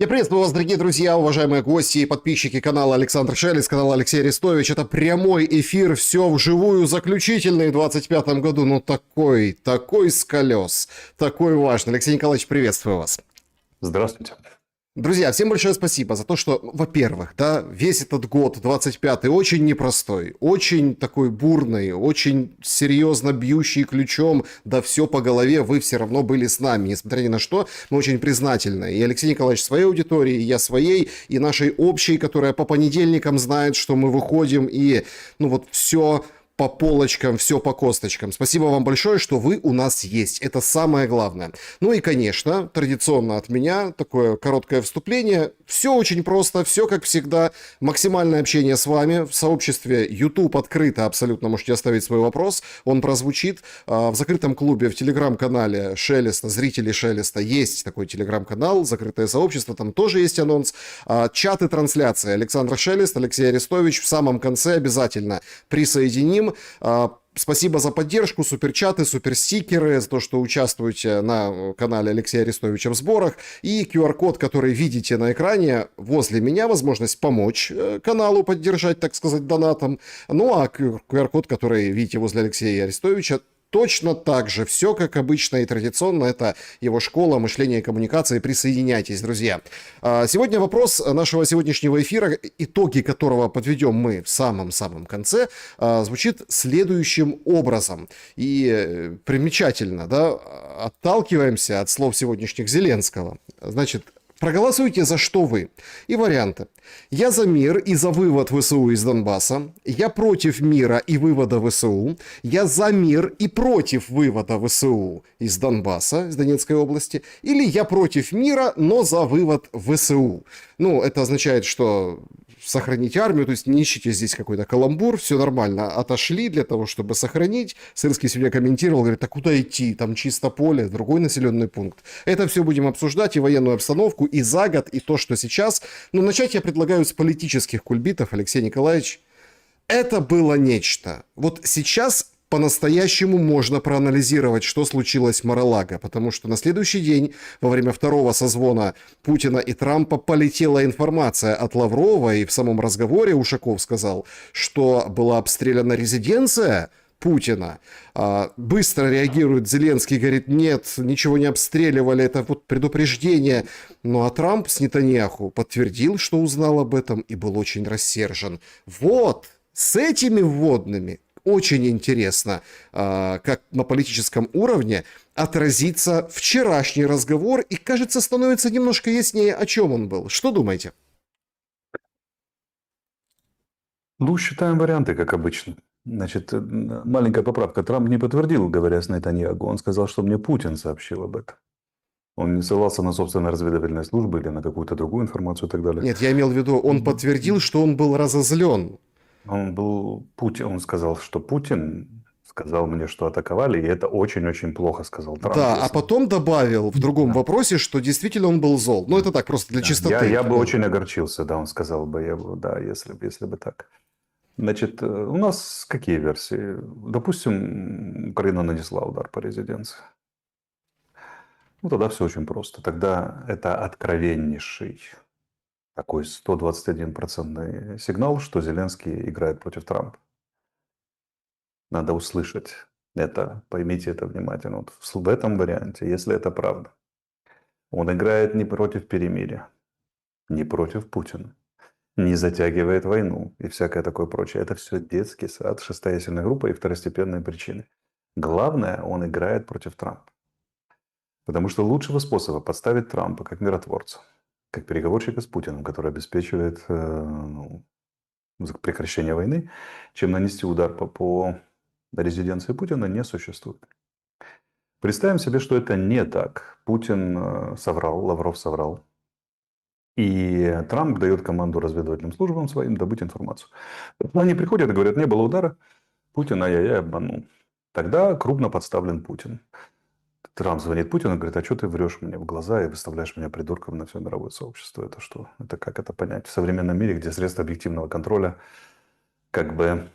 Я приветствую вас, дорогие друзья, уважаемые гости и подписчики канала Александр Шелест, канала Алексей Арестович. Это прямой эфир, все вживую, заключительный в 25-м году. Ну такой с колес, такой важный. Алексей Николаевич, приветствую вас. Здравствуйте. Друзья, всем большое спасибо за то, что, во-первых, да, весь этот год, 25-й, очень непростой, очень такой бурный, очень серьезно бьющий ключом, да все по голове, вы все равно были с нами. Несмотря ни на что, мы очень признательны. И Алексей Николаевич своей аудитории, и я своей, и нашей общей, которая по понедельникам знает, что мы выходим, и, все по полочкам, все по косточкам. Спасибо вам большое, что вы у нас есть. Это самое главное. Ну и, конечно, традиционно от меня такое короткое вступление. Все очень просто, все как всегда. Максимальное общение с вами. В сообществе YouTube открыто абсолютно. Можете оставить свой вопрос. Он прозвучит. В закрытом клубе в телеграм-канале Шелеста, зрителей Шелеста, есть такой телеграм-канал, закрытое сообщество. Там тоже есть анонс. Чаты трансляции. Александр Шелест, Алексей Арестович. В самом конце обязательно присоединим. Спасибо за поддержку, суперчаты, суперстикеры, за то, что участвуете на канале Алексея Арестовича в сборах. И QR-код, который видите на экране возле меня, возможность помочь каналу поддержать, так сказать, донатом. Ну а QR-код, который видите возле Алексея Арестовича, точно так же, все как обычно и традиционно, это его школа мышления и коммуникации. Присоединяйтесь, друзья. Сегодня вопрос нашего сегодняшнего эфира, итоги которого подведем мы в самом-самом конце, звучит следующим образом. И примечательно, да, отталкиваемся от слов сегодняшних Зеленского. Значит, проголосуйте за что вы. И варианты. Я за мир и за вывод ВСУ из Донбасса. Я против мира и вывода ВСУ. Я за мир и против вывода ВСУ из Донбасса, из Донецкой области. Или я против мира, но за вывод ВСУ. Ну, это означает, что сохранить армию, то есть не ищите здесь какой-то каламбур, все нормально, отошли для того, чтобы сохранить. Сырский сегодня комментировал, говорит, а куда идти, там чисто поле, другой населенный пункт. Это все будем обсуждать, и военную обстановку, и за год, и то, что сейчас. Но начать я предлагаю с политических кульбитов, Алексей Николаевич. Это было нечто. Вот сейчас по-настоящему можно проанализировать, что случилось в Мар-а-Лаго, потому что на следующий день, во время второго созвона Путина и Трампа, полетела информация от Лаврова, и в самом разговоре Ушаков сказал, что была обстреляна резиденция Путина. Быстро реагирует Зеленский, говорит, нет, ничего не обстреливали, это вот предупреждение. Ну а Трамп с Нетаньяху подтвердил, что узнал об этом и был очень рассержен. Вот, с этими вводными очень интересно, как на политическом уровне отразится вчерашний разговор, и, кажется, становится немножко яснее, о чем он был. Что думаете? Ну, считаем варианты, как обычно. Значит, маленькая поправка. Трамп не подтвердил, говоря с Нетаньяху. Он сказал, что мне Путин сообщил об этом. Он не ссылался на собственные разведывательные службы или на какую-то другую информацию и так далее. Нет, я имел в виду, он подтвердил, что он был разозлен. Он сказал, что Путин сказал мне, что атаковали, и это очень-очень плохо, сказал Трамп. Да, а потом добавил в другом вопросе, что действительно он был зол. Ну, это так, просто для чистоты. Я бы очень огорчился, да, он сказал бы, если бы так. Значит, у нас какие версии? Допустим, Украина нанесла удар по резиденции. Ну, тогда все очень просто. Тогда это откровеннейший такой 121% сигнал, что Зеленский играет против Трампа. Надо услышать это, поймите это внимательно. Вот в этом варианте, если это правда, он играет не против перемирия, не против Путина, не затягивает войну и всякое такое прочее. Это все детский сад, шестая сильная группа и второстепенные причины. Главное, он играет против Трампа. Потому что лучшего способа подставить Трампа как миротворца, как переговорщика с Путиным, который обеспечивает прекращение войны, чем нанести удар по резиденции Путина, не существует. Представим себе, что это не так. Путин соврал, Лавров соврал. И Трамп дает команду разведывательным службам своим добыть информацию. Они приходят и говорят, не было удара, Путин ай-яй-яй обманул. Тогда крупно подставлен Путин. Трамп звонит Путину и говорит, а что ты врешь мне в глаза и выставляешь меня придурком на все мировое сообщество? Это что? Это как это понять? В современном мире, где средства объективного контроля, как бы,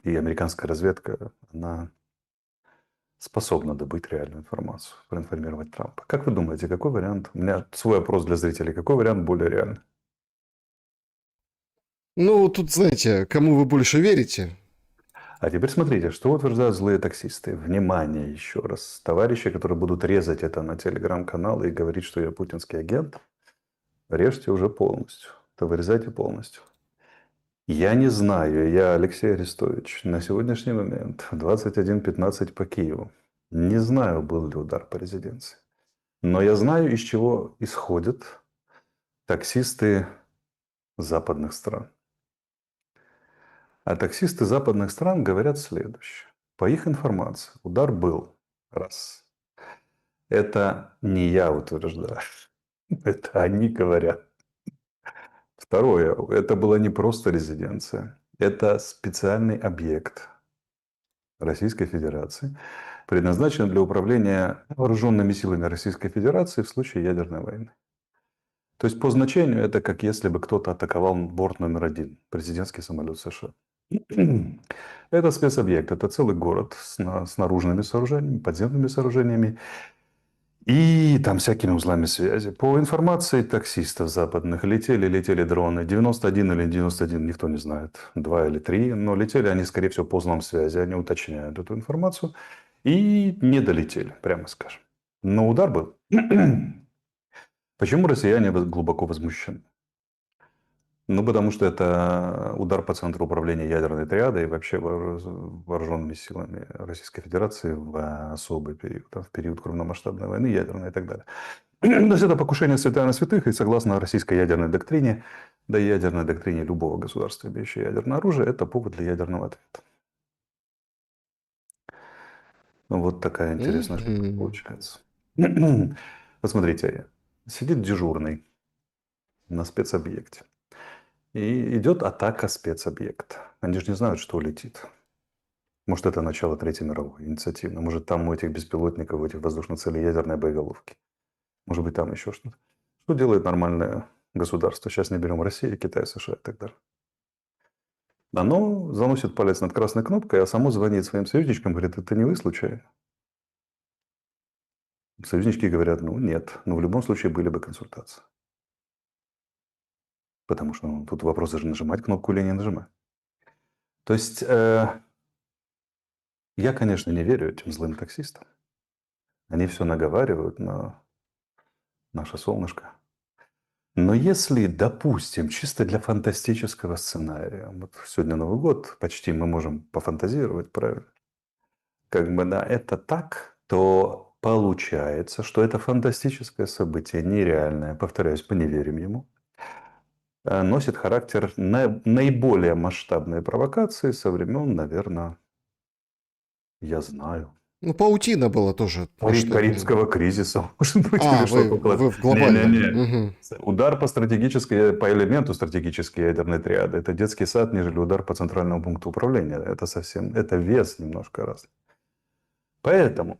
и американская разведка, она способна добыть реальную информацию, проинформировать Трампа. Как вы думаете, какой вариант? У меня свой опрос для зрителей. Какой вариант более реальный? Ну, тут, знаете, кому вы больше верите? А теперь смотрите, что утверждают злые таксисты. Внимание еще раз. Товарищи, которые будут резать это на телеграм-канал и говорить, что я путинский агент, режьте уже полностью. То вырезайте полностью. Я не знаю, я Алексей Арестович, на сегодняшний момент в 21:15 по Киеву. Не знаю, был ли удар по резиденции. Но я знаю, из чего исходят таксисты западных стран. А таксисты западных стран говорят следующее. По их информации, удар был. Раз. Это не я утверждаю. Это они говорят. Второе. Это была не просто резиденция. Это специальный объект Российской Федерации, предназначенный для управления вооруженными силами Российской Федерации в случае ядерной войны. То есть по значению это как если бы кто-то атаковал борт номер 1, президентский самолет США. Это спецобъект, это целый город с наружными сооружениями, подземными сооружениями и там всякими узлами связи. По информации таксистов западных, летели дроны. 91 или 91, никто не знает. 2 или 3. Но летели они, скорее всего, по узлам связи. Они уточняют эту информацию. И не долетели, прямо скажем. Но удар был. Почему россияне глубоко возмущены? Ну, потому что это удар по центру управления ядерной триадой и вообще вооруженными силами Российской Федерации в особый период, в период крупномасштабной войны ядерной и так далее. То есть это покушение святая на святых, и согласно российской ядерной доктрине, да и ядерной доктрине любого государства, имеющего ядерное оружие, это повод для ядерного ответа. Ну, вот такая интересная штука Мгм. получается. Посмотрите, сидит дежурный на спецобъекте. И идет атака спецобъекта. Они же не знают, что летит. Может, это начало Третьей мировой инициативы. Может, там у этих беспилотников, у этих воздушных целей ядерные боеголовки. Может быть, там еще что-то. Что делает нормальное государство? Сейчас не берем Россию, Китай, США и так далее. Оно заносит палец над красной кнопкой, а само звонит своим союзничкам, говорит, это не вы случайно? Союзнички говорят, ну нет, но в любом случае были бы консультации. Потому что тут вопрос даже нажимать кнопку или не нажимать. То есть я, конечно, не верю этим злым таксистам. Они все наговаривают на наше солнышко. Но если, допустим, чисто для фантастического сценария, вот сегодня Новый год, почти мы можем пофантазировать, правильно? Как бы, да, это так, то получается, что это фантастическое событие, нереальное, повторяюсь, мы не верим ему, носит характер наиболее масштабной провокации со времен, наверное, я знаю, Ну, паутина была тоже, про что я помню. Карибского кризиса, может быть, или А, что-то вы, около... вы в глобальном. Не-не-не. Мгм. Удар по стратегической, по элементу стратегической ядерной триады. Это детский сад, нежели удар по центральному пункту управления. Это совсем, это вес немножко разный. Поэтому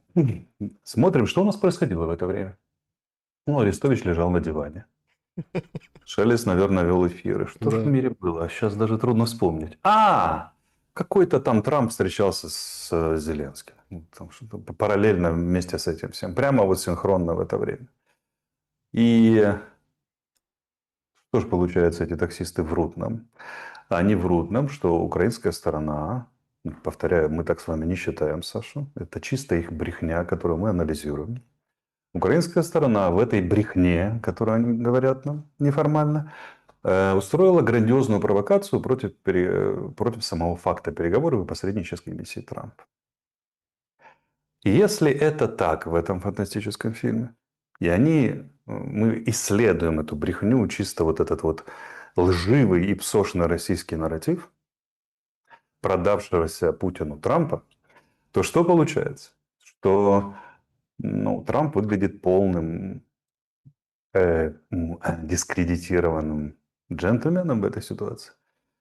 смотрим, что у нас происходило в это время. Ну, Арестович лежал на диване. Шелест, наверное, вел эфиры. Что же в Да. мире было? Сейчас даже трудно вспомнить. Какой-то там Трамп встречался с Зеленским. Ну, там что-то параллельно вместе с этим всем. Прямо вот синхронно в это время. И что же получается, эти таксисты врут нам? Они врут нам, что украинская сторона, повторяю, мы так с вами не считаем, Саша, это чисто их брехня, которую мы анализируем. Украинская сторона в этой брехне, которую они говорят нам неформально, устроила грандиозную провокацию против самого факта переговоров и посреднической миссии Трампа. И если это так в этом фантастическом фильме, и мы исследуем эту брехню, чисто вот этот вот лживый и псошный российский нарратив, продавшегося Путину Трампа, то что получается? Что Трамп выглядит полным дискредитированным джентльменом в этой ситуации,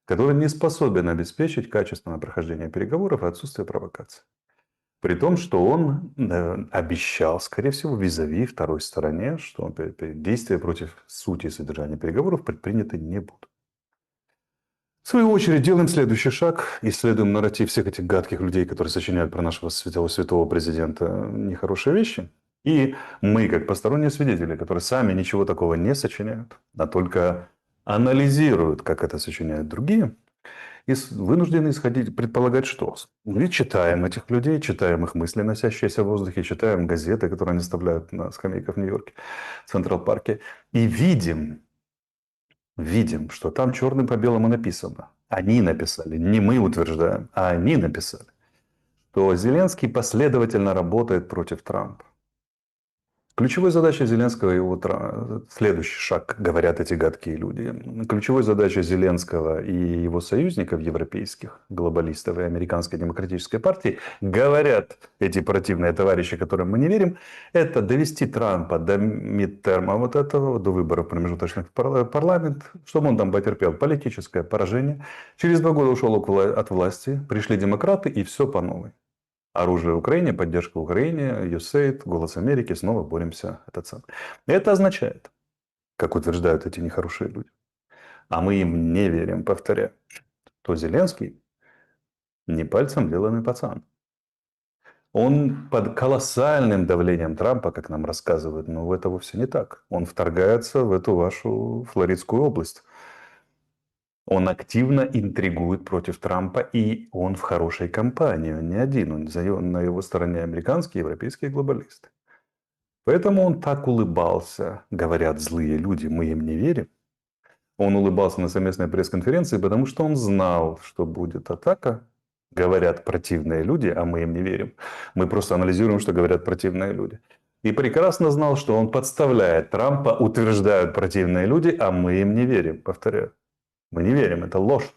который не способен обеспечить качественное прохождение переговоров и отсутствие провокаций. При том, что он обещал, скорее всего, визави второй стороне, что действия против сути и содержания переговоров предприняты не будут. В свою очередь делаем следующий шаг, исследуем нарратив всех этих гадких людей, которые сочиняют про нашего святого президента нехорошие вещи. И мы, как посторонние свидетели, которые сами ничего такого не сочиняют, а только анализируют, как это сочиняют другие, и вынуждены исходить, предполагать, что мы читаем этих людей, читаем их мысли, носящиеся в воздухе, читаем газеты, которые они оставляют на скамейках в Нью-Йорке, в Централ-парке, и видим, что там черным по белому написано. Они написали, не мы утверждаем, а они написали, что Зеленский последовательно работает против Трампа. Ключевой задачей Зеленского его следующий шаг, говорят эти гадкие люди. Ключевой задачей Зеленского и его союзников европейских, глобалистов и Американской демократической партии, говорят эти противные товарищи, которым мы не верим, это довести Трампа до мидтерма вот этого, до выборов промежуточных в парламент, чтобы он там потерпел политическое поражение. Через 2 года ушел от власти, пришли демократы и все по новой. Оружие Украине, поддержка Украине, USAID, Голос Америки, снова боремся. Это означает, как утверждают эти нехорошие люди, а мы им не верим, повторяю, что Зеленский не пальцем деланный пацан. Он под колоссальным давлением Трампа, как нам рассказывают, но это вовсе не так. Он вторгается в эту вашу Флоридскую область. Он активно интригует против Трампа, и он в хорошей компании, он не один, на его стороне американские и европейские глобалисты. Поэтому он так улыбался, говорят злые люди, мы им не верим. Он улыбался на совместной пресс-конференции, потому что он знал, что будет атака. Говорят противные люди, а мы им не верим. Мы просто анализируем, что говорят противные люди. И прекрасно знал, что он подставляет Трампа, утверждают противные люди, а мы им не верим, повторяю. Мы не верим, это ложь.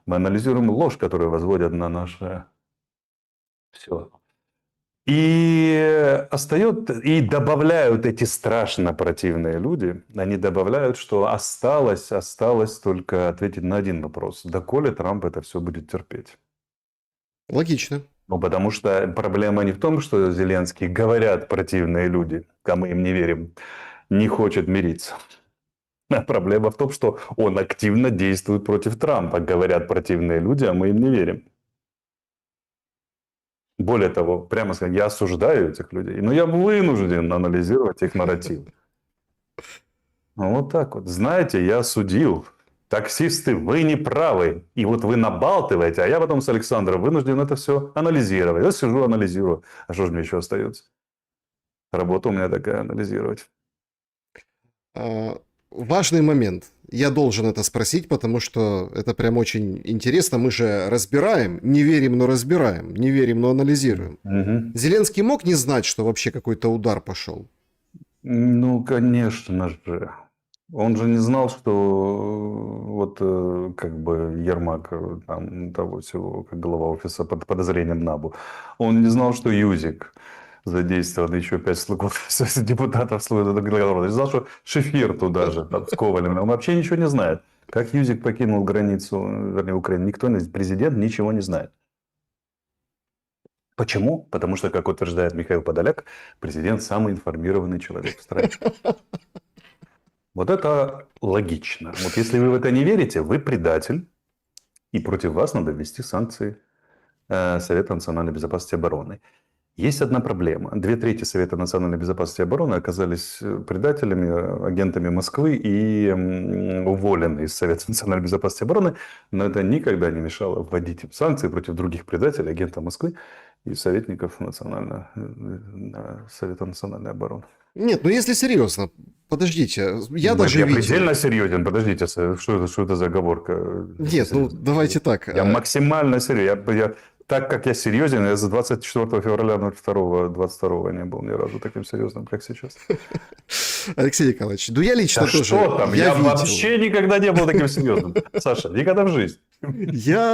Мы анализируем ложь, которую возводят на наше все. И добавляют эти страшно противные люди, они добавляют, что осталось только ответить на один вопрос. Доколе Трамп это все будет терпеть? Логично. Ну, потому что проблема не в том, что Зеленский, говорят противные люди, а мы им не верим, не хочет мириться. А проблема в том, что он активно действует против Трампа. Говорят противные люди, а мы им не верим. Более того, прямо сказать, я осуждаю этих людей, но я вынужден анализировать их нарратив. Вот так вот. Знаете, я судил. Таксисты, вы не правы. И вот вы набалтываете, а я потом с Александром вынужден это все анализировать. Я сижу, анализирую. А что же мне еще остается? Работа у меня такая, анализировать. Важный момент. Я должен это спросить, потому что это прям очень интересно. Мы же разбираем, не верим, но разбираем, не верим, но анализируем. Угу. Зеленский мог не знать, что вообще какой-то удар пошел? Ну, конечно же. Он же не знал, что вот как бы Ермак, там, того всего, как глава офиса под подозрением НАБУ. Он не знал, что Юзик задействован, еще 5 депутатов служит. Не знал, что Шефир туда же, там, с Ковалем. Он вообще ничего не знает. Как Юзик покинул границу, вернее, Украины, никто, президент ничего не знает. Почему? Потому что, как утверждает Михаил Подоляк, президент самый информированный человек в стране. Вот это логично. Вот если вы в это не верите, вы предатель, и против вас надо ввести санкции Совета национальной безопасности и обороны. Есть одна проблема. 2/3 Совета национальной безопасности и обороны оказались предателями, агентами Москвы и уволены из Совета национальной безопасности и обороны, но это никогда не мешало вводить санкции против других предателей, агентов Москвы и советников Совета национальной обороны. Нет, ну если серьезно, подождите, я видел. предельно серьезен, подождите, что это за оговорка? Нет, ну давайте так. Я максимально серьезен. Так как я серьезен, я с 24 февраля 22 не был ни разу таким серьезным, как сейчас. Алексей Николаевич, ну я лично тоже. Что там? Я вообще никогда не был таким серьезным. Саша, никогда в жизни. Я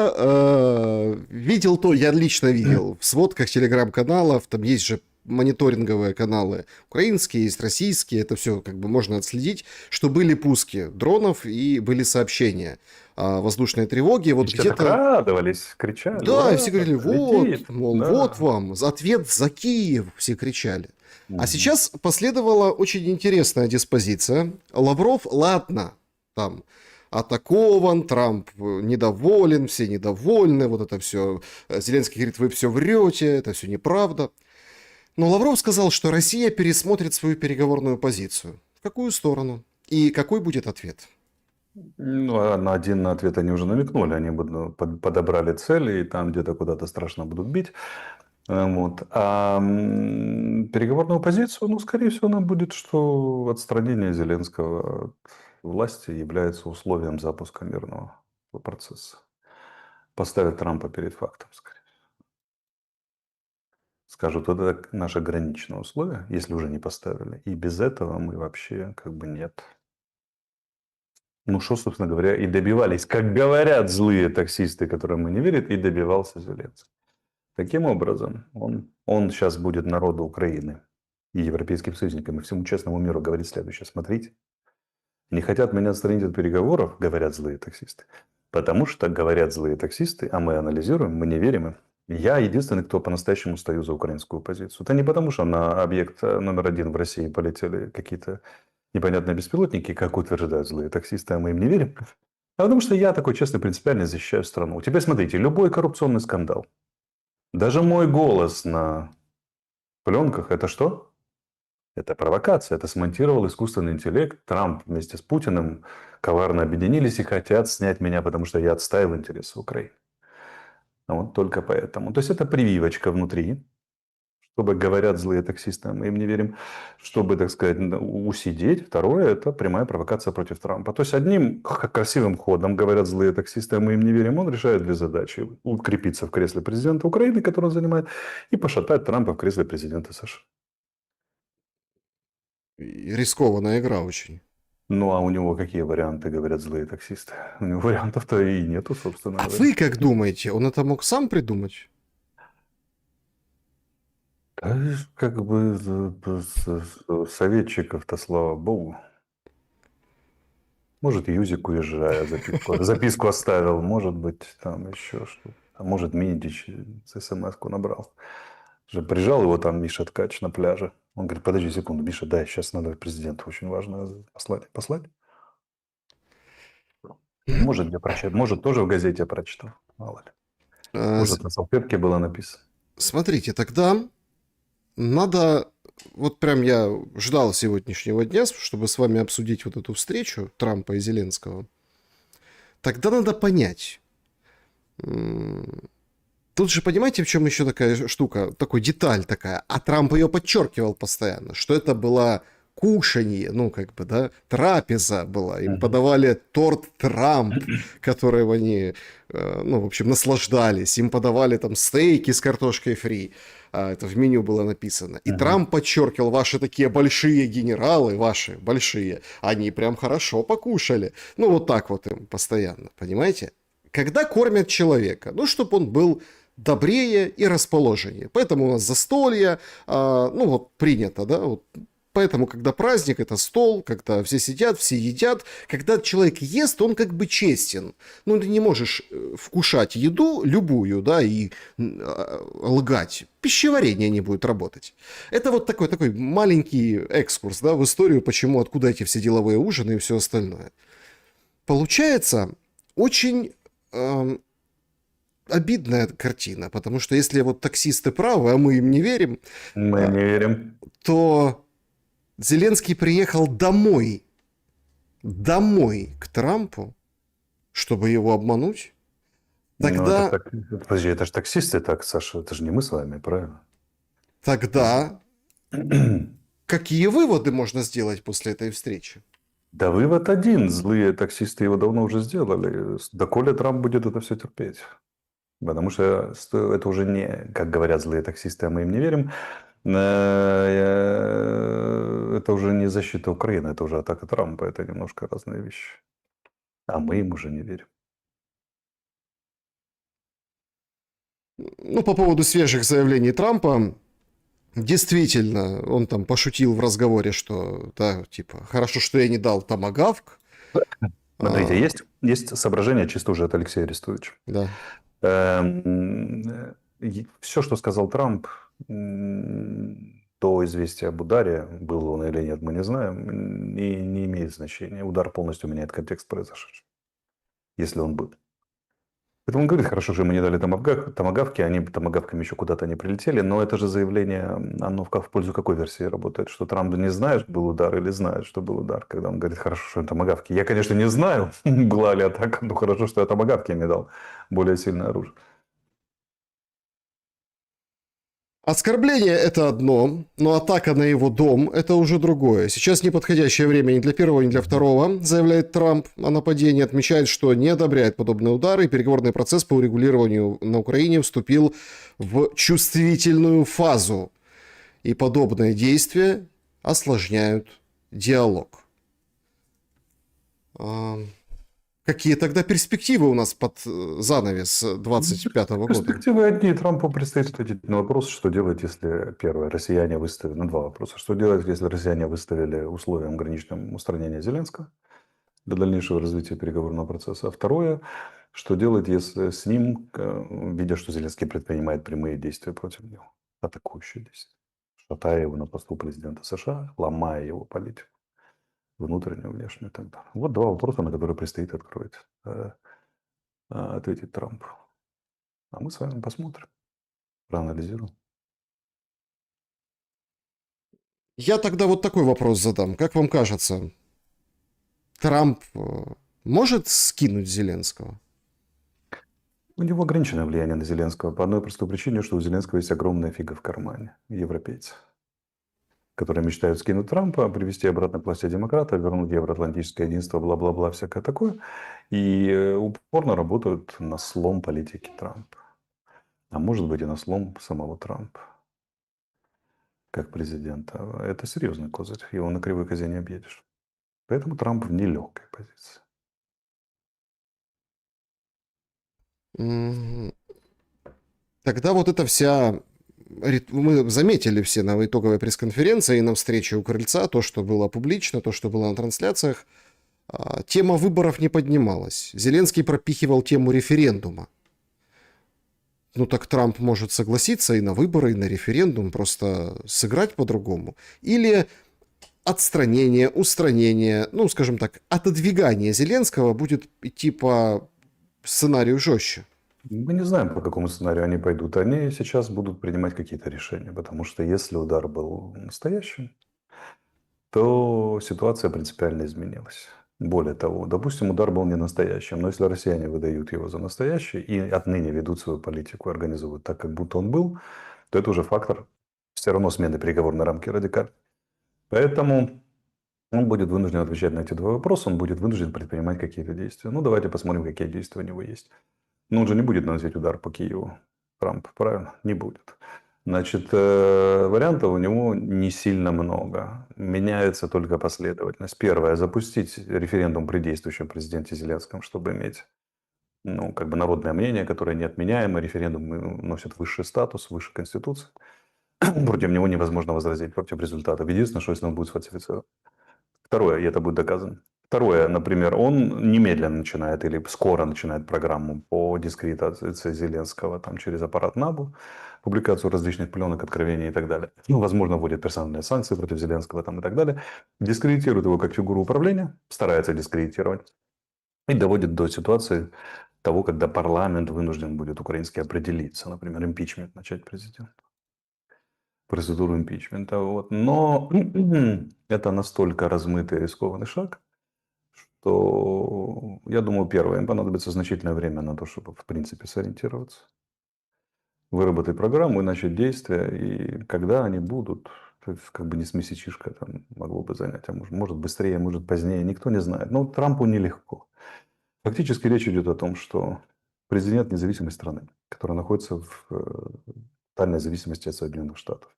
лично видел в сводках телеграм-каналов, там есть же мониторинговые каналы украинские, есть российские, это все как бы можно отследить, что были пуски дронов и были сообщения о воздушной тревоге. Вот где-то радовались, кричали. Да, и все говорили, летит. вот вам, ответ за Киев, все кричали. А сейчас последовала очень интересная диспозиция. Лавров, ладно, там, атакован, Трамп недоволен, все недовольны, вот это все. Зеленский говорит, вы все врете, это все неправда. Но Лавров сказал, что Россия пересмотрит свою переговорную позицию. В какую сторону? И какой будет ответ? Ну, а на один ответ они уже намекнули. Они подобрали цели и там где-то куда-то страшно будут бить. Вот. А переговорную позицию, ну, скорее всего, она будет, что отстранение Зеленского от власти является условием запуска мирного процесса. Поставят Трампа перед фактом, скорее. Скажут, вот это наше граничное условие, если уже не поставили. И без этого мы вообще как бы нет. Ну, что, собственно говоря, и добивались, как говорят злые таксисты, которым мы не верим, и добивался Зеленский. Таким образом, он сейчас будет народу Украины и европейским союзникам и всему честному миру говорить следующее. Смотрите, не хотят меня отстранить от переговоров, говорят злые таксисты. Потому что, говорят злые таксисты, а мы анализируем, мы не верим им. Я единственный, кто по-настоящему стою за украинскую позицию. Это не потому, что на объект номер один в России полетели какие-то непонятные беспилотники, как утверждают злые таксисты, а мы им не верим. А потому что я такой честный, принципиально защищаю страну. Теперь смотрите, любой коррупционный скандал, даже мой голос на пленках, это что? Это провокация. Это смонтировал искусственный интеллект. Трамп вместе с Путиным коварно объединились и хотят снять меня, потому что я отстаиваю интересы Украины. Вот только поэтому. То есть, это прививочка внутри, чтобы, говорят злые таксисты, а мы им не верим, чтобы, так сказать, усидеть. Второе, это прямая провокация против Трампа. То есть, одним красивым ходом, говорят злые таксисты, а мы им не верим, он решает две задачи. Укрепиться в кресле президента Украины, который он занимает, и пошатать Трампа в кресле президента США. И рискованная игра очень. Ну, а у него какие варианты, говорят злые таксисты? У него вариантов-то и нету, собственно А говоря. вы как думаете, он это мог сам придумать? Да, как бы советчиков-то, слава богу. Может, Юзик, уезжая, записку оставил. Может быть, там еще что-то. А может, Минтич смс-ку набрал. Же прижал его там Миша Ткач на пляже. Он говорит, подожди секунду, Миша, дай, сейчас надо президенту очень важно послать. Послать? Может, я прочитал. Может, тоже в газете прочитал. Мало ли. А, Может, на салфетке было написано. Смотрите, тогда надо... Вот прям я ждал сегодняшнего дня, чтобы с вами обсудить вот эту встречу Трампа и Зеленского. Тогда надо понять. Тут же понимаете, в чем еще такая штука, такой деталь такая, а Трамп ее подчеркивал постоянно, что это было кушанье, ну, как бы, да, трапеза была. Им подавали торт Трамп, которым они, ну, в общем, наслаждались. Им подавали там стейки с картошкой фри. Это в меню было написано. И Трамп подчеркивал, ваши такие большие генералы, ваши большие, они прям хорошо покушали. Ну, вот так вот им постоянно, понимаете? Когда кормят человека, ну, чтобы он был добрее и расположеннее. Поэтому у нас застолье, ну, вот принято, да, вот. Поэтому, когда праздник, это стол, когда все сидят, все едят. Когда человек ест, он как бы честен. Ну, ты не можешь вкушать еду, любую, да, и лгать. Пищеварение не будет работать. Это вот такой маленький экскурс, да, в историю, почему, откуда эти все деловые ужины и все остальное. Получается очень обидная картина, потому что если вот таксисты правы, а мы им не верим, Мы не верим. то Зеленский приехал домой к Трампу, чтобы его обмануть. Тогда, Подожди, это же таксисты так, Саша, это же не мы с вами, правильно? тогда какие выводы можно сделать после этой встречи? Да вывод один. Злые таксисты его давно уже сделали. Доколе Трамп будет это все терпеть. Потому что это уже не, как говорят злые таксисты, а мы им не верим. Это уже не защита Украины, это уже атака Трампа. Это немножко разные вещи. А мы им уже не верим. Ну, по поводу свежих заявлений Трампа, действительно, он там пошутил в разговоре, что, да, типа, хорошо, что я не дал томагавк. Смотрите, есть соображение чисто уже от Алексея Арестовича. Да. Все, что сказал Трамп до известия об ударе, был он или нет, мы не знаем, и не имеет значения. Удар полностью меняет контекст произошедшего. если он был. Поэтому он говорит, хорошо, что ему не дали томагавки, они томагавками еще куда-то не прилетели, но это же заявление, оно в пользу какой версии работает? Что Трамп не знает, что был удар, или знает, что был удар, когда он говорит, хорошо, что это томагавки. Я, конечно, не знаю, была ли атака, но хорошо, что я томагавки не дал, более сильное оружие. Оскорбление – это одно, но атака на его дом – это уже другое. Сейчас неподходящее время ни для первого, ни для второго, заявляет Трамп о нападении, отмечает, что не одобряет подобные удары, и переговорный процесс по урегулированию на Украине вступил в чувствительную фазу. И подобные действия осложняют диалог. Какие тогда перспективы у нас под занавес 25-го года? Перспективы одни. Трампу предстоит ответить на вопрос, что делать, если, первое, россияне выставили, два вопроса. Что делать, если россияне выставили условием граничным устранения Зеленского для дальнейшего развития переговорного процесса. А второе, что делать, если с ним, видя, что Зеленский предпринимает прямые действия против него, атакующие действия, шатая его на посту президента США, ломая его политику, внутреннюю, внешнюю и так далее. Вот два вопроса, на которые предстоит ответить Трампу. А мы с вами посмотрим, проанализируем. Я тогда вот такой вопрос задам. Как вам кажется, Трамп может скинуть Зеленского? У него ограниченное влияние на Зеленского по одной простой причине, что у Зеленского есть огромная фига в кармане. Европейцы, которые мечтают скинуть Трампа, привести обратно к власти демократа, вернуть евроатлантическое единство, бла-бла-бла, всякое такое. И упорно работают на слом политики Трампа. А может быть и на слом самого Трампа как президента. Это серьезный козырь. Его на кривой козе не объедешь. Поэтому Трамп в нелегкой позиции. Тогда вот эта вся... Мы заметили все на итоговой пресс-конференции и на встрече у крыльца, то, что было публично, то, что было на трансляциях, тема выборов не поднималась. Зеленский пропихивал тему референдума. Ну так Трамп может согласиться и на выборы, и на референдум, просто сыграть по-другому. Или отстранение, устранение, ну, скажем так, отодвигание Зеленского будет идти по сценарию жестче. Мы не знаем, по какому сценарию они пойдут. Они сейчас будут принимать какие-то решения, потому что если удар был настоящим, то ситуация принципиально изменилась. Более того, допустим, удар был не настоящим, но если россияне выдают его за настоящий и отныне ведут свою политику, организуют так, как будто он был, то это уже фактор все равно смены переговорной рамки радикально. Поэтому он будет вынужден отвечать на эти два вопроса, он будет вынужден предпринимать какие-то действия. Ну, давайте посмотрим, какие действия у него есть. Но он же не будет наносить удар по Киеву, Трамп, правильно? Не будет. Значит, вариантов у него не сильно много. Меняется только последовательность. Первое – запустить референдум при действующем президенте Зеленском, чтобы иметь ну, как бы народное мнение, которое неотменяемо. Референдум носит высший статус, выше Конституции. Против него невозможно возразить, против результатов. Единственное, что если он будет сфальсифицирован. Второе, и это будет доказано. Второе, например, он немедленно начинает или скоро начинает программу по дискредитации Зеленского там, через аппарат НАБУ, публикацию различных пленок, откровений и так далее. Ну, возможно, вводит персональные санкции против Зеленского там, и так далее. Дискредитирует его как фигуру управления, старается дискредитировать. И доводит до ситуации того, когда парламент вынужден будет украинский определиться, например, импичмент начать президента. Процедуру импичмента. Вот. Но это настолько размытый и рискованный шаг, что, я думаю, первое, им понадобится значительное время на то, чтобы, в принципе, сориентироваться. Выработать программу и начать действия. И когда они будут, то есть, как бы не с месячишка там могло бы занять, а может быстрее, может позднее, никто не знает. Но Трампу нелегко. Фактически речь идет о том, что президент независимой страны, которая находится в тотальной зависимости от Соединенных Штатов,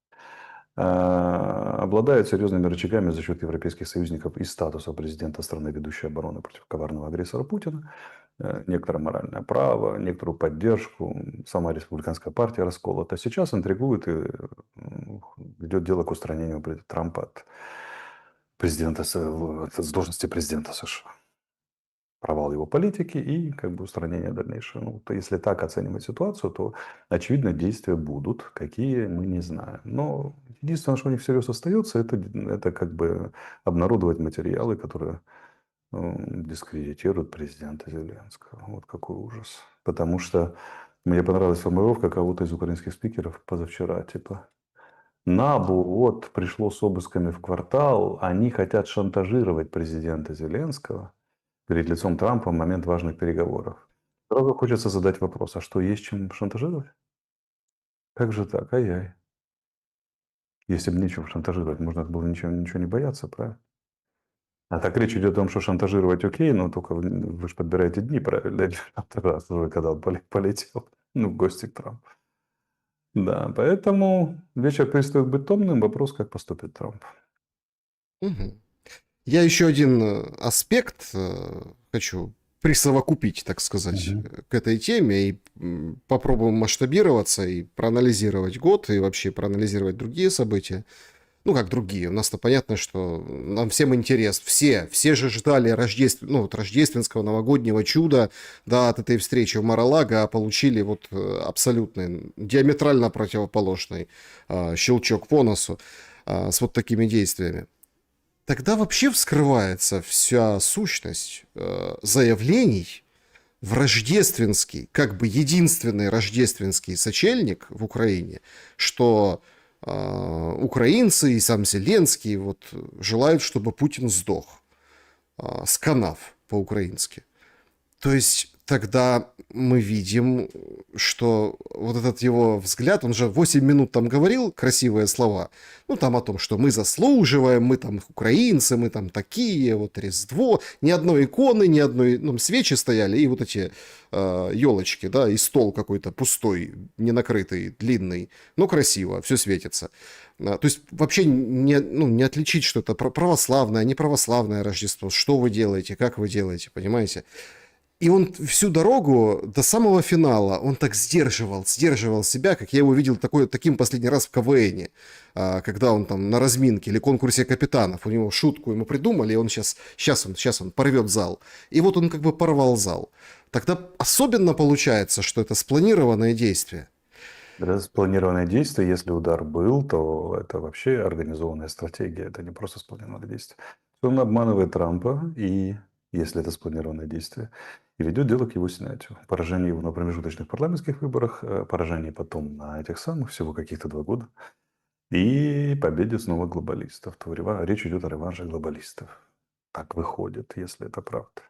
обладает серьезными рычагами за счет европейских союзников и статуса президента страны, ведущей обороны против коварного агрессора Путина, некоторое моральное право, некоторую поддержку, сама республиканская партия расколота. Сейчас интригует и ведет дело к устранению Трампа от президента, с должности президента США. Провал его политики и как бы устранение дальнейшее. Ну, то если так оценивать ситуацию, то, очевидно, действия будут, какие мы не знаем. Но единственное, что у них всерьез остается, это как бы обнародовать материалы, которые дискредитируют президента Зеленского. Вот какой ужас. Потому что мне понравилась формулировка кого-то из украинских спикеров позавчера, типа, НАБУ вот пришло с обысками в квартал, они хотят шантажировать президента Зеленского перед лицом Трампа в момент важных переговоров. Сразу хочется задать вопрос, а что, есть чем шантажировать? Как же так? Ай-яй. Если бы нечем шантажировать, можно было ничего не бояться, правильно? А так речь идет о том, что шантажировать окей, но только вы же подбираете дни, правильно? Для раз уже, когда он полетел в гости к Трампу. Да, поэтому вечер перестает быть томным. Вопрос, как поступит Трамп. Мгм. Я еще один аспект хочу присовокупить, так сказать, Мгм. к этой теме и попробуем масштабироваться и проанализировать год и вообще проанализировать другие события. Ну, как другие. У нас-то понятно, что нам всем интерес. Все же ждали ну, вот рождественского новогоднего чуда, да, от этой встречи в Мар-а-Лаго, а получили вот абсолютно диаметрально противоположный щелчок по носу с вот такими действиями. Тогда вообще вскрывается вся сущность заявлений в рождественский, как бы единственный рождественский сочельник в Украине, что украинцы и сам Зеленский вот желают, чтобы Путин сдох. Сканав по-украински. То есть тогда мы видим, что вот этот его взгляд, он же 8 минут там говорил красивые слова, ну там о том, что мы заслуживаем, мы там украинцы, мы там такие, вот Різдво, ни одной иконы, ни одной, ну, свечи стояли, и вот эти елочки, да, и стол какой-то пустой, не накрытый, длинный, но красиво, все светится. То есть вообще не, ну, не отличить, что это православное, неправославное Рождество, что вы делаете, как вы делаете, понимаете? И он всю дорогу до самого финала, он так сдерживал себя, как я его видел таким последний раз в КВНе, когда он там на разминке или конкурсе капитанов, у него шутку ему придумали, и он сейчас он порвет зал. И вот он как бы порвал зал. Тогда особенно получается, что это спланированное действие. Это спланированное действие, если удар был, то это вообще организованная стратегия, это не просто спланированное действие. Он обманывает Трампа, и если это спланированное действие, и ведет дело к его снятию. Поражение его на промежуточных парламентских выборах, поражение потом на этих самых, всего каких-то 2 года, и победе снова глобалистов. То речь идет о реванше глобалистов. Так выходит, если это правда.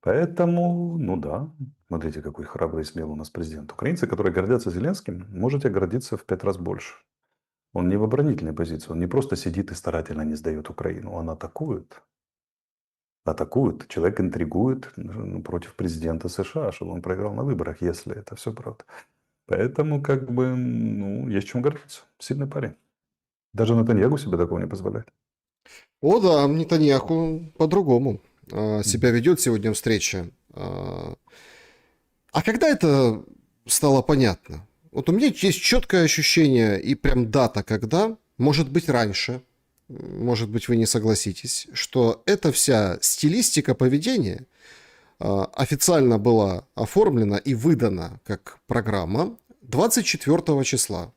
Поэтому, ну да, смотрите, какой храбрый и смелый у нас президент. Украинцы, которые гордятся Зеленским, можете гордиться в 5 раз больше. Он не в оборонительной позиции, он не просто сидит и старательно не сдает Украину, он атакует. Атакует, человек интригует против президента США, чтобы он проиграл на выборах, если это все правда. Поэтому, как бы, ну, есть чем гордиться. Сильный парень. Даже Натаньягу себе такого не позволяет. О да, Нетаньяху по-другому себя ведет сегодня встреча. А когда это стало понятно? Вот у меня есть четкое ощущение и прям дата, когда, может быть раньше, может быть вы не согласитесь, что эта вся стилистика поведения официально была оформлена и выдана как программа 24 числа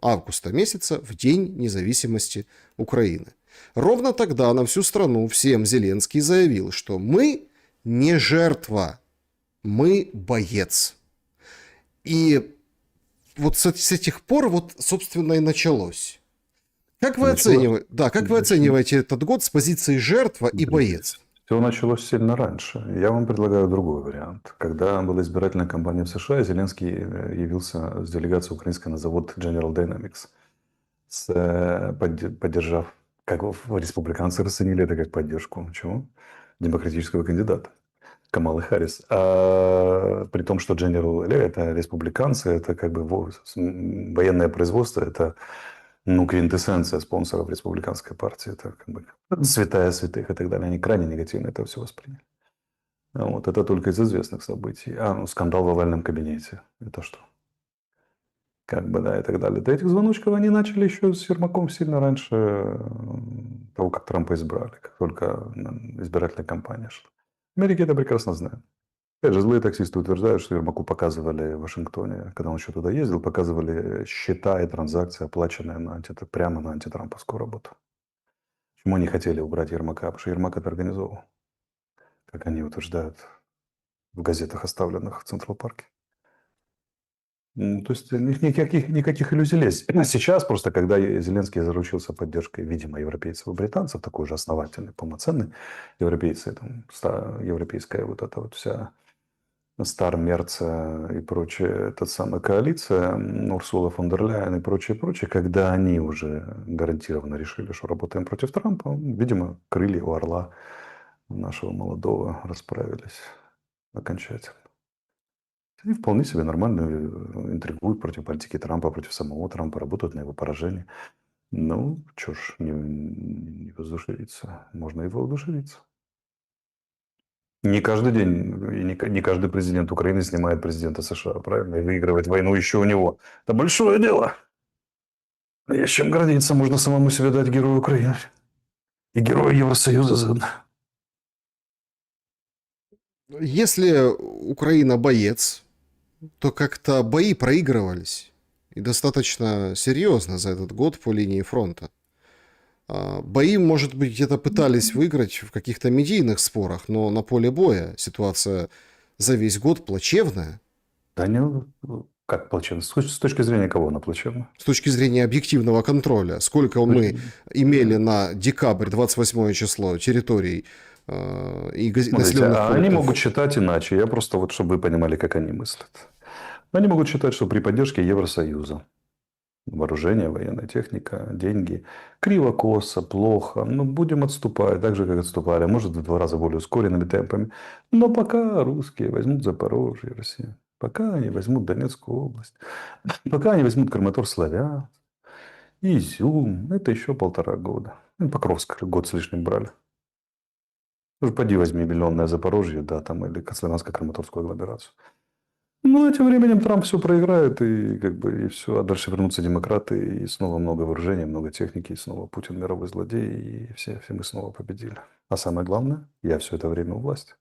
августа месяца в День независимости Украины. Ровно тогда на всю страну всем Зеленский заявил, что мы не жертва, мы боец. И вот с этих пор вот, собственно, и началось. Как вы оцениваете, да, как вы оцениваете этот год с позиции жертва и боец? Все началось сильно раньше. Я вам предлагаю другой вариант. Когда была избирательная кампания в США, Зеленский явился с делегацией украинской на завод General Dynamics, поддержав, как республиканцы расценили это как поддержку чего? Демократического кандидата. Камалы Харрис. При том, что General это республиканцы, это как бы военное производство, это квинтэссенция спонсоров республиканской партии. Это как бы святая святых и так далее. Они крайне негативно это все восприняли. Вот, это только из известных событий. Скандал в овальном кабинете. Это что? Как бы, да, и так далее. До этих звоночков они начали еще с Ермаком сильно раньше того, как Трампа избрали, как только избирательная кампания шла. В Америке это прекрасно знают. Опять же, злые таксисты утверждают, что Ермаку показывали в Вашингтоне, когда он еще туда ездил, показывали счета и транзакции, оплаченные прямо на антитрамповскую работу. Почему они хотели убрать Ермака? Потому что Ермак это организовал. как они утверждают в газетах, оставленных в Централ-парке. То есть никаких иллюзий лезть. Сейчас просто, когда Зеленский заручился поддержкой, видимо, европейцев и британцев, такой же основательный, полноценный европейцы, там, европейская вот эта вот вся Стар, Мерца и прочая, эта самая коалиция, Урсула фон дер Ляйен и прочее, когда они уже гарантированно решили, что работаем против Трампа, видимо, крылья у орла нашего молодого расправились окончательно. И вполне себе нормально интригуют против политики Трампа, против самого Трампа, работают на его поражение. Ну, чё ж, не воодушевиться. Можно и воодушевиться. Не каждый день, и не каждый президент Украины снимает президента США, правильно? И выигрывает войну еще у него. Это большое дело. Есть чем гордиться. Можно самому себе дать героя Украины. И героя Евросоюза заодно. Если Украина боец, то как-то бои проигрывались. И достаточно серьезно за этот год по линии фронта. Бои, может быть, где-то пытались выиграть в каких-то медийных спорах, но на поле боя ситуация за весь год плачевная. Да не, как плачевно? С точки зрения кого она плачевна? С точки зрения объективного контроля. Сколько мы имели на декабрь, 28 число, территорий и Смотрите, населенных а они пунктов. могут считать иначе. Я просто вот, чтобы вы понимали, как они мыслят. Они могут считать, что при поддержке Евросоюза вооружение, военная техника, деньги. Криво, косо, плохо. Ну, будем отступать, так же, как отступали. Может, в 2 раза более ускоренными темпами. Но пока русские возьмут Запорожье, Россия. Пока они возьмут Донецкую область. Пока они возьмут Краматор-Славян. Изюм. Это еще 1,5 года. Ну, Покровск год с лишним брали. Уже поди возьми миллионное Запорожье, да, там, или Славянско-Краматорскую агломерацию. Ну, а тем временем Трамп все проиграет, и как бы и все. А дальше вернутся демократы, и снова много вооружения, много техники, и снова Путин мировой злодей, и все мы снова победили. А самое главное, я все это время у власти.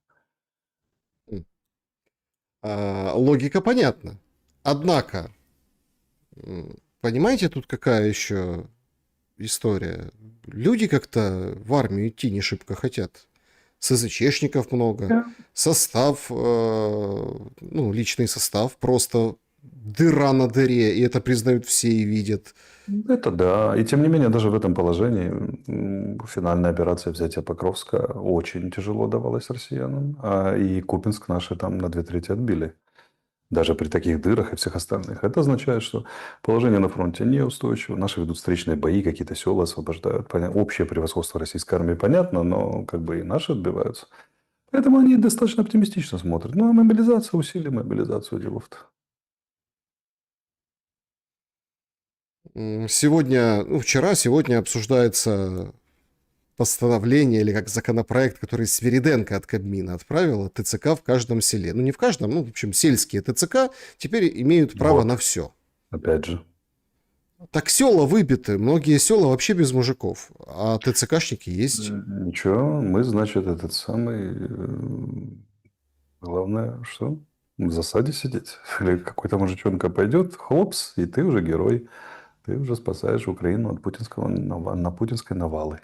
Логика понятна. Однако, понимаете, тут какая еще история? Люди как-то в армию идти не шибко хотят. СЗЧшников много, состав, ну, личный состав, просто дыра на дыре, и это признают все и видят. Это да. И тем не менее, даже в этом положении финальная операция взятия Покровска очень тяжело давалась россиянам. И Купинск наши там на 2/3 отбили. Даже при таких дырах и всех остальных. Это означает, что положение на фронте неустойчиво. Наши ведут встречные бои, какие-то села освобождают. Общее превосходство российской армии понятно, но как бы и наши отбиваются. Поэтому они достаточно оптимистично смотрят. Ну, а мобилизация, усилия мобилизацию делов-то. Сегодня, ну, вчера, сегодня обсуждается постановление или как законопроект, который Свириденко от Кабмина отправила, ТЦК в каждом селе. Ну, не в каждом, ну, в общем, сельские ТЦК теперь имеют право Вот. на все. Опять же. Так села выбиты, многие села вообще без мужиков, а ТЦКшники есть. Ничего, мы, значит, этот самый... Главное, что в засаде сидеть. Или какой-то мужичонка пойдет, хлопс, и ты уже герой. Ты уже спасаешь Украину от путинской навалы.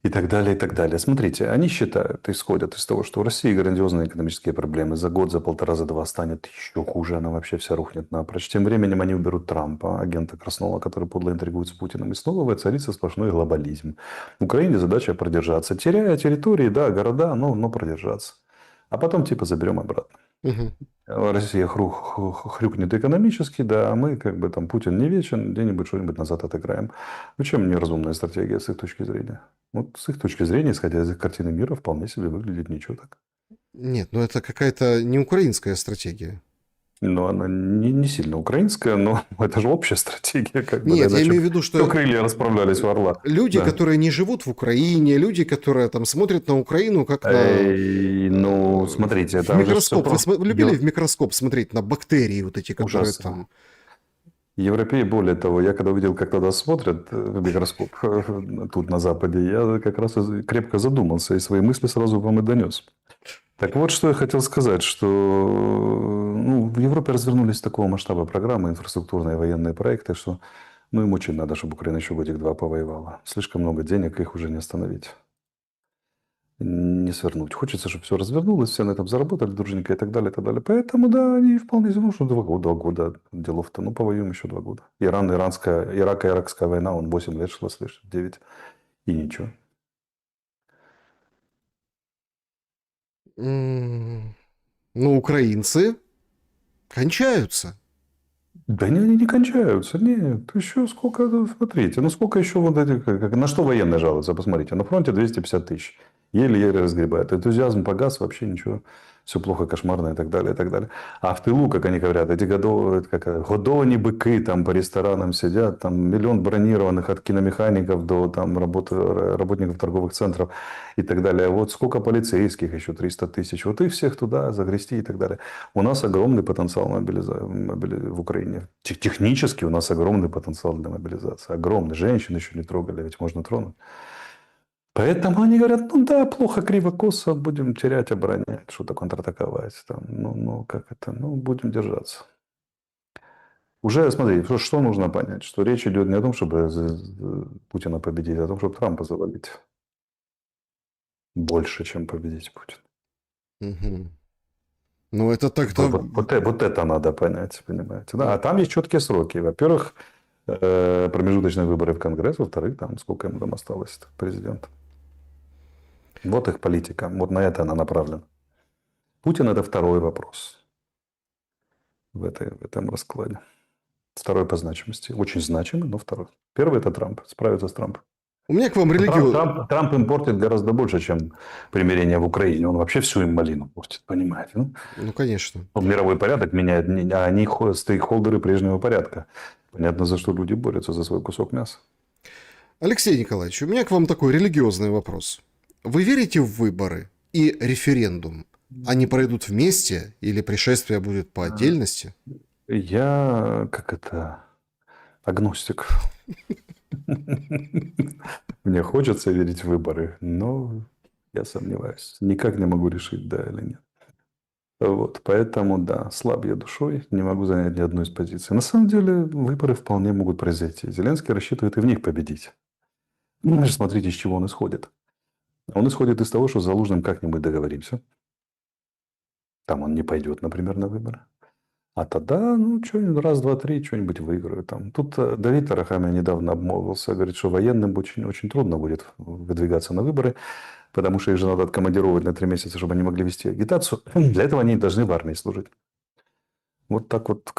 И так далее, и так далее. Смотрите, они считают, исходят из того, что у России грандиозные экономические проблемы. За год, за 1,5, за 2 станет еще хуже. Она вообще вся рухнет напрочь. Тем временем они уберут Трампа, агента Краснова, который подло интригует с Путиным. И снова воцарится сплошной глобализм. Украине задача продержаться. Теряя территории, да, города, но продержаться. А потом типа заберем обратно. Угу. Россия хрюкнет экономически, да, а мы как бы там Путин не вечен, где-нибудь что-нибудь назад отыграем. Ну, чем неразумная стратегия с их точки зрения? Вот с их точки зрения, исходя из их картины мира, вполне себе выглядит ничего так. Нет, ну это какая-то не украинская стратегия. Но она не сильно украинская, но это же общая стратегия. Как бы, Нет, да, я иначе имею в виду, все что крылья расправлялись у орла. люди, Да. которые не живут в Украине, люди, которые там смотрят на Украину как на... Ну, смотрите, в это уже все микроскоп. Вы просто... любили в микроскоп смотреть на бактерии вот эти, которые Ужасно. там... Европеи, более того, я когда увидел, как тогда смотрят в микроскоп тут на Западе, я как раз крепко задумался и свои мысли сразу вам и донес. Так вот, что я хотел сказать, что ну, в Европе развернулись такого масштаба программы, инфраструктурные военные проекты, что ну, им очень надо, чтобы Украина еще годик-два повоевала. Слишком много денег, их уже не остановить. не свернуть. Хочется, чтобы все развернулось, все на этом заработали дружненько и так далее, и так далее. Поэтому, да, они вполне себе, ну, что 2 года делов-то. Ну, повоюем еще 2 года. Ирак-иракская война, он 8 лет шла, слышишь, 9. И ничего. М, Ну, украинцы кончаются. Да они не кончаются. Нет, еще сколько, ну, смотрите, ну сколько еще вот этих, на что военные жалуются, посмотрите. На фронте 250 тысяч. Еле-еле разгребают. Энтузиазм погас, вообще ничего. Все плохо, кошмарно и так далее, и так далее. А в тылу, как они говорят, эти годованные быки там по ресторанам сидят, там миллион бронированных от киномехаников до там, работников торговых центров и так далее. Вот сколько полицейских, еще 300 тысяч. Вот их всех туда загрести и так далее. У нас огромный потенциал в Украине. Технически у нас огромный потенциал для мобилизации. Огромный. Женщин еще не трогали, ведь можно тронуть. Поэтому они говорят, ну да, плохо, криво, косо, будем терять, оборонять, что-то контратаковать. Там, ну, как это, ну, будем держаться. Уже, смотри, что нужно понять, что речь идет не о том, чтобы Путина победить, а о том, чтобы Трампа завалить. Больше, чем победить Путина. Мгм. Ну, это Вот, так-то... вот это надо понять, понимаете. Да? А там есть четкие сроки. Во-первых, промежуточные выборы в Конгресс. Во-вторых, там сколько ему там осталось, президент. Вот их политика. Вот на это она направлена. Путин – это второй вопрос в этом раскладе. Второй по значимости. Очень значимый, но второй. Первый – это Трамп. Справиться с Трампом. У меня к вам Но религию... Трамп им портит гораздо больше, чем примирение в Украине. Он вообще всю им малину портит, понимаете? Ну, Ну, конечно. он мировой порядок меняет, а они стейкхолдеры прежнего порядка. Понятно, за что люди борются, за свой кусок мяса. Алексей Николаевич, у меня к вам такой религиозный вопрос. Вы верите в выборы и референдум? Они пройдут вместе или пришествие будет по отдельности? Я, как это, агностик. Мне хочется верить в выборы, но я сомневаюсь. Никак не могу решить, да или нет. Вот, поэтому, да, слаб я душой, не могу занять ни одну из позиций. На самом деле, выборы вполне могут произойти. Зеленский рассчитывает и в них победить. Ну, вы же смотрите, с чего он исходит. Он исходит из того, что с Залужным как-нибудь договоримся. Там он не пойдет, например, на выборы. А тогда, ну, что-нибудь, раз, два, три, что-нибудь выиграю. Там. Тут Давид Арахамия недавно обмолвился, говорит, что военным очень, очень трудно будет выдвигаться на выборы, потому что их же надо откомандировать на 3 месяца, чтобы они могли вести агитацию. Для этого они должны в армии служить. Вот так вот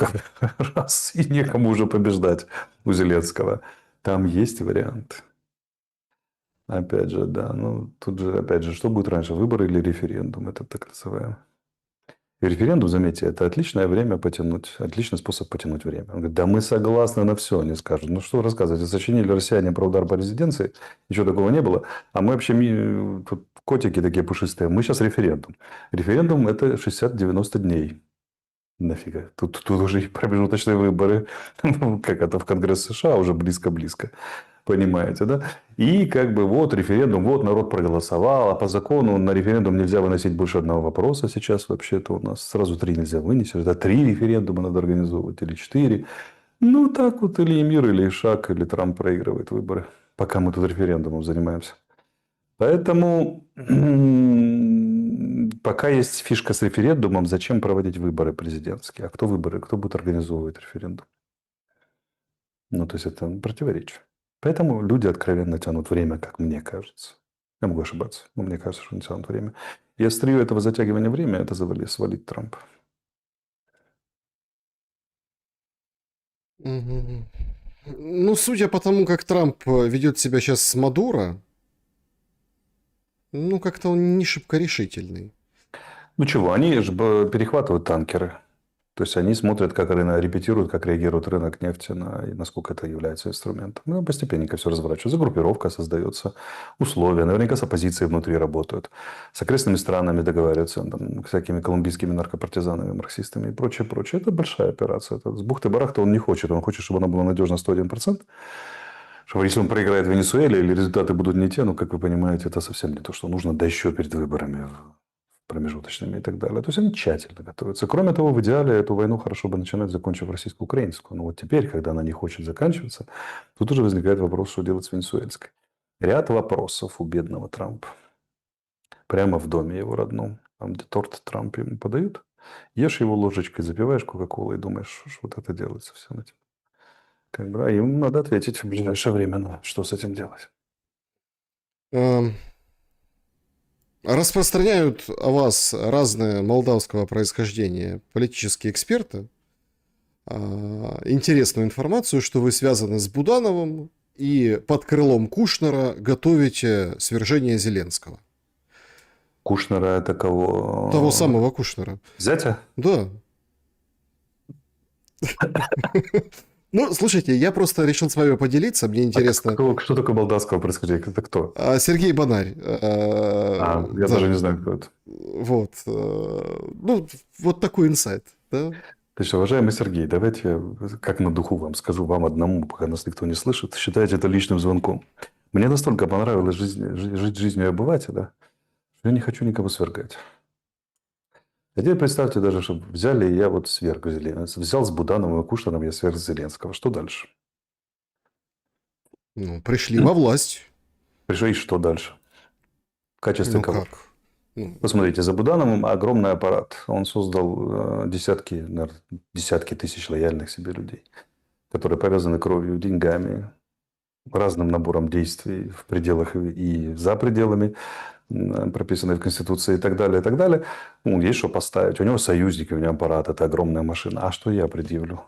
раз, и некому уже побеждать у Зеленского. Там есть вариант. Опять же, да. Ну, тут же, опять же, что будет раньше, выборы или референдум? Это так называемый. И референдум, заметьте, это отличное время потянуть, отличный способ потянуть время. Он говорит, да мы согласны на все, они скажут. Ну что рассказывать, сочинили россияне про удар по резиденции, ничего такого не было. А мы вообще, тут котики такие пушистые, мы сейчас референдум. Референдум это 60-90 дней. Нафига? Тут уже и промежуточные выборы, как это в Конгресс США, уже близко-близко. Понимаете, да? И как бы вот референдум, вот народ проголосовал, а по закону на референдум нельзя выносить больше одного вопроса сейчас вообще-то у нас. Сразу 3 нельзя вынести, это 3 референдума надо организовывать или 4. Ну так вот или мир, или Ишак, или Трамп проигрывает выборы, пока мы тут референдумом занимаемся. Поэтому пока есть фишка с референдумом, зачем проводить выборы президентские? А кто выборы? Кто будет организовывать референдум? Ну, то есть, это противоречие. Поэтому люди откровенно тянут время, как мне кажется. Я могу ошибаться, но мне кажется, что они тянут время. И острие этого затягивания времени – это свалить Трампа. Мгм. Ну, судя по тому, как Трамп ведет себя сейчас с Мадуро, ну, как-то он не шибко решительный. Ну чего, они же перехватывают танкеры. То есть, они смотрят, как рынок, репетируют, как реагирует рынок нефти, и насколько это является инструментом. Ну, постепенненько все разворачивается. Группировка создается, условия. Наверняка с оппозицией внутри работают. С окрестными странами договариваются, там, всякими колумбийскими наркопартизанами, марксистами и прочее, прочее. Это большая операция. Это с бухты-барахта он не хочет. Он хочет, чтобы она была надежна 101%. Что если он проиграет в Венесуэле или результаты будут не те, ну, как вы понимаете, это совсем не то, что нужно, да еще перед выборами промежуточными и так далее. То есть, они тщательно готовятся. Кроме того, в идеале эту войну хорошо бы начинать, закончив российско-украинскую. Но вот теперь, когда она не хочет заканчиваться, тут уже возникает вопрос, что делать с венесуэльской. Ряд вопросов у бедного Трампа. Прямо в доме его родном, там, где торт Трамп ему подают. Ешь его ложечкой, запиваешь кока-колой и думаешь, что ж вот это делать со всем этим. Как бы, да, им надо ответить в ближайшее время, что с этим делать. Эм, Распространяют о вас разные молдавского происхождения политические эксперты интересную информацию, что вы связаны с Будановым и под крылом Кушнера готовите свержение Зеленского. Кушнера это кого? Того самого Кушнера. Зятя? Да. Ну, слушайте, я просто решил с вами поделиться. Мне интересно. Кто такой молдавского происхождения? Это кто? Сергей Бонарь. Я даже не знаю, кто это. Вот. Ну, вот такой инсайт. Да? То есть, уважаемый Сергей, давайте, как на духу вам скажу, вам одному, пока нас никто не слышит, считайте это личным звонком. Мне настолько понравилось жить жизнью обывателя, что я не хочу никого свергать. А теперь представьте даже, что взяли, и я вот сверг Зеленского. Взял с Будановым и Кушнером, я сверг Зеленского. Что дальше? Ну, пришли во власть. Пришли, и что дальше? В качестве Ну кого? как? Ну, Посмотрите, за Будановым огромный аппарат. Он создал десятки, наверное, десятки тысяч лояльных себе людей, которые повязаны кровью, деньгами, разным набором действий в пределах и за пределами, прописанные в Конституции и так далее, и так далее. Ну, есть что поставить. У него союзники, у него аппарат, это огромная машина. А что я предъявлю?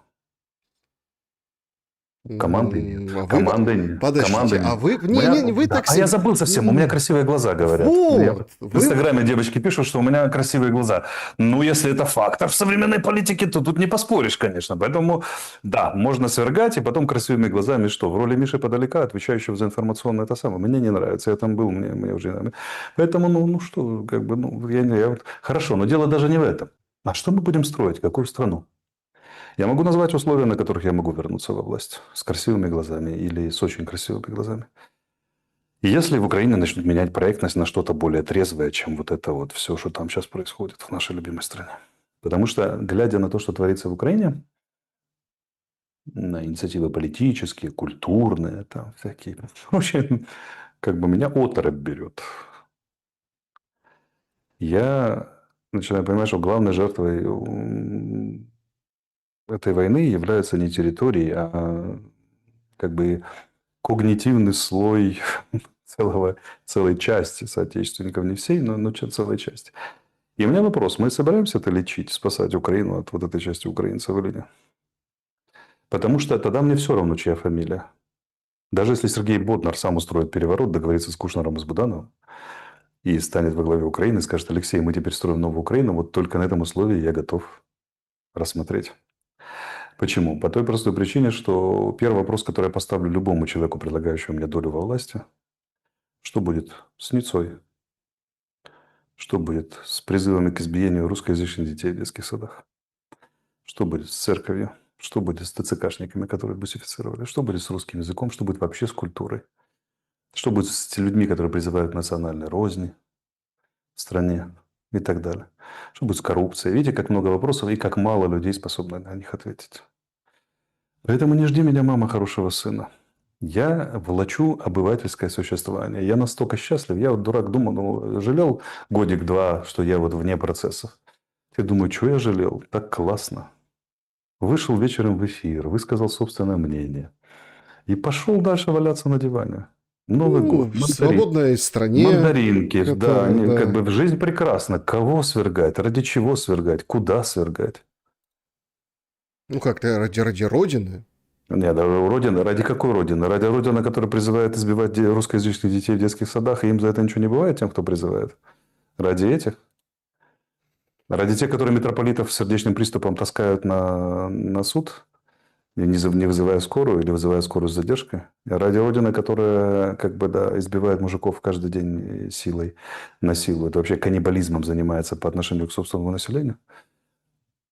Команды нет. а вы... Команды нет. Подождите, Команды а нет. вы... У меня- Не, вы да, так А себе... я забыл совсем. У меня красивые глаза, говорят. Вот. В Вы... Инстаграме девочки пишут, что у меня красивые глаза. Ну, если это фактор в современной политике, то тут не поспоришь, конечно. Поэтому, да, можно свергать, и потом красивыми глазами что? В роли Миши Подалека, отвечающего за информационное это самое. Мне не нравится. Я там был, мне уже... Поэтому, ну что, как бы, ну, я вот... Хорошо, но дело даже не в этом. А что мы будем строить? Какую страну? Я могу назвать условия, на которых я могу вернуться во власть. С красивыми глазами или с очень красивыми глазами. И если в Украине начнут менять проектность на что-то более трезвое, чем вот это вот все, что там сейчас происходит в нашей любимой стране. Потому что, глядя на то, что творится в Украине, на инициативы политические, культурные, там всякие, вообще, как бы меня оторопь берет. Я начинаю понимать, что главной жертвой этой войны является не территории, а как бы когнитивный слой целой части соотечественников, не всей, но целой части. И у меня вопрос, мы собираемся это лечить, спасать Украину от вот этой части украинцев или нет? Потому что тогда мне все равно, чья фамилия. Даже если Сергей Боднар сам устроит переворот, договорится с Кушнером и с Будановым, и станет во главе Украины, и скажет: Алексей, мы теперь строим новую Украину, вот только на этом условии я готов рассмотреть. Почему? По той простой причине, что первый вопрос, который я поставлю любому человеку, предлагающему мне долю во власти: что будет с Ницой? Что будет с призывами к избиению русскоязычных детей в детских садах? Что будет с церковью? Что будет с ТЦКшниками, которые бусифицировали? Что будет с русским языком? Что будет вообще с культурой? Что будет с людьми, которые призывают к национальной розни в стране и так далее? Что будет с коррупцией? Видите, как много вопросов и как мало людей способны на них ответить. Поэтому не жди меня, мама, хорошего сына. Я влачу обывательское существование. Я настолько счастлив. Я вот дурак думал, жалел годик-два, что я вот вне процессов. Я думаю, что я жалел? Так классно. Вышел вечером в эфир, высказал собственное мнение. И пошел дальше валяться на диване. Новый год. в свободной стране. Мандаринки. Да, Которая, да. как бы жизнь прекрасна. Кого свергать? Ради чего свергать? Куда свергать? Ну как-то ради Родины. Нет, да, Родина. Ради какой Родины? Ради Родины, которая призывает избивать русскоязычных детей в детских садах, и им за это ничего не бывает, тем, кто призывает? Ради этих? Ради тех, которые митрополитов с сердечным приступом таскают на суд, не вызывая скорую или вызывая скорую с задержкой? Ради Родины, которая как бы, да, избивает мужиков каждый день силой, насилует, вообще каннибализмом занимается по отношению к собственному населению?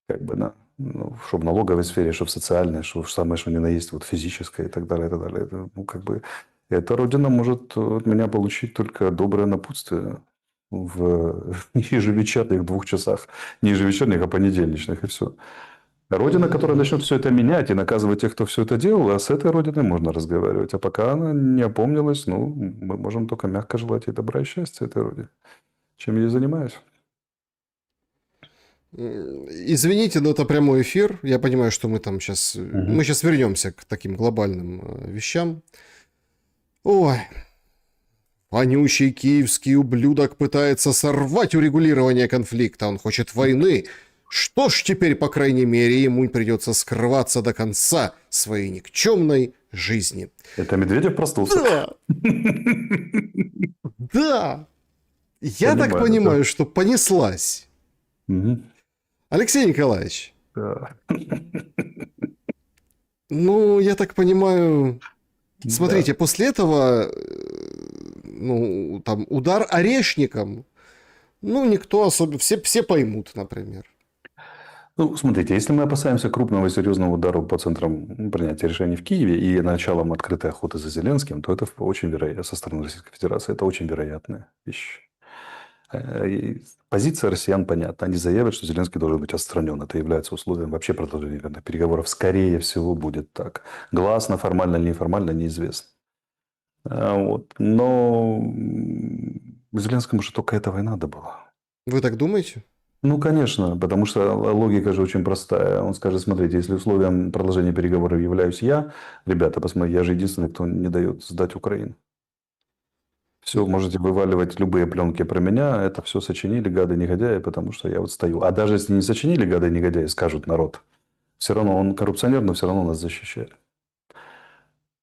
Как бы, да. Ну, что в налоговой сфере, что в социальной, что самое, что ни на есть, вот физическое и так далее, и так далее. Это, ну, как бы, эта Родина может от меня получить только доброе напутствие в ежевечерних 2 часах. Не ежевечерних, а понедельничных, и все. Родина, которая начнет все это менять и наказывать тех, кто все это делал, а с этой Родиной можно разговаривать. А пока она не опомнилась, ну, мы можем только мягко желать ей добра и счастья этой Родине. чем я и занимаюсь. Извините, но это прямой эфир. Я понимаю, что мы там сейчас... Мы Мгм. сейчас вернемся к таким глобальным вещам. Ой, вонючий киевский ублюдок пытается сорвать урегулирование конфликта. Он хочет войны. Что ж теперь, по крайней мере, ему придется скрываться до конца своей никчемной жизни. Это Медведев проснулся. Да, да. Я так Понимаю, да. понимаю, что понеслась. Мгм. Алексей Николаевич, Да. ну, я так понимаю, Да. смотрите, после этого, ну, там, удар орешником, ну, никто особо, все поймут, например. Ну, смотрите, если мы опасаемся крупного и серьезного удара по центрам принятия решений в Киеве и началом открытой охоты за Зеленским, то это очень вероятно со стороны Российской Федерации. Это очень вероятная вещь. И позиция россиян понятна. Они заявят, что Зеленский должен быть отстранен. Это является условием вообще продолжения мирных переговоров. Скорее всего, будет так. Гласно, формально или неформально, неизвестно. Вот. Но Зеленскому же только этого и надо было. Вы так думаете? Ну, конечно, потому что логика же очень простая. Он скажет, смотрите, если условием продолжения переговоров являюсь я, ребята, посмотрите, я же единственный, кто не дает сдать Украину. Все, можете вываливать любые пленки про меня. Это все сочинили гады негодяи, потому что я вот стою. А даже если не сочинили гады негодяи, скажут народ, все равно он коррупционер, но все равно нас защищает.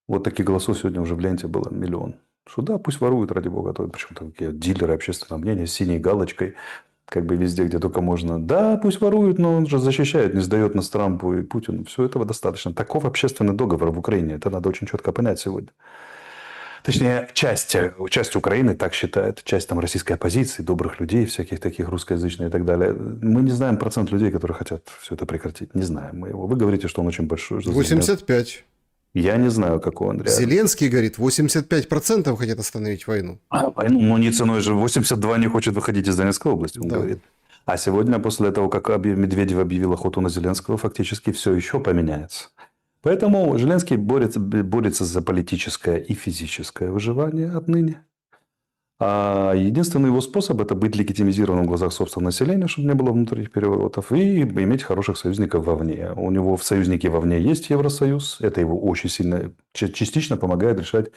Вот таких голосов сегодня уже в ленте было миллион. Что да, пусть воруют, ради бога. Причем такие дилеры общественного мнения с синей галочкой. Как бы везде, где только можно. Да, пусть воруют, но он же защищает, не сдает нас Трампу и Путину. Все этого достаточно. Таков общественный договор в Украине. Это надо очень четко понять сегодня. Точнее, часть Украины так считает, часть там российской оппозиции, добрых людей, всяких таких русскоязычных и так далее. Мы не знаем процент людей, которые хотят все это прекратить. Не знаем мы его. Вы говорите, что он очень большой. Что за Зеленский? 85. Я не знаю, какой он реально. Зеленский говорит, 85% хотят остановить войну. Ну, не ценой же. 82 не хочет выходить из Донецкой области, он Да. говорит. А сегодня, после того, как Медведев объявил охоту на Зеленского, фактически все еще поменяется. Поэтому Зеленский борется за политическое и физическое выживание отныне. А единственный его способ – это быть легитимизированным в глазах собственного населения, чтобы не было внутренних переворотов, и иметь хороших союзников вовне. У него в союзнике вовне есть Евросоюз. Это его очень сильно, частично помогает решать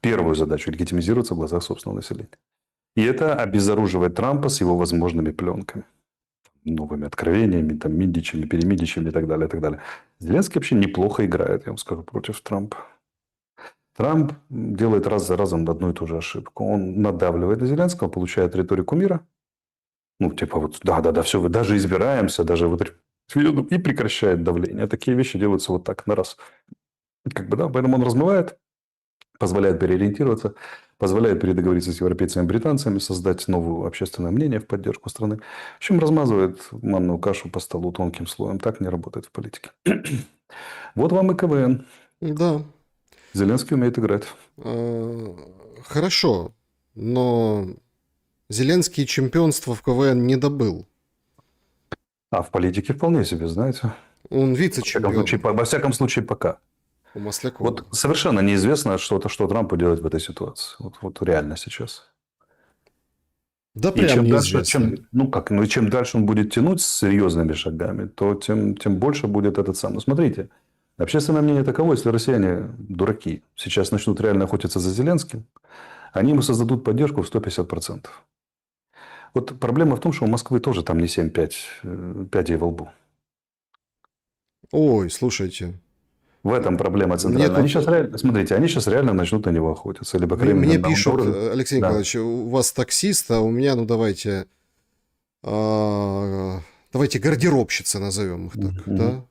первую задачу – легитимизироваться в глазах собственного населения. И это обезоруживает Трампа с его возможными пленками. Новыми откровениями, там, мидичами, перемидичами и так далее, и так далее. Зеленский вообще неплохо играет, я вам скажу, против Трампа. Трамп делает раз за разом одну и ту же ошибку. Он надавливает на Зеленского, получает риторику мира. Ну, типа вот, да, все, вы даже избираемся, даже вот и прекращает давление. Такие вещи делаются вот так на раз. Как бы, да, поэтому он размывает, позволяет переориентироваться, позволяет передоговориться с европейцами и британцами, создать новое общественное мнение в поддержку страны. В общем, размазывает манную кашу по столу тонким слоем. Так не работает в политике. Вот вам и КВН. Да. Зеленский умеет играть. Хорошо, но Зеленский чемпионство в КВН не добыл. А в политике вполне себе, знаете. Он Во вице-чемпион во всяком случае, пока. у Маслякова. Вот совершенно неизвестно, что Трампу делать в этой ситуации. Вот реально сейчас. Да И прям чем дальше, неизвестно. чем дальше он будет тянуть с серьезными шагами, то тем больше будет этот самый. Смотрите, общественное мнение таково, если россияне дураки сейчас начнут реально охотиться за Зеленским, они ему создадут поддержку в 150%. Вот проблема в том, что у Москвы тоже там не 7-5 пядей во лбу. Ой, слушайте, В этом проблема мне центральная. Они тут... сейчас реально, смотрите, они сейчас реально начнут на него охотиться. Или, по крайней Мне мере, на пишут, уровне. Алексей Да. Николаевич, у вас таксист, а у меня, ну давайте, давайте гардеробщицы назовем их так, Мгм. да?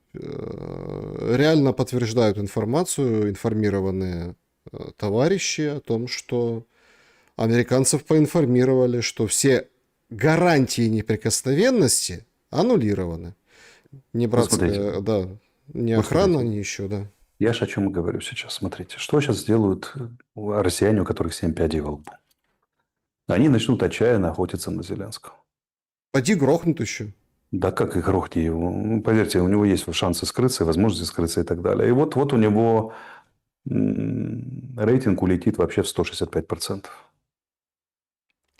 Реально подтверждают информацию, информированные товарищи о том, что американцев поинформировали, что все гарантии неприкосновенности аннулированы. Не Вот смотрите, братская, да, не вот охрана, смотрите. не еще, да. Я же о чем и говорю сейчас. Смотрите, что сейчас сделают россияне, у которых 7 пядей во лбу? Они начнут отчаянно охотиться на Зеленского. Поди грохнут еще. Да как и грохни его. Ну, поверьте, у него есть шансы скрыться, возможности скрыться и так далее. И вот у него рейтинг улетит вообще в 165%.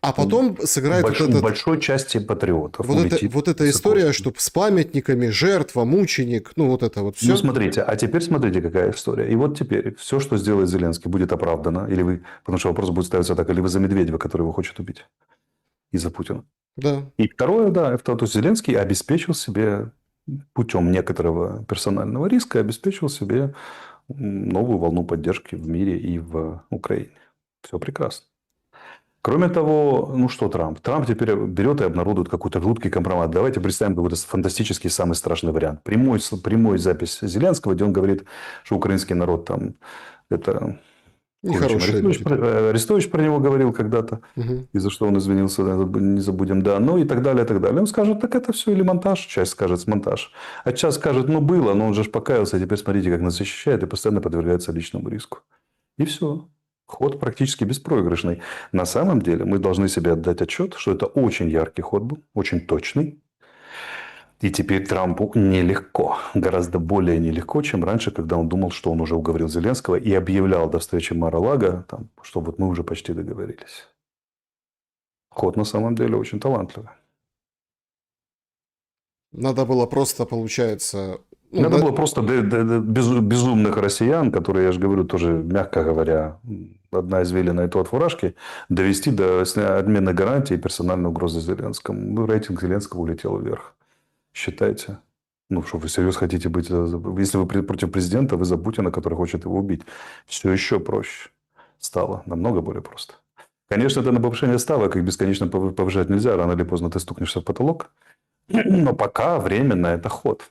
А потом сыграет Большой части патриотов улетит вот эта история, что с памятниками, жертва, мученик, ну вот это вот все. Ну, смотрите, а теперь смотрите, какая история. И вот теперь все, что сделает Зеленский, будет оправдано. Или вы, потому что вопрос будет ставиться так, или вы за Медведева, который его хочет убить, и за Путина. Да. И второе, да, то есть Зеленский обеспечил себе путем некоторого персонального риска, обеспечил себе новую волну поддержки в мире и в Украине. Все прекрасно. Кроме того, ну что Трамп? Трамп теперь берет и обнародует какой-то жуткий компромат. Давайте представим какой-то фантастический, самый страшный вариант. Прямой запись Зеленского, где он говорит, что украинский народ там это... Нехорошие люди. Арестович про него говорил когда-то, Угу. и за что он извинился, не забудем, да, ну и так далее, и так далее. Он скажет, так это все или монтаж, часть скажет монтаж, а часть скажет, ну было, но он же покаялся, а теперь смотрите, как нас защищает и постоянно подвергается личному риску. И все. Ход практически беспроигрышный. На самом деле мы должны себе отдать отчет, что это очень яркий ход был, очень точный. И теперь Трампу нелегко, гораздо более нелегко, чем раньше, когда он думал, что он уже уговорил Зеленского и объявлял до встречи Мар-а-Лаго, что вот мы уже почти договорились. Ход на самом деле очень талантливый. Надо было просто, получается... Ну, Надо было просто безумных россиян, которые, я же говорю, тоже, мягко говоря, одна извилина и то от фуражки, довести до обмена гарантий и персональной угрозы Зеленскому. Ну, рейтинг Зеленского улетел вверх. Считайте. Ну, что вы серьезно хотите быть... Если вы против президента, вы за Путина, который хочет его убить. Все еще проще стало. Намного более просто. Конечно, это на повышение ставок. Их бесконечно повышать нельзя. Рано или поздно ты стукнешься в потолок. Но пока временно это ход.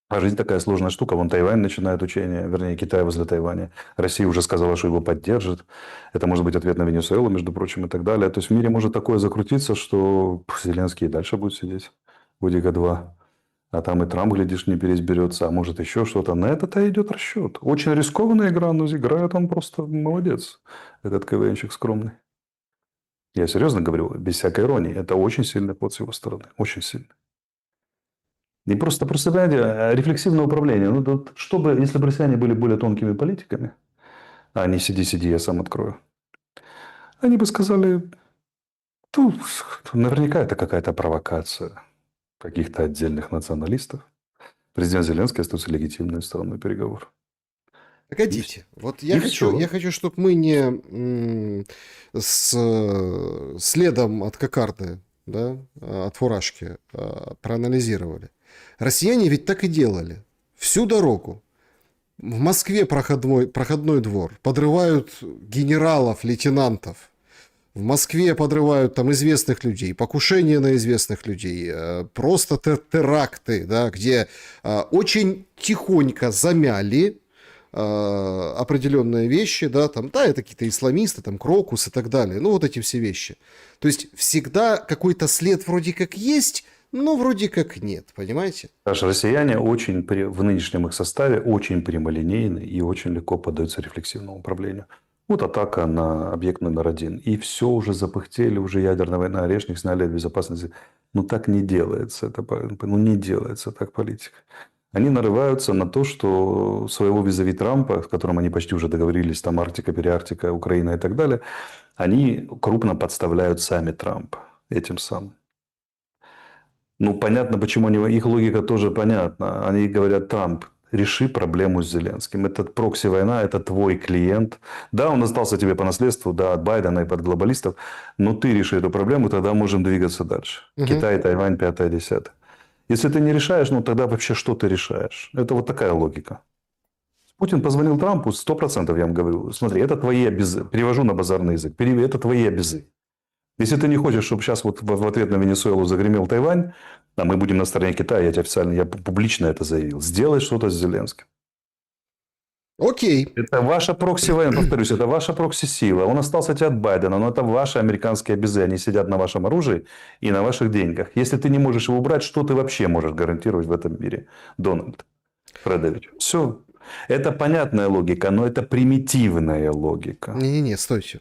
А жизнь такая сложная штука. Вон Тайвань начинает учение, вернее, Китай возле Тайваня. Россия уже сказала, что его поддержит. Это может быть ответ на Венесуэлу, между прочим, и так далее. То есть в мире может такое закрутиться, что Зеленский и дальше будет сидеть годика 2. А там и Трамп, глядишь, не переизберется, а может еще что-то. На это-то идет расчет. Очень рискованная игра, но играет он просто молодец. Этот КВНщик скромный. Я серьезно говорю, без всякой иронии. Это очень сильный ход с его стороны. Очень сильный. И просто, знаете, рефлексивное управление. Ну, вот, чтобы, если бы россияне были более тонкими политиками, а не сиди, я сам открою, они бы сказали, тут наверняка это какая-то провокация каких-то отдельных националистов. Президент Зеленский остается легитимной стороной переговоров. Погодите, вот И всё. я хочу, чтобы мы не следом от кокарды, да, от фуражки проанализировали. Россияне ведь так и делали. Всю дорогу. В Москве проходной двор. Подрывают генералов, лейтенантов. В Москве подрывают там известных людей, покушения на известных людей, просто теракты, да, где очень тихонько замяли определенные вещи, да, там, да, это какие-то исламисты, там, Крокус и так далее, ну, вот эти все вещи. То есть всегда какой-то след вроде как есть, но вроде как нет, понимаете? Даже россияне очень в нынешнем их составе очень прямолинейны и очень легко поддаются рефлексивному управлению. Вот атака на объект номер 1. И все уже запыхтели, уже ядерная война, орешник сняли от безопасности. Ну, так не делается. Не делается так политика. Они нарываются на то, что своего визави Трампа, с которым они почти уже договорились, там Арктика, Периарктика, Украина и так далее, они крупно подставляют сами Трампа этим самым. Ну, понятно, почему они... Их логика тоже понятна. Они говорят, Трамп, реши проблему с Зеленским. Это прокси-война, это твой клиент. Да, он остался тебе по наследству, да, от Байдена и от глобалистов. Но ты реши эту проблему, тогда можем двигаться дальше. Угу. Китай, Тайвань, 5-10. Если ты не решаешь, ну, тогда вообще что ты решаешь? Это вот такая логика. Путин позвонил Трампу, 100% я вам говорю. Смотри, это твои обязы. Перевожу на базарный язык. Это твои обязы. Если ты не хочешь, чтобы сейчас вот в ответ на Венесуэлу загремел Тайвань, а мы будем на стороне Китая, я тебе официально, я публично это заявил, сделай что-то с Зеленским. Окей. Это ваша прокси-война, повторюсь, это ваша прокси-сила. Он остался от Байдена, но это ваши американские обязы. Они сидят на вашем оружии и на ваших деньгах. Если ты не можешь его убрать, что ты вообще можешь гарантировать в этом мире, Дональд Фредович? Все. Это понятная логика, но это примитивная логика. Не-не-не, стойте.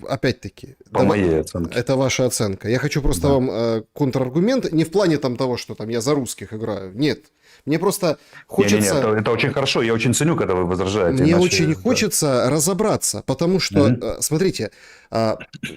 опять-таки, По моей оценке. это ваша оценка. Я хочу просто Да. вам контраргумент, не в плане там того, что там я за русских играю. Нет. Мне просто Не-не-не, хочется... это очень хорошо. Я очень ценю, когда вы возражаете. Мне Иначе, очень да. хочется разобраться, потому что, Мгм. смотрите,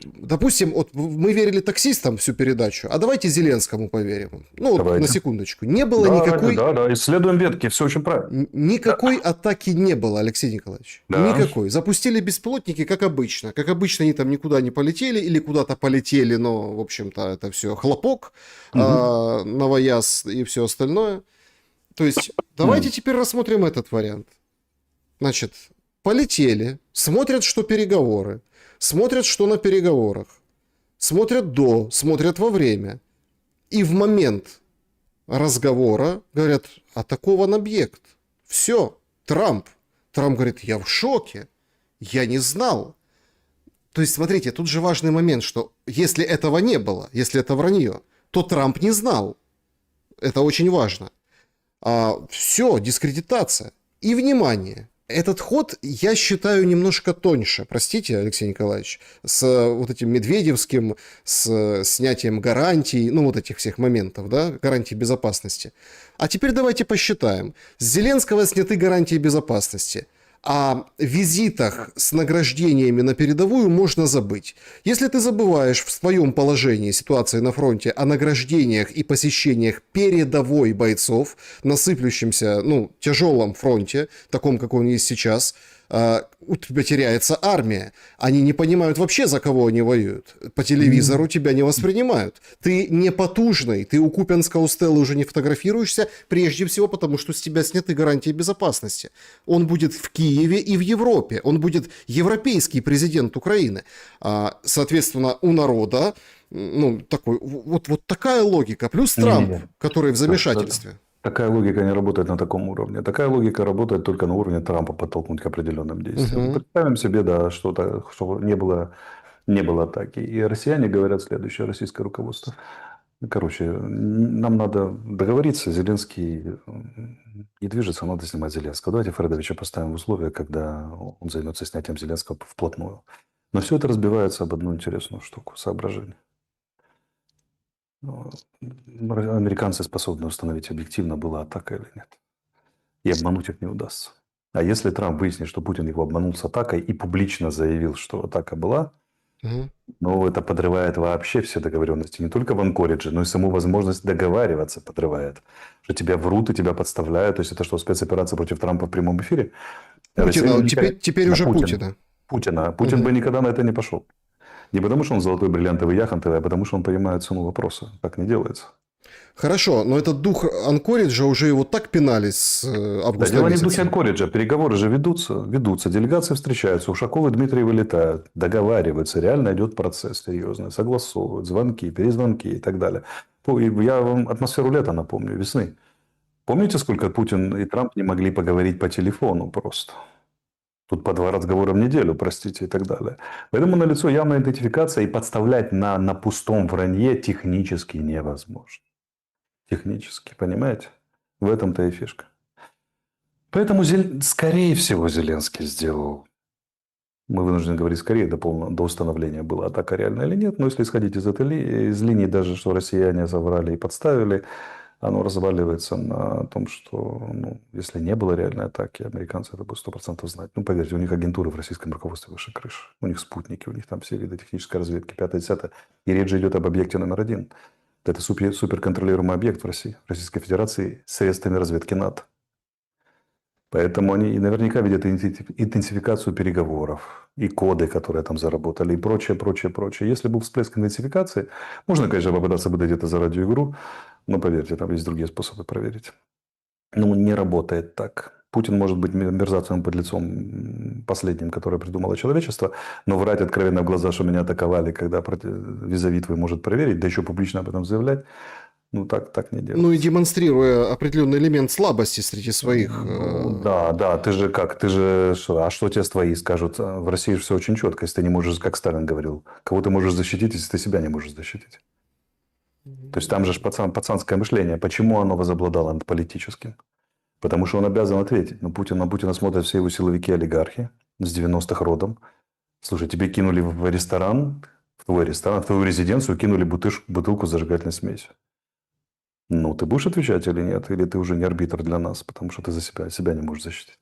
допустим, вот мы верили таксистам всю передачу, а давайте Зеленскому поверим. Ну, вот на Давайте. секундочку. Не было Да, никакой... да, исследуем ветки, все очень правильно. Никакой атаки не было, Алексей Николаевич. Да. Никакой. Запустили беспилотники, как обычно. Как обычно, они там никуда не полетели или куда-то полетели, но, в общем-то, это все хлопок, новояз и все остальное. То есть, давайте теперь рассмотрим этот вариант. Значит, полетели, смотрят, что переговоры, смотрят, что на переговорах, смотрят до, смотрят во время. И в момент разговора говорят, атакован объект. Все, Трамп. Трамп говорит, я в шоке, я не знал. То есть, смотрите, тут же важный момент, что если этого не было, если это вранье, то Трамп не знал. Это очень важно. Все, дискредитация. И, внимание, этот ход я считаю немножко тоньше, простите, Алексей Николаевич, с вот этим Медведевским, с снятием гарантий, ну вот этих всех моментов, да, гарантий безопасности. А теперь давайте посчитаем. С Зеленского сняты гарантии безопасности. О визитах с награждениями на передовую можно забыть. Если ты забываешь в своем положении ситуации на фронте о награждениях и посещениях передовой бойцов на сыплющемся, ну, тяжелом фронте, таком, как он есть сейчас, у тебя теряется армия. Они не понимают вообще, за кого они воюют. По телевизору тебя не воспринимают. Ты не потужный, ты у Купянска, у Стеллы уже не фотографируешься, прежде всего потому, что с тебя сняты гарантии безопасности. Он будет в Киеве и в Европе. Он будет европейский президент Украины. Соответственно, у народа, ну, такой, вот такая логика. Плюс Трамп, Не-не-не. который в замешательстве. Такая логика не работает на таком уровне. Такая логика работает только на уровне Трампа подтолкнуть к определенным действиям. Представим себе, да, что не было атаки. И россияне говорят следующее, российское руководство. Короче, нам надо договориться, Зеленский не движется, надо снимать Зеленского. Давайте Фредовича поставим в условия, когда он займется снятием Зеленского вплотную. Но все это разбивается об одну интересную штуку, соображение. Американцы способны установить объективно, была атака или нет. И обмануть их не удастся. А если Трамп выяснит, что Путин его обманул с атакой и публично заявил, что атака была, ну, это подрывает вообще все договоренности. Не только в Анкоридже, но и саму возможность договариваться подрывает. Что тебя врут и тебя подставляют. То есть, это что, спецоперация против Трампа в прямом эфире? Путина, теперь уже Путина. Путин бы никогда на это не пошел. Не потому, что он золотой бриллиантовый яхонтовый, а потому, что он понимает цену вопроса. Так не делается. Хорошо, но этот дух Анкориджа уже его так пинали с августа Да, дело не в месяца. духе Анкориджа. Переговоры же ведутся. Делегации встречаются. Ушаков и Дмитрий вылетают. Договариваются. Реально идет процесс серьезный. Согласовывают. Звонки, перезвонки и так далее. Я вам атмосферу лета напомню. Весны. Помните, сколько Путин и Трамп не могли поговорить по телефону просто? Тут по 2 разговора в неделю, простите, и так далее. Поэтому налицо явная идентификация, и подставлять на пустом вранье технически невозможно. Технически, понимаете? В этом-то и фишка. Поэтому, скорее всего, Зеленский сделал. Мы вынуждены говорить скорее, до установления, была атака реальная или нет. Но если исходить из этой из линии, даже что россияне соврали и подставили, оно разваливается на том, что если не было реальной атаки, американцы это будут 100% знать. Ну, поверьте, у них агентуры в российском руководстве выше крыши. У них спутники, у них там все виды технической разведки, 5-10. И речь же идет об объекте номер 1. Это суперконтролируемый объект в России, в Российской Федерации, средствами разведки НАТО. Поэтому они наверняка видят интенсификацию переговоров и коды, которые там заработали, и прочее, прочее, прочее. Если был всплеск интенсификации, можно, конечно, попытаться выдать это за радиоигру, но поверьте, там есть другие способы проверить. Ну, не работает так. Путин может быть мерзавцем подлецом последним, которое придумало человечество, но врать откровенно в глаза, что меня атаковали, когда визави твой может проверить, да еще публично об этом заявлять, ну, так не делается. Ну, и демонстрируя определенный элемент слабости среди своих... Да, ты же, а что тебе твои скажут? В России же все очень четко, если ты не можешь, как Сталин говорил, кого ты можешь защитить, если ты себя не можешь защитить. То есть, там же пацанское мышление. Почему оно возобладало над политическим? Потому что он обязан ответить. На Путина смотрят все его силовики-олигархи с 90-х родом, Слушай, тебе кинули в ресторан, в твою резиденцию кинули бутылку с зажигательной смесью. Ну, ты будешь отвечать или нет? Или ты уже не арбитр для нас, потому что ты за себя не можешь защитить?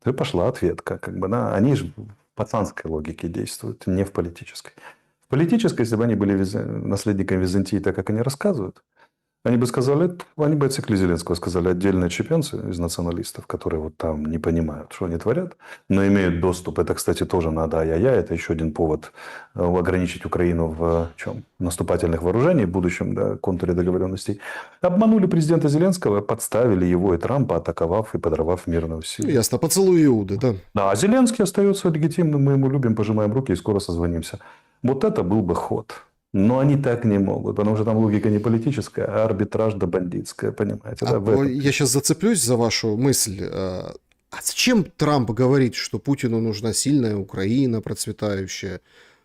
Ты пошла ответка, как бы, да. Они же в пацанской логике действуют, не в политической. В политической, если бы они были наследниками Византии, так как они рассказывают, они бы сказали, они бы отсекли Зеленского, сказали, отдельные чепенцы из националистов, которые вот там не понимают, что они творят, но имеют доступ. Это, кстати, тоже надо ай-яй-яй. Это еще один повод ограничить Украину в чем? Наступательных вооружений в будущем, да, контуре договоренностей. Обманули президента Зеленского, подставили его и Трампа, атаковав и подорвав мирные Ну, усилия. ясно, поцелуй Иуды, да. Да, а Зеленский остается легитимным, мы ему любим, пожимаем руки и скоро созвонимся. Вот это был бы ход. Но они так не могут, потому что там логика не политическая, а арбитраж да бандитская, понимаете? Да, в этом. Я сейчас зацеплюсь за вашу мысль. А зачем Трамп говорит, что Путину нужна сильная Украина, процветающая?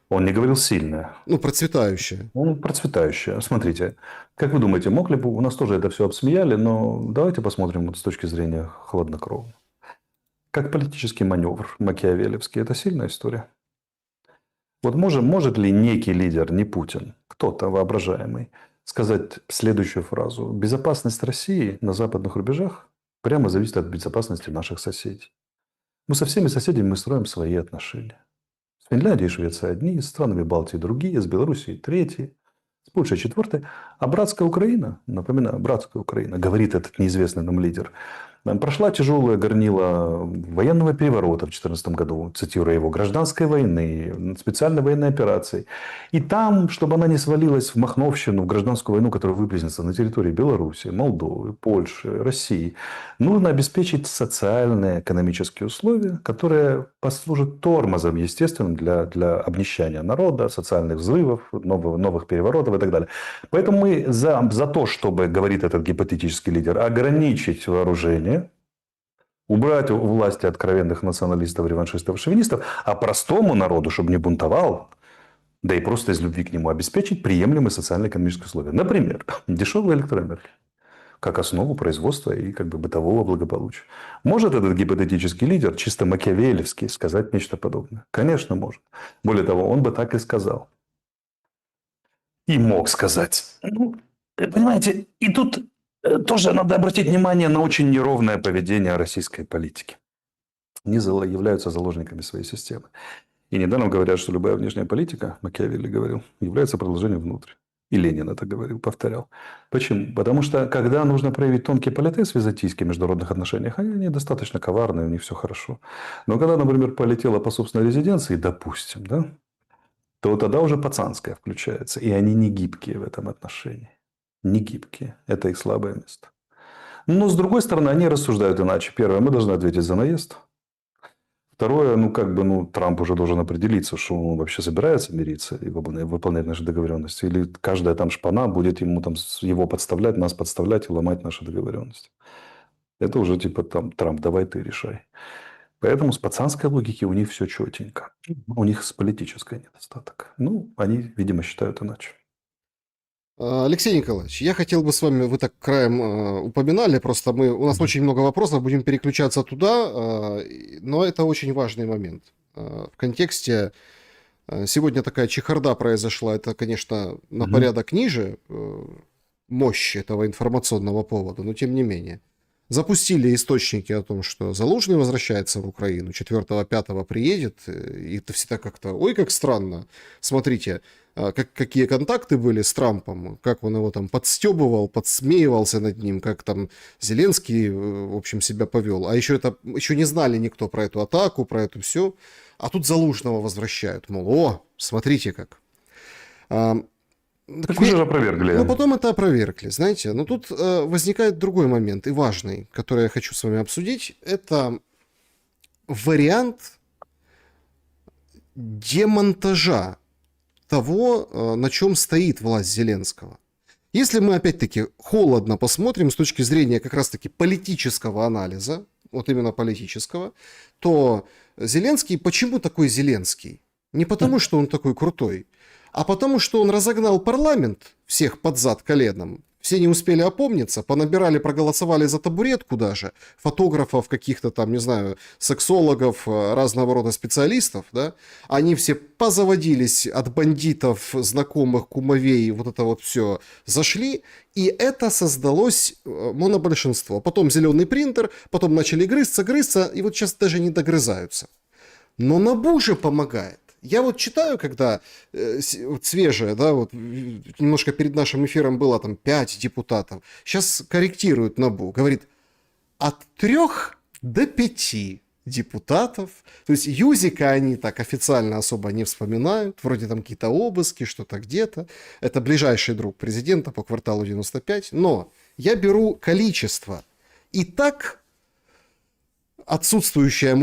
Он не говорил сильно, Ну, процветающая. он процветающая. Смотрите, как вы думаете, мог ли бы, у нас тоже это все обсмеяли, но давайте посмотрим вот с точки зрения хладнокровно. Как политический маневр макиавелевский, это сильная история. Вот может ли некий лидер, не Путин, кто-то воображаемый, сказать следующую фразу: безопасность России на западных рубежах прямо зависит от безопасности наших соседей. Мы со всеми соседями мы строим свои отношения. С Финляндией и Швецией одни, с странами Балтии другие, с Белоруссией третьи, с Польшей четвертые. А братская Украина, напоминаю, братская Украина, говорит этот неизвестный нам лидер, прошла тяжелое горнило военного переворота в 2014 году, цитируя его, гражданской войны, специальной военной операции. И там, чтобы она не свалилась в махновщину, в гражданскую войну, которая выплеснется на территории Беларуси, Молдовы, Польши, России, нужно обеспечить социальные, экономические условия, которые послужат тормозом, естественным, для обнищания народа, социальных взрывов, новых переворотов и так далее. Поэтому мы за то, чтобы, говорит этот гипотетический лидер, ограничить вооружение, убрать у власти откровенных националистов, реваншистов, шовинистов, а простому народу, чтобы не бунтовал, да и просто из любви к нему обеспечить приемлемые социально-экономические условия. Например, дешевая электроэнергия как основу производства и как бы бытового благополучия. Может этот гипотетический лидер, чисто макиавелевский, сказать нечто подобное? Конечно, может. Более того, он бы так и сказал. И мог сказать. Ну, понимаете, и тут тоже надо обратить внимание на очень неровное поведение российской политики. Они являются заложниками своей системы. И недаром говорят, что любая внешняя политика, Макиавелли говорил, является продолжением внутрь. И Ленин это говорил, повторял. Почему? Потому что, когда нужно проявить тонкий политез византийский в международных отношениях, они достаточно коварные, у них все хорошо. Но когда, например, полетела по собственной резиденции, допустим, да, то тогда уже пацанская включается. И они не гибкие в этом отношении. Не гибкие. Это их слабое место. Но, с другой стороны, они рассуждают иначе. Первое, мы должны ответить за наезд. Второе, Трамп уже должен определиться, что он вообще собирается мириться и выполнять наши договоренности. Или каждая там шпана будет ему там его подставлять, нас подставлять и ломать наши договоренности. Это уже типа там Трамп, давай ты решай. Поэтому с пацанской логики у них все четенько. У них с политической недостаток. Они, видимо, считают иначе. Алексей Николаевич, я хотел бы с вами, вы так краем упоминали, просто у нас очень много вопросов, будем переключаться туда, но это очень важный момент. В контексте, сегодня такая чехарда произошла, это, конечно, на порядок ниже мощи этого информационного повода, но тем не менее. Запустили источники о том, что Залужный возвращается в Украину, 4-5 приедет, и это всегда как-то, ой, как странно, смотрите, какие контакты были с Трампом, как он его там подстебывал, подсмеивался над ним, как там Зеленский, в общем, себя повел. А еще не знали никто про эту атаку, про это все. А тут Залужного возвращают, мол, смотрите как. Так уже же опровергли. Ну, потом это опровергли, знаете. Но тут возникает другой момент, и важный, который я хочу с вами обсудить. Это вариант демонтажа того, на чем стоит власть Зеленского. Если мы, опять-таки, холодно посмотрим с точки зрения как раз-таки политического анализа, вот именно политического, то Зеленский, почему такой Зеленский? Не потому, что он такой крутой, а потому, что он разогнал парламент всех под зад коленом, Все не успели опомниться, понабирали, проголосовали за табуретку даже, фотографов каких-то там, не знаю, сексологов, разного рода специалистов, да, они все позаводились от бандитов, знакомых, кумовей, вот это вот все зашли, и это создалось монобольшинство. Потом зеленый принтер, потом начали грызться, и вот сейчас даже не догрызаются. Но НАБУ же помогает. Я вот читаю, когда вот свежее, да, вот немножко перед нашим эфиром было там 5 депутатов. Сейчас корректирует НАБУ. Говорит, от 3 до 5 депутатов. То есть Юзика они так официально особо не вспоминают. Вроде там какие-то обыски, что-то где-то. Это ближайший друг президента по кварталу 95. Но я беру количество. И так... Отсутствующая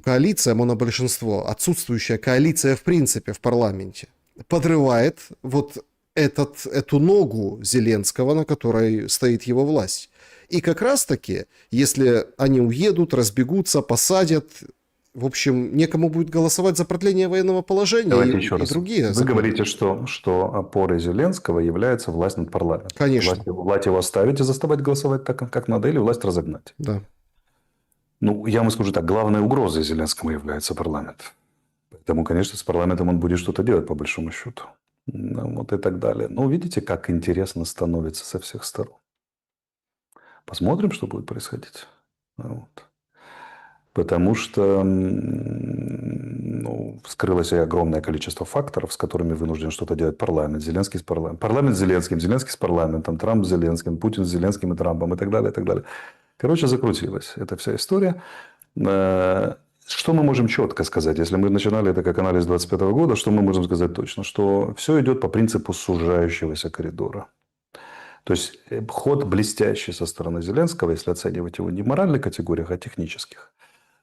коалиция, монобольшинство, отсутствующая коалиция в принципе в парламенте подрывает вот эту ногу Зеленского, на которой стоит его власть. И как раз-таки, если они уедут, разбегутся, посадят, в общем, некому будет голосовать за продление военного положения. Давайте еще и раз. другие Вы законы. говорите, что опорой Зеленского является власть над парламентом. Конечно. Власть его оставить и заставить голосовать так, как надо, или власть разогнать. Да. Ну, я вам скажу так, главной угрозой Зеленскому является парламент. Поэтому, конечно, с парламентом он будет что-то делать, по большому счету. Вот и так далее. Но видите, как интересно становится со всех сторон. Посмотрим, что будет происходить. Вот. Потому что вскрылось огромное количество факторов, с которыми вынужден что-то делать парламент. Зеленский с парламентом. Парламент с Зеленским, Зеленский с парламентом, Трамп с Зеленским, Путин с Зеленским и Трампом и так далее, и так далее. Короче, закрутилась эта вся история. Что мы можем четко сказать? Если мы начинали это как анализ 25 года, что мы можем сказать точно? Что все идет по принципу сужающегося коридора. То есть, ход блестящий со стороны Зеленского, если оценивать его не в моральных категориях, а технических.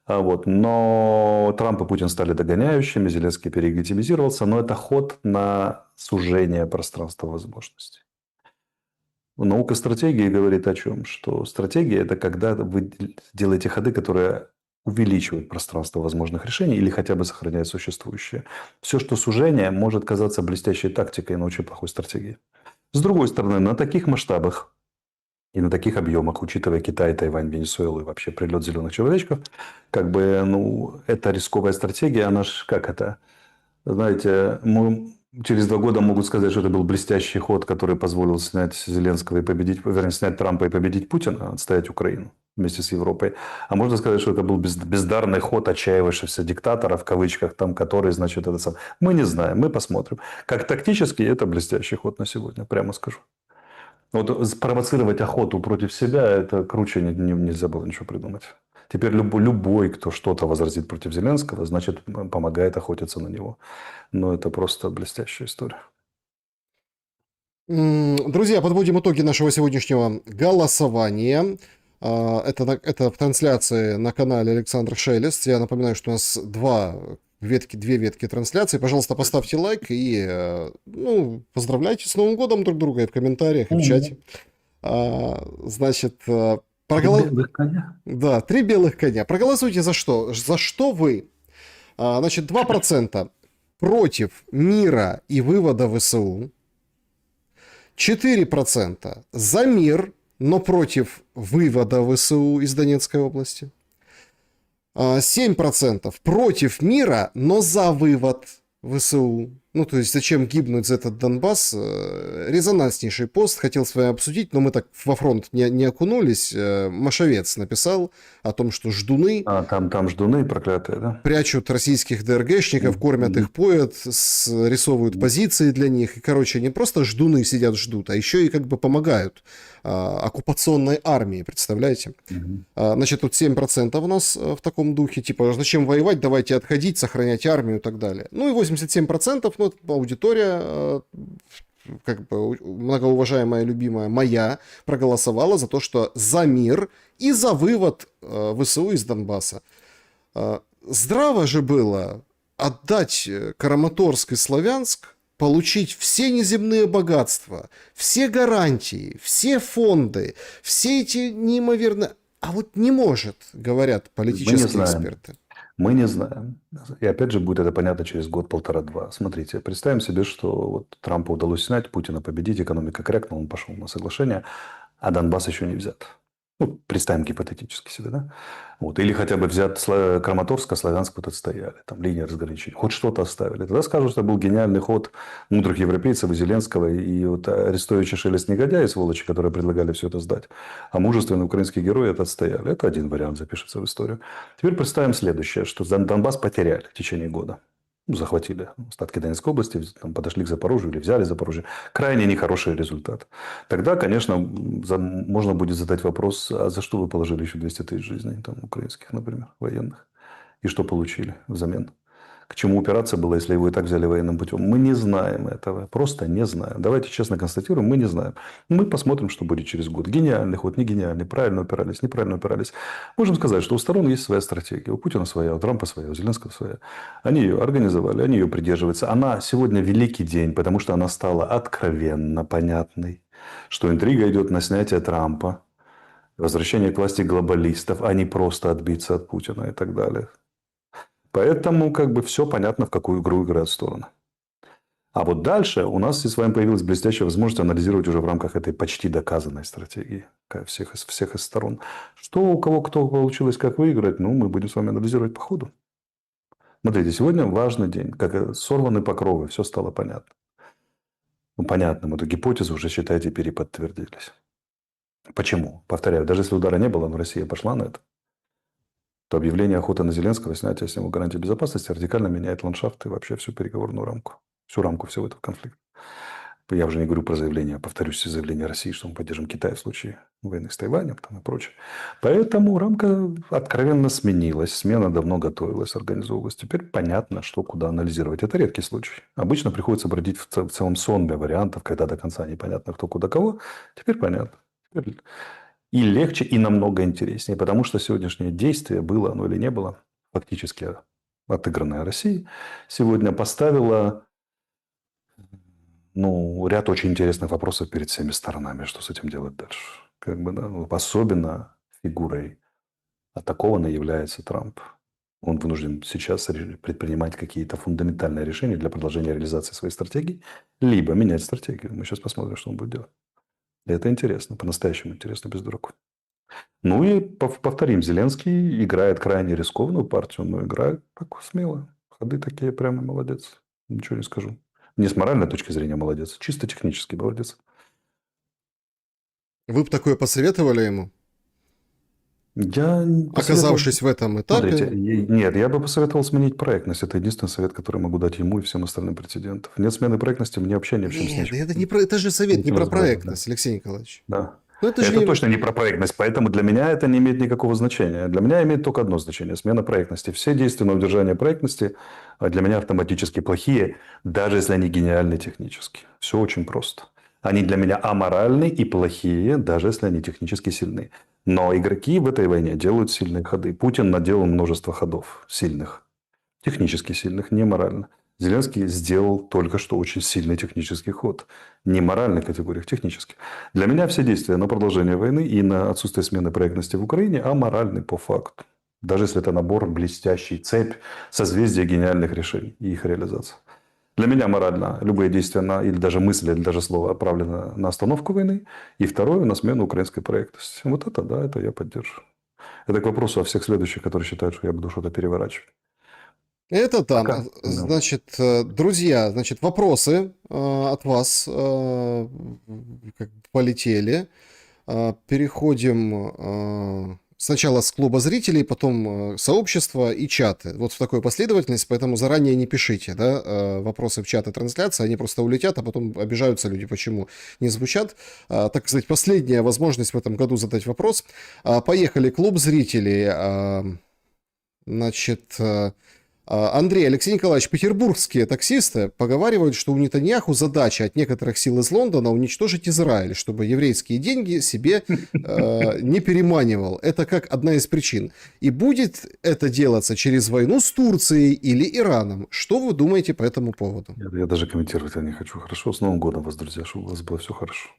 Но Трамп и Путин стали догоняющими, Зеленский перелегитимизировался, но это ход на сужение пространства возможностей. Наука стратегии говорит о чем? Что стратегия – это когда вы делаете ходы, которые увеличивают пространство возможных решений или хотя бы сохраняют существующее. Все, что сужение, может казаться блестящей тактикой, но очень плохой стратегией. С другой стороны, на таких масштабах и на таких объемах, учитывая Китай, Тайвань, Венесуэлу и вообще прилет зеленых человечков, это рисковая стратегия, она же как это? Знаете, через 2 года могут сказать, что это был блестящий ход, который позволил снять Зеленского и победить, вернее, снять Трампа и победить Путина, отстоять Украину вместе с Европой. А можно сказать, что это был бездарный ход отчаявшегося диктатора, в кавычках, там, который, значит, это сам. Мы не знаем, мы посмотрим. Как тактически, это блестящий ход на сегодня, прямо скажу. Вот спровоцировать охоту против себя, это круче нельзя было ничего придумать. Теперь любой, кто что-то возразит против Зеленского, значит, помогает охотиться на него. Но это просто блестящая история. Друзья, подводим итоги нашего сегодняшнего голосования. Это в трансляции на канале Александр Шелест. Я напоминаю, что у нас две ветки трансляции. Пожалуйста, поставьте лайк и поздравляйте с Новым годом друг друга и в комментариях, и в чате. Значит, 3 белых коня. Да, 3 белых коня. Проголосуйте за что? За что вы? Значит, 2% против мира и вывода ВСУ. 4% за мир, но против вывода ВСУ из Донецкой области. 7% против мира, но за вывод ВСУ. То есть, зачем гибнуть за этот Донбасс? Резонанснейший пост, хотел с вами обсудить, но мы так во фронт не окунулись. Машовец написал о том, что ждуны... Там ждуны проклятые, да? Прячут российских ДРГшников, кормят их, поят, рисовывают позиции для них. И, короче, не просто ждуны сидят, ждут, а еще и как бы помогают оккупационной армии, представляете? Значит, тут 7% у нас в таком духе, типа, зачем воевать, давайте отходить, сохранять армию и так далее. И 87%, аудитория, как бы многоуважаемая, любимая моя, проголосовала за то, что за мир и за вывод ВСУ из Донбасса. Здраво же было отдать Краматорск и Славянск, получить все неземные богатства, все гарантии, все фонды, все эти неимоверные... А вот не может, говорят политические эксперты. Мы не знаем. И опять же будет это понятно через год, полтора-два. Смотрите, представим себе, что вот Трампу удалось снять, Путина победить, экономика крякнула, он пошел на соглашение, а Донбасс еще не взят. Ну, представим гипотетически себе, да? Вот. Или хотя бы взят Краматорск, а Славянск вот отстояли. Там линия разграничения. Хоть что-то оставили. Тогда скажут, что был гениальный ход мудрых европейцев и Зеленского. И вот Арестович и Шелест негодяи, сволочи, которые предлагали все это сдать. А мужественные украинские герои это отстояли. Это один вариант запишется в историю. Теперь представим следующее, что Донбасс потеряли в течение года. Ну, захватили остатки Донецкой области, там, подошли к Запорожью или взяли Запорожье. Крайне нехороший результат. Тогда, конечно, можно будет задать вопрос, а за что вы положили еще 200 тысяч жизней, там, украинских, например, военных? И что получили взамен? К чему упираться было, если его и так взяли военным путем? Мы не знаем этого. Просто не знаем. Давайте честно констатируем, мы не знаем. Мы посмотрим, что будет через год. Гениальный ход, не гениальный, правильно упирались, неправильно упирались. Можем сказать, что у сторон есть своя стратегия. У Путина своя, у Трампа своя, у Зеленского своя. Они ее организовали, они ее придерживаются. Она сегодня великий день, потому что она стала откровенно понятной. Что интрига идет на снятие Трампа, возвращение к власти глобалистов, а не просто отбиться от Путина и так далее. Поэтому как бы все понятно, в какую игру играют стороны. А вот дальше у нас с вами появилась блестящая возможность анализировать уже в рамках этой почти доказанной стратегии всех из сторон. Что у кого кто получилось, как выиграть, ну, мы будем с вами анализировать по ходу. Смотрите, сегодня важный день. Как сорваны покровы, все стало понятно. Ну, понятно, эту гипотезу уже, считайте, переподтвердились. Почему? Повторяю, даже если удара не было, но Россия пошла на это, то объявление охоты на Зеленского, снятие с него гарантии безопасности радикально меняет ландшафт и вообще всю переговорную рамку. Всю рамку всего этого конфликта. Я уже не говорю про заявление, повторюсь, заявление России, что мы поддержим Китай в случае войны с Тайванем там, и прочее. Поэтому рамка откровенно сменилась. Смена давно готовилась, организовывалась. Теперь понятно, что куда анализировать. Это редкий случай. Обычно приходится бродить в целом сонме вариантов, когда до конца непонятно, кто куда кого. Теперь понятно. Теперь и легче, и намного интереснее. Потому что сегодняшнее действие, было оно или не было, фактически отыгранное Россией, сегодня поставило ряд очень интересных вопросов перед всеми сторонами. Что с этим делать дальше? Как бы, да, особенно фигурой атакованной является Трамп. Он вынужден сейчас предпринимать какие-то фундаментальные решения для продолжения реализации своей стратегии, либо менять стратегию. Мы сейчас посмотрим, что он будет делать. И это интересно, по-настоящему интересно, без дураков. Ну и повторим, Зеленский играет крайне рискованную партию, но играет так смело. Ходы такие прямо молодец. Ничего не скажу. Не с моральной точки зрения молодец, чисто технически молодец. Вы бы такое посоветовали ему? Я Оказавшись в этом этапе... Смотрите, нет, я бы посоветовал сменить проектность. Это единственный совет, который могу дать ему и всем остальным претендентам. Нет смены проектности, мне вообще ни в чем с Нет, ничем. это же совет не про Невозможно, проектность, Алексей Николаевич. Да. Ну, это Это же... точно не про проектность, поэтому для меня это не имеет никакого значения. Для меня имеет только одно значение – смена проектности. Все действия на удержание проектности для меня автоматически плохие, даже если они гениальны технически. Все очень просто. Они для меня аморальны и плохие, даже если они технически сильны. Но игроки в этой войне делают сильные ходы. Путин наделал множество ходов сильных, технически сильных, не морально. Зеленский сделал только что очень сильный технический ход. Не моральных категориях, технических. Для меня все действия на продолжение войны и на отсутствие смены проектности в Украине аморальны по факту. Даже если это набор блестящий, цепь, созвездия гениальных решений и их реализация. Для меня морально любые действия или даже мысли, или даже слово направлены на остановку войны. И второе, на смену украинской проектности. Вот это, да, это я поддерживаю. Это к вопросу о всех следующих, которые считают, что я буду что-то переворачивать. Это там. Пока. Значит, друзья, вопросы от вас как бы полетели. Переходим сначала с клуба зрителей, потом сообщества и чаты. Вот в такой последовательности, поэтому заранее не пишите, да, вопросы в чат и трансляции, они просто улетят, а потом обижаются люди, почему не звучат. Так сказать, последняя возможность в этом году задать вопрос. Поехали, клуб зрителей. Значит... Андрей, Алексей Николаевич, петербургские таксисты поговаривают, что у Нетаньяху задача от некоторых сил из Лондона уничтожить Израиль, чтобы еврейские деньги себе не переманивал. Это как одна из причин. И будет это делаться через войну с Турцией или Ираном. Что вы думаете по этому поводу? Я даже комментировать это не хочу. Хорошо, с Новым годом вас, друзья, чтобы у вас было все хорошо.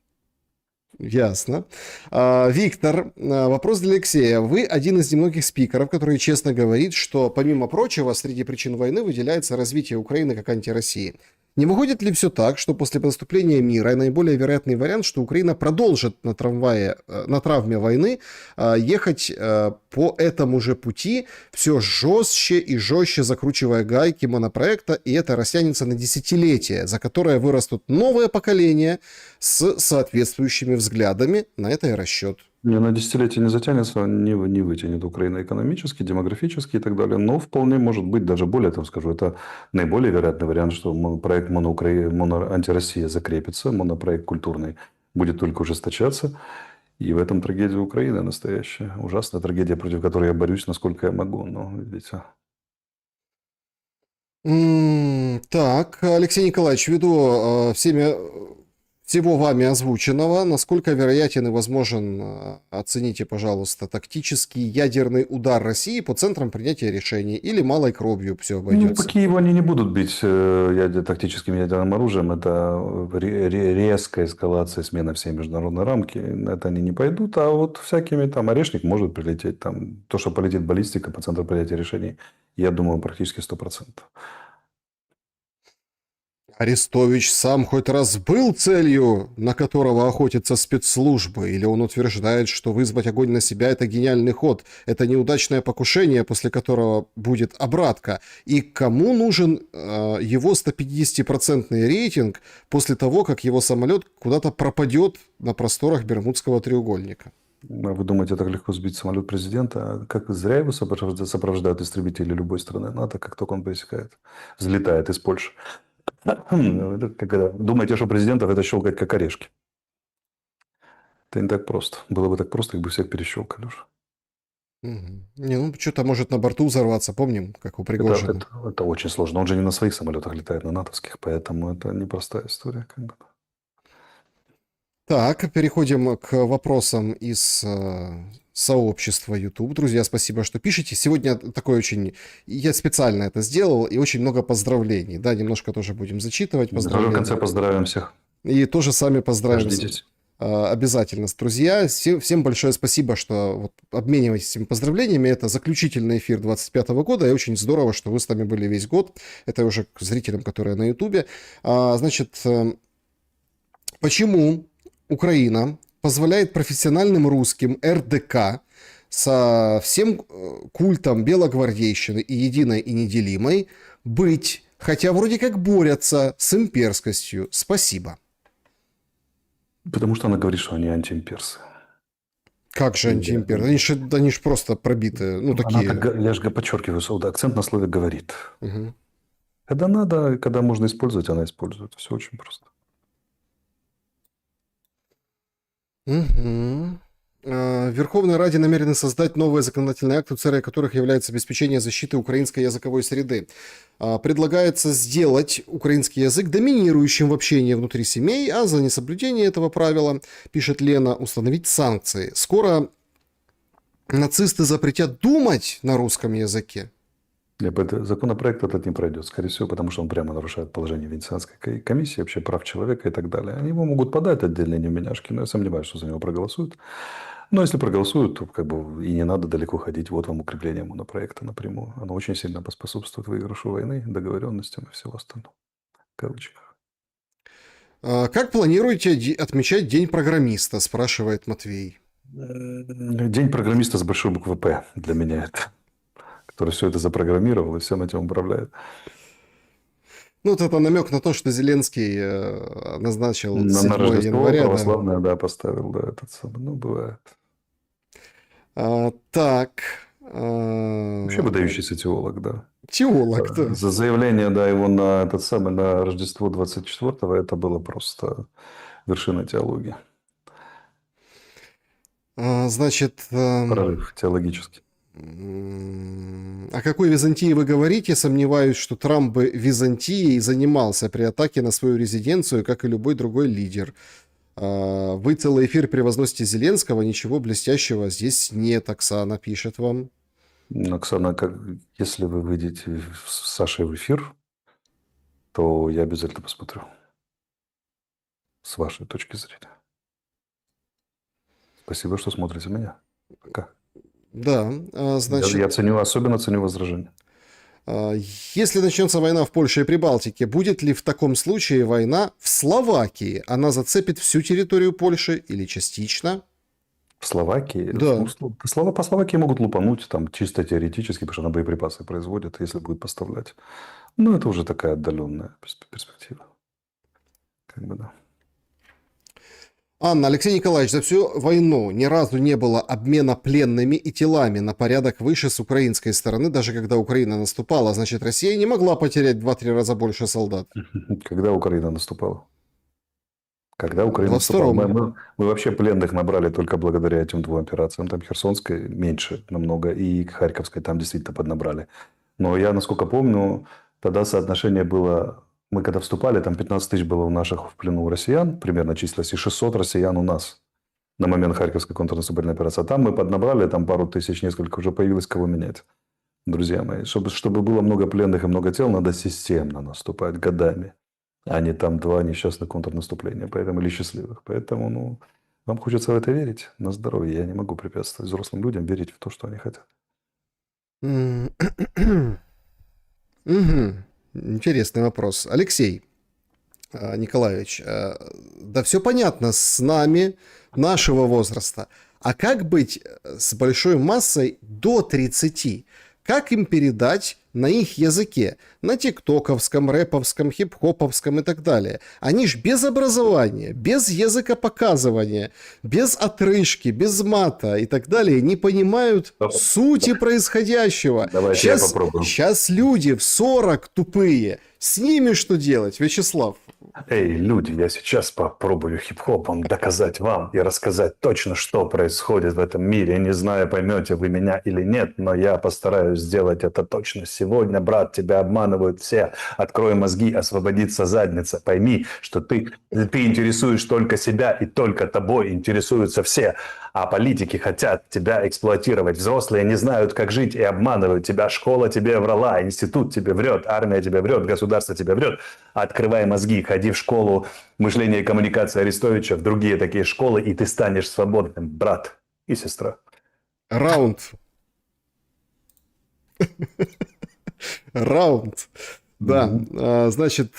Ясно. Виктор, вопрос для Алексея. Вы один из немногих спикеров, который честно говорит, что, помимо прочего, среди причин войны выделяется развитие Украины как антироссии. Не выходит ли все так, что после наступления мира наиболее вероятный вариант, что Украина продолжит на травме войны ехать по этому же пути, все жестче и жестче закручивая гайки монопроекта, и это растянется на десятилетия, за которое вырастут новое поколение с соответствующими взглядами, на это и расчет. Не, на десятилетие не затянется, не вытянет Украина экономически, демографически и так далее. Но вполне может быть, даже более того скажу, это наиболее вероятный вариант, что проект антироссия закрепится, монопроект культурный будет только ужесточаться. И в этом трагедия Украины настоящая. Ужасная трагедия, против которой я борюсь, насколько я могу. Но, видите, Так, Алексей Николаевич, ввиду всего вами озвученного, насколько вероятен и возможен, оцените, пожалуйста, тактический ядерный удар России по центрам принятия решений или малой кровью все ну, по обойдется? Киеву они не будут бить тактическим ядерным оружием. Это резкая эскалация, смена всей международной рамки. На это они не пойдут. А вот всякими там орешник может прилететь. Там, то, что полетит баллистика по центру принятия решений, я думаю, практически 100%. Арестович сам хоть раз был целью, на которого охотятся спецслужбы, или он утверждает, что вызвать огонь на себя – это гениальный ход, это неудачное покушение, после которого будет обратка. И кому нужен его 150% рейтинг после того, как его самолет куда-то пропадет на просторах Бермудского треугольника? А вы думаете, так легко сбить самолет президента? А как зря его сопровождают истребители любой страны НАТО, как только он пересекает, взлетает из Польши. Это думаете, что президентов это щелкать как орешки? Это не так просто. Было бы так просто, их бы всех перещелкали уже. Мгм. Не, ну что-то может на борту взорваться, помним, как у Это, Пригожина. это, это очень сложно. Он же не на своих самолетах летает, на натовских, поэтому это непростая история. Как бы. Так, переходим к вопросам из сообщества YouTube. Друзья, спасибо, что пишете. Сегодня такой очень... Я специально это сделал, и очень много поздравлений. Да, немножко тоже будем зачитывать Тоже в конце поздравления. поздравим всех. И тоже сами поздравим Дождитесь. обязательно, друзья. Всем большое спасибо, что вот обмениваетесь этими поздравлениями. Это заключительный эфир 25 года, и очень здорово, что вы с нами были весь год. Это уже к зрителям, которые на YouTube. Значит, почему Украина позволяет профессиональным русским РДК со всем культом белогвардейщины и единой и неделимой быть, хотя вроде как борются с имперскостью? Спасибо. Потому что она говорит, что они антиимперцы. Как же антиимпер? Они ж просто пробиты, ну, Она такие. так, я же подчеркиваю, акцент на слове «говорит». Мгм. Когда надо, когда можно использовать, она использует. Все очень просто. Мгм. В Верховной Раде намерены создать новые законодательные акты, целью которых является обеспечение защиты украинской языковой среды. Предлагается сделать украинский язык доминирующим в общении внутри семей, а за несоблюдение этого правила, пишет Лена, установить санкции. Скоро нацисты запретят думать на русском языке. Законопроект этот не пройдет, скорее всего, потому что он прямо нарушает положение Венецианской комиссии, вообще прав человека и так далее. Они его могут подать отдельные невменяшки, но я сомневаюсь, что за него проголосуют. Но если проголосуют, то как бы и не надо далеко ходить. Вот вам укрепление монопроекта напрямую. Оно очень сильно поспособствует выигрышу войны, договоренностям и всего остального. В кавычках. Как планируете отмечать День программиста, спрашивает Матвей. День программиста с большой буквы «П» для меня это. Который все это запрограммировал и всем этим управляет. Ну, вот это намек на то, что Зеленский назначил На 7 Рождество января, да. православное, да, поставил, да, этот самый. Ну, бывает. Так. Вообще выдающийся теолог, да. Теолог, да. За заявление, да, его на этот самый, на Рождество 24-го, это было просто вершина теологии. Значит, Прорыв теологический. о какой Византии вы говорите? Сомневаюсь, что Трамп бы Византией занимался при атаке на свою резиденцию, как и любой другой лидер. Вы целый эфир превозносите Зеленского, ничего блестящего здесь нет, Оксана пишет вам. Оксана, если вы выйдете с Сашей в эфир, то я обязательно посмотрю. С вашей точки зрения. Спасибо, что смотрите меня. Пока. Да, Я ценю, особенно ценю возражения. если начнется война в Польше и Прибалтике, будет ли в таком случае война в Словакии? Она зацепит всю территорию Польши или частично? В Словакии, Да. по Словакии могут лупануть там чисто теоретически, потому что она боеприпасы производит, если будет поставлять. Но это уже такая отдаленная перспектива. Как бы да. Анна, Алексей Николаевич, за всю войну ни разу не было обмена пленными и телами на порядок выше с украинской стороны, даже когда Украина наступала. Значит, Россия не могла потерять в 2-3 раза больше солдат. Когда Украина наступала? Когда В Украина наступала? 22-м. Мы вообще пленных набрали только благодаря этим двум операциям. Там Херсонской меньше намного, и Харьковской там действительно поднабрали. Но я, насколько помню, тогда соотношение было... Мы когда вступали, там 15 тысяч было у наших в плену россиян, примерно числилось, и 600 россиян у нас на момент Харьковской контрнаступательной операции. А там мы поднабрали, там пару тысяч, несколько уже появилось, кого менять. Друзья мои, чтобы было много пленных и много тел, надо системно наступать годами, а не там два несчастных контрнаступления, поэтому, или счастливых. Поэтому, ну, вам хочется в это верить на здоровье. Я не могу препятствовать взрослым людям верить в то, что они хотят. Мгм. Интересный вопрос. Алексей Николаевич, да все понятно с нами, нашего возраста. А как быть с большой массой до 30? Как им передать на их языке? На тиктоковском, рэповском, хип-хоповском и так далее. Они ж без образования, без языкопоказывания, без отрыжки, без мата и так далее не понимают сути происходящего. Давайте я попробую. Сейчас люди в 40 тупые. С ними что делать, Вячеслав? Эй, люди, я сейчас попробую хип-хопом доказать вам и рассказать точно, что происходит в этом мире. Не знаю, поймете вы меня или нет, но я постараюсь сделать это точно. Сегодня, брат, тебя обманывают все. Открой мозги, освободится задница. Пойми, что ты интересуешь только себя, и только тобой интересуются все. А политики хотят тебя эксплуатировать. Взрослые не знают, как жить, и обманывают тебя. Школа тебе врала, институт тебе врет, армия тебе врет, государство тебе врет. Открывай мозги, ходи в школу мышления и коммуникации Арестовича, в другие такие школы, и ты станешь свободным, брат и сестра. Раунд. Раунд. Да, значит,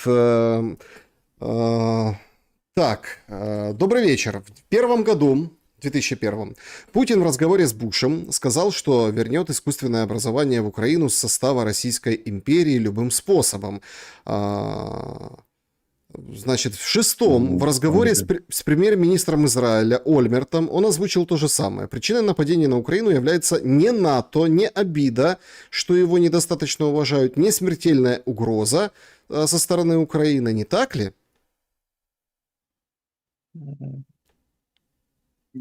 так, добрый вечер. В первом году, в 2001, Путин в разговоре с Бушем сказал, что вернет искусственное образование в Украину с состава Российской империи любым способом. Значит, в шестом, в разговоре с премьер-министром Израиля Ольмертом, он озвучил то же самое. Причиной нападения на Украину является не НАТО, не обида, что его недостаточно уважают, не смертельная угроза со стороны Украины, не так ли?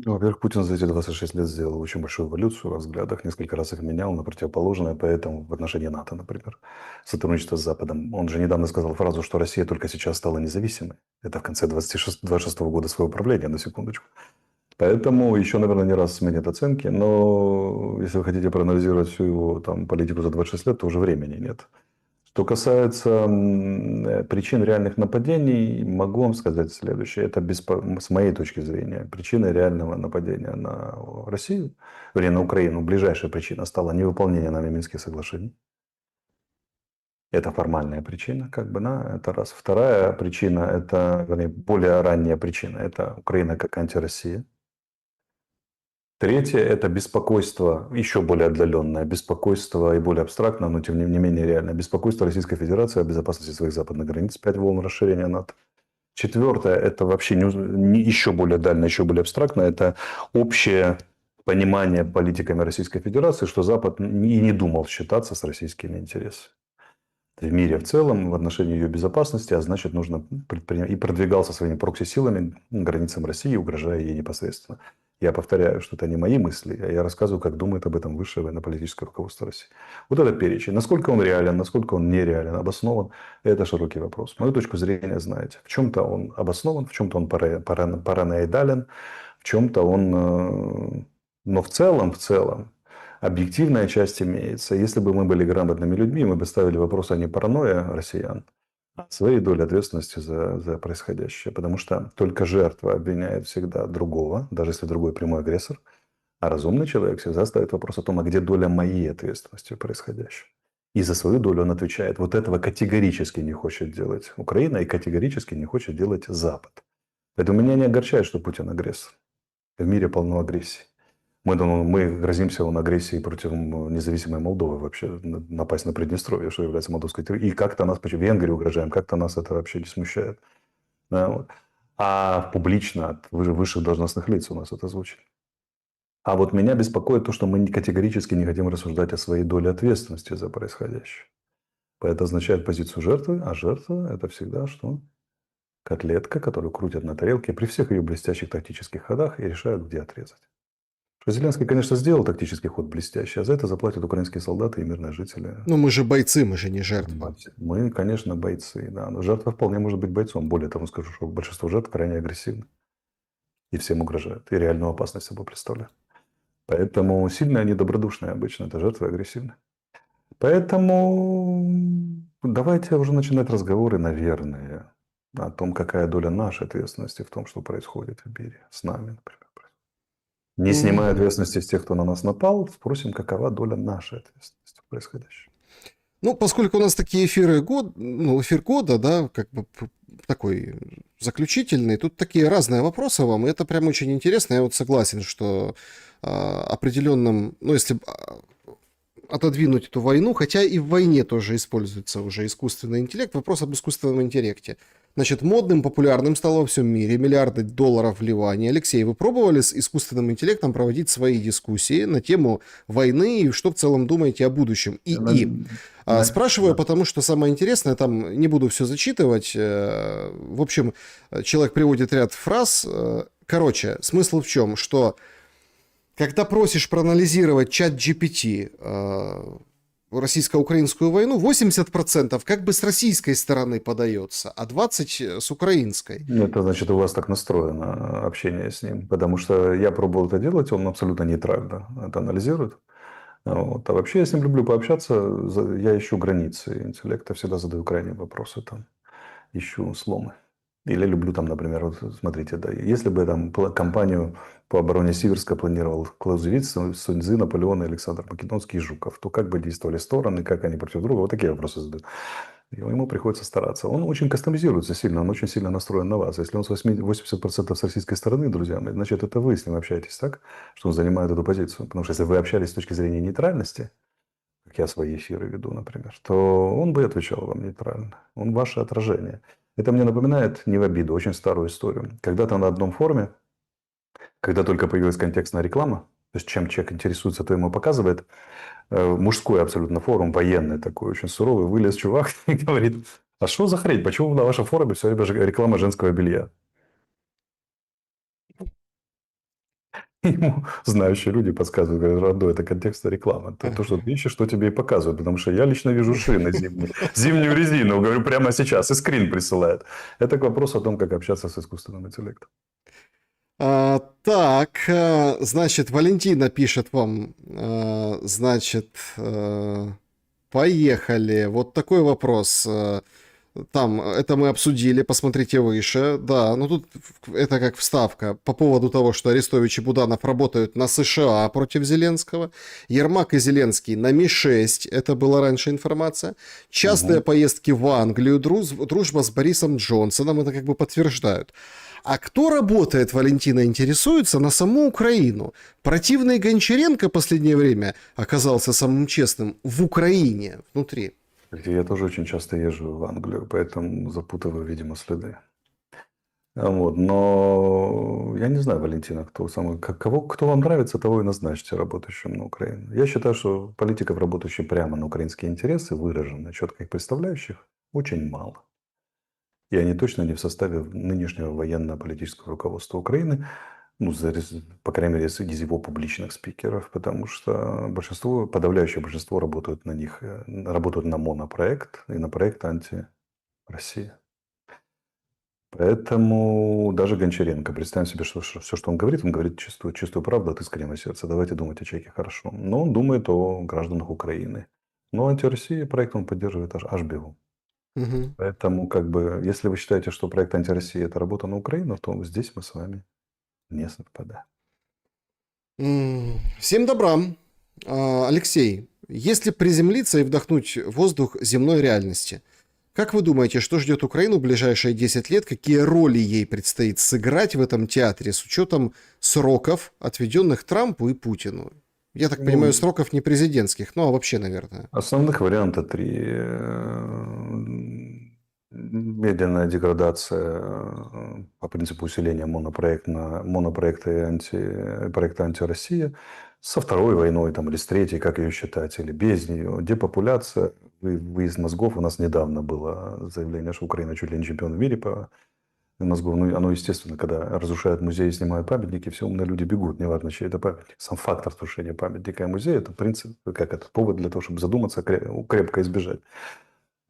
Во-первых, Путин за эти 26 лет сделал очень большую эволюцию во взглядах, несколько раз их менял на противоположное, поэтому в отношении НАТО, например, сотрудничество с Западом. Он же недавно сказал фразу, что Россия только сейчас стала независимой. Это в конце 26 года своего правления, на секундочку. Поэтому еще, наверное, не раз сменят оценки, но если вы хотите проанализировать всю его там, политику за 26 лет, то уже времени нет. Что касается причин реальных нападений, могу вам сказать следующее. Это, с моей точки зрения, причиной реального нападения на Россию, вернее, на Украину, ближайшая причина стала невыполнение нами Минских соглашений. Это формальная причина, как бы, да, это раз. Вторая причина, это, вернее, более ранняя причина, это Украина как антироссия. Третье – это беспокойство, еще более отдаленное, беспокойство и более абстрактное, но тем не менее реальное, беспокойство Российской Федерации о безопасности своих западных границ, 5 волн расширения НАТО. Четвертое – это вообще еще более дальнее, еще более абстрактное, это общее понимание политиками Российской Федерации, что Запад и не думал считаться с российскими интересами в мире в целом, в отношении ее безопасности, а значит, нужно предпринять, и продвигался своими прокси-силами к границам России, угрожая ей непосредственно. Я повторяю, что это не мои мысли, а я рассказываю, как думает об этом высшее военно-политическое руководство России. Вот это перечень. Насколько он реален, насколько он нереален, обоснован, это широкий вопрос. Мою точку зрения знаете. В чем-то он обоснован, в чем-то он параноидален, в чем-то он... Но в целом, объективная часть имеется. Если бы мы были грамотными людьми, мы бы ставили вопрос, а не паранойя россиян, своей долей ответственности за происходящее. Потому что только жертва обвиняет всегда другого, даже если другой прямой агрессор. А разумный человек всегда ставит вопрос о том, а где доля моей ответственности в происходящем. И за свою долю он отвечает. Вот этого категорически не хочет делать Украина и категорически не хочет делать Запад. Поэтому меня не огорчает, что Путин агрессор. В мире полно агрессии. Мы грозимся агрессией против независимой Молдовы вообще, напасть на Приднестровье, что является молдовской территорией. И как-то нас, почему Венгрии угрожаем, как-то нас это вообще не смущает. Да, вот. А публично от высших должностных лиц у нас это звучит. А вот меня беспокоит то, что мы категорически не хотим рассуждать о своей доле ответственности за происходящее. Это означает позицию жертвы, а жертва – это всегда что? Котлетка, которую крутят на тарелке при всех ее блестящих тактических ходах и решают, где отрезать. Что Зеленский, конечно, сделал тактический ход блестящий, а за это заплатят украинские солдаты и мирные жители. Ну, мы же бойцы, мы же не жертвы. Мы, конечно, бойцы, да, но жертва вполне может быть бойцом. Более того, скажу, что большинство жертв крайне агрессивны и всем угрожают, и реальную опасность собой представляют. Поэтому сильные они добродушные обычно, это жертвы агрессивны. Поэтому давайте уже начинать разговоры, наверное, о том, какая доля нашей ответственности в том, что происходит в мире с нами, например. Не снимая ответственности с тех, кто на нас напал, спросим, какова доля нашей ответственности в происходящем. Ну, поскольку у нас такие эфиры эфир года, да, как бы такой заключительный, тут такие разные вопросы вам, и это прям очень интересно. Я вот согласен, что определенным, ну, если отодвинуть эту войну, хотя и в войне тоже используется уже искусственный интеллект, вопрос об искусственном интеллекте. Значит, модным, популярным стало во всем мире, миллиарды долларов вливания. Алексей, вы пробовали с искусственным интеллектом проводить свои дискуссии на тему войны и что в целом думаете о будущем? Спрашиваю, потому что самое интересное, там не буду все зачитывать. В общем, человек приводит ряд фраз. Короче, смысл в чем? Что когда просишь проанализировать чат GPT российско-украинскую войну, 80% как бы с российской стороны подается, а 20% с украинской. Это значит, у вас так настроено общение с ним. Потому что я пробовал это делать, он абсолютно нейтрально это анализирует. Вот. А вообще я с ним люблю пообщаться, я ищу границы интеллекта, всегда задаю крайние вопросы, там, ищу сломы. Или люблю там, например, вот смотрите, да, если бы там кампанию по обороне Сиверска планировал Клаузевиц, Суньцзы, Наполеон, Александр Македонский и Жуков, то как бы действовали стороны, как они против друга, вот такие вопросы задают. И ему приходится стараться. Он очень кастомизируется сильно, он очень сильно настроен на вас. Если он с 80% с российской стороны, друзья мои, значит, это вы с ним общаетесь так, что он занимает эту позицию. Потому что если вы общались с точки зрения нейтральности, как я свои эфиры веду, например, то он бы отвечал вам нейтрально. Он ваше отражение. Это мне напоминает, не в обиду, очень старую историю. Когда-то на одном форуме, когда только появилась контекстная реклама, то есть чем человек интересуется, то ему показывает, мужской абсолютно форум, военный такой, очень суровый, вылез чувак и говорит, а что за хрень, почему на вашем форуме все время реклама женского белья? Ему знающие люди подсказывают, говорят, Радо, это контекстная реклама. То, что ты ищешь, что тебе и показывают. Потому что я лично вижу шины зимние, зимнюю резину, говорю, прямо сейчас, и скрин присылает. Это к вопросу о том, как общаться с искусственным интеллектом. Значит, Валентина пишет вам, поехали. Вот такой вопрос. Там, это мы обсудили, посмотрите выше. Да, ну тут это как вставка по поводу того, что Арестович и Буданов работают на США против Зеленского. Ермак и Зеленский на Ми-6, это была раньше информация. Частые поездки в Англию, дружба с Борисом Джонсоном, это как бы подтверждают. А кто работает, Валентина интересуется, на саму Украину? Противный Гончаренко в последнее время оказался самым честным в Украине, внутри. Я тоже очень часто езжу в Англию, поэтому запутываю, видимо, следы. Вот. Но я не знаю, Валентина, кто вам нравится, того и назначьте работающим на Украину. Я считаю, что политиков, работающих прямо на украинские интересы, выраженно, четко их представляющих, очень мало. И они точно не в составе нынешнего военно-политического руководства Украины, по крайней мере, из его публичных спикеров, потому что подавляющее большинство работают на монопроект и на проект анти-Россия. Поэтому даже Гончаренко, представим себе, что все, что он говорит чистую правду от искреннего сердца. Давайте думать о человеке хорошо. Но он думает о гражданах Украины. Но анти-Россия проект он поддерживает аж бегу. Мгм. Поэтому, как бы, если вы считаете, что проект «Антироссия» — это работа на Украину, то здесь мы с вами не совпадаем. Всем добра. Алексей, если приземлиться и вдохнуть воздух земной реальности, как вы думаете, что ждет Украину в ближайшие 10 лет? Какие роли ей предстоит сыграть в этом театре с учетом сроков, отведенных Трампу и Путину? Я так понимаю, Ну, сроков не президентских, ну а вообще, наверное. основных варианта три. Медленная деградация по принципу усиления монопроекта и проекта «Антироссия». Со второй войной там, или с третьей, как ее считать, или без нее. Депопуляция, выезд мозгов. У нас недавно было заявление, что Украина чуть ли не чемпион в мире по мозгов. Ну, оно, естественно, когда разрушают музеи, снимают памятники, все умные люди бегут, неважно, чей это памятник. Сам факт разрушения памятника и музея – это принцип, как это, повод для того, чтобы задуматься, крепко избежать.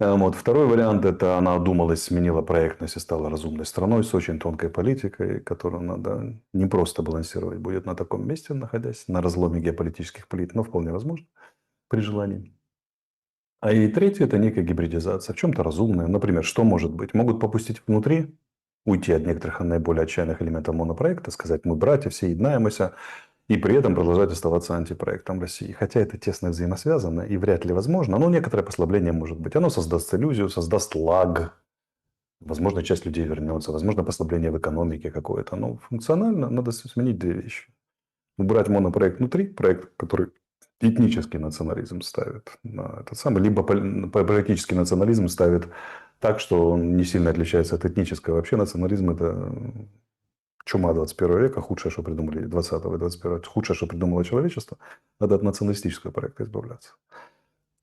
Вот. Второй вариант – это она одумалась, сменила проектность и стала разумной страной с очень тонкой политикой, которую надо не просто балансировать будет на таком месте, находясь на разломе геополитических плит, но вполне возможно при желании. А и третье – это некая гибридизация, в чем-то разумная. Например, что может быть? Могут попустить внутри, уйти от некоторых наиболее отчаянных элементов монопроекта, сказать, мы братья, все еднаемся, и при этом продолжать оставаться антипроектом России. Хотя это тесно взаимосвязано и вряд ли возможно, но некоторое послабление может быть. Оно создаст иллюзию, создаст лаг. Возможно, часть людей вернется, возможно, послабление в экономике какое-то. Но функционально надо сменить две вещи. Убрать монопроект внутри, проект, который этнический национализм ставит на этот самый, либо политический национализм ставит так, что он не сильно отличается от этнического. Вообще национализм – это чума 21 века, худшее, что придумали 20-го и 21-го, худшее, что придумало человечество. Надо от националистического проекта избавляться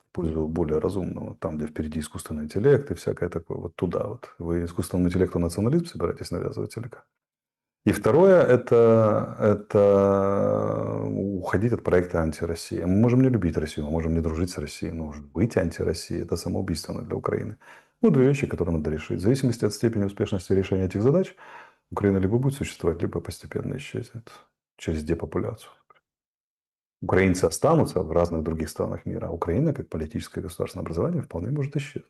в пользу более разумного. Там, где впереди искусственный интеллект и всякое такое. Вот туда вот. Вы искусственному интеллекту национализм собираетесь навязывать или как? И второе – это уходить от проекта «Антироссия». Мы можем не любить Россию, мы можем не дружить с Россией, но быть антироссией – это самоубийственно для Украины. Ну, две вещи, которые надо решить. В зависимости от степени успешности решения этих задач, Украина либо будет существовать, либо постепенно исчезнет через депопуляцию. Украинцы останутся в разных других странах мира, а Украина, как политическое государственное образование, вполне может исчезнуть.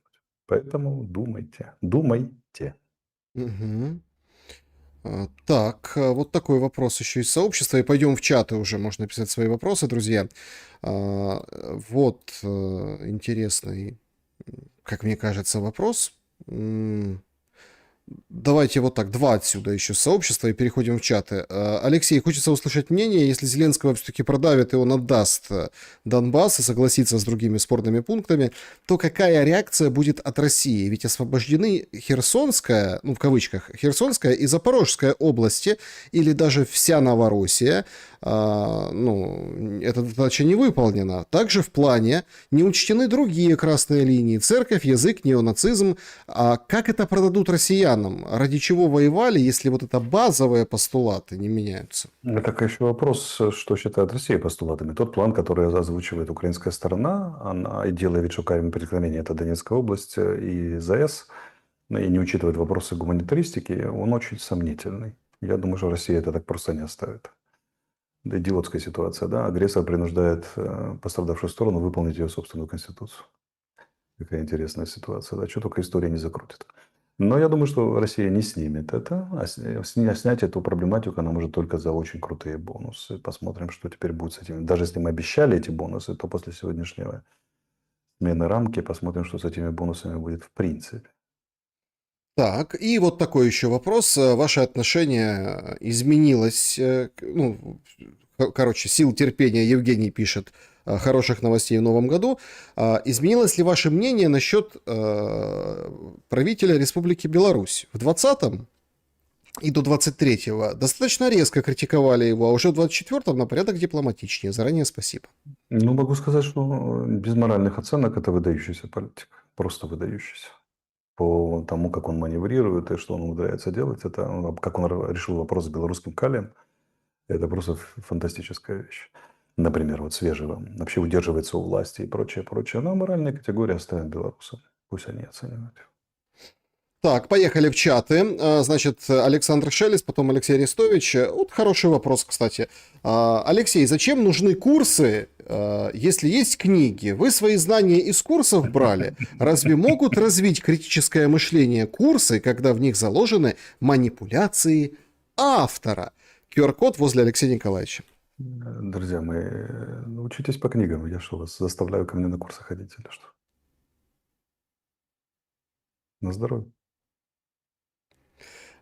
Поэтому думайте. Думайте. Мгм. Так, вот такой вопрос еще из сообщества. И пойдем в чаты уже, можно писать свои вопросы, друзья. Вот интересный, как мне кажется, вопрос. Давайте вот так, два отсюда еще сообщества и переходим в чаты. Алексей, хочется услышать мнение, если Зеленского все-таки продавит и он отдаст Донбасс и согласится с другими спорными пунктами, то какая реакция будет от России? Ведь освобождены Херсонская, ну в кавычках, Херсонская и Запорожская области, или даже вся Новороссия, ну, эта задача не выполнена. Также в плане не учтены другие красные линии. Церковь, язык, неонацизм. А как это продадут россиянам? Ради чего воевали, если вот это базовые постулаты не меняются? Это еще вопрос, что считает Россия постулатами. Тот план, который озвучивает украинская сторона, она и делая вид, что камень преткновения – это Донецкая область и ЗАЭС, и не учитывает вопросы гуманитаристики, он очень сомнительный. Я думаю, что Россия это так просто не оставит. Да, идиотская ситуация, да? Агрессор принуждает пострадавшую сторону выполнить ее собственную конституцию. Какая интересная ситуация, да? Что только история не закрутит. Но я думаю, что Россия не снимет это, а снять эту проблематику она может только за очень крутые бонусы. Посмотрим, что теперь будет с этим. Даже если мы обещали эти бонусы, то после сегодняшнего смены рамки посмотрим, что с этими бонусами будет в принципе. Так, и вот такой еще вопрос. Ваше отношение изменилось? Ну, короче, сил терпения Евгений пишет. Хороших новостей в новом году. Изменилось ли ваше мнение насчет правителя Республики Беларусь? В 2020 и до 23-го достаточно резко критиковали его, а уже в 24-м на порядок дипломатичнее. Заранее спасибо. Ну, могу сказать, что без моральных оценок это выдающийся политик. Просто выдающийся. По тому, как он маневрирует и что он умудряется делать, это как он решил вопрос с белорусским калием, это просто фантастическая вещь. Например, вот свежий вам вообще удерживается у власти и прочее, прочее. Но моральные категории оставим белорусам. Пусть они оценивают. Так, поехали в чаты. Значит, Александр Шелест, потом Алексей Арестович. Вот хороший вопрос, кстати. Алексей, зачем нужны курсы Если есть книги, вы свои знания из курсов брали, разве могут развить критическое мышление курсы, когда в них заложены манипуляции автора? QR-код возле Алексея Николаевича. Друзья мои, учитесь по книгам. Я что, вас заставляю ко мне на курсы ходить или что? На здоровье.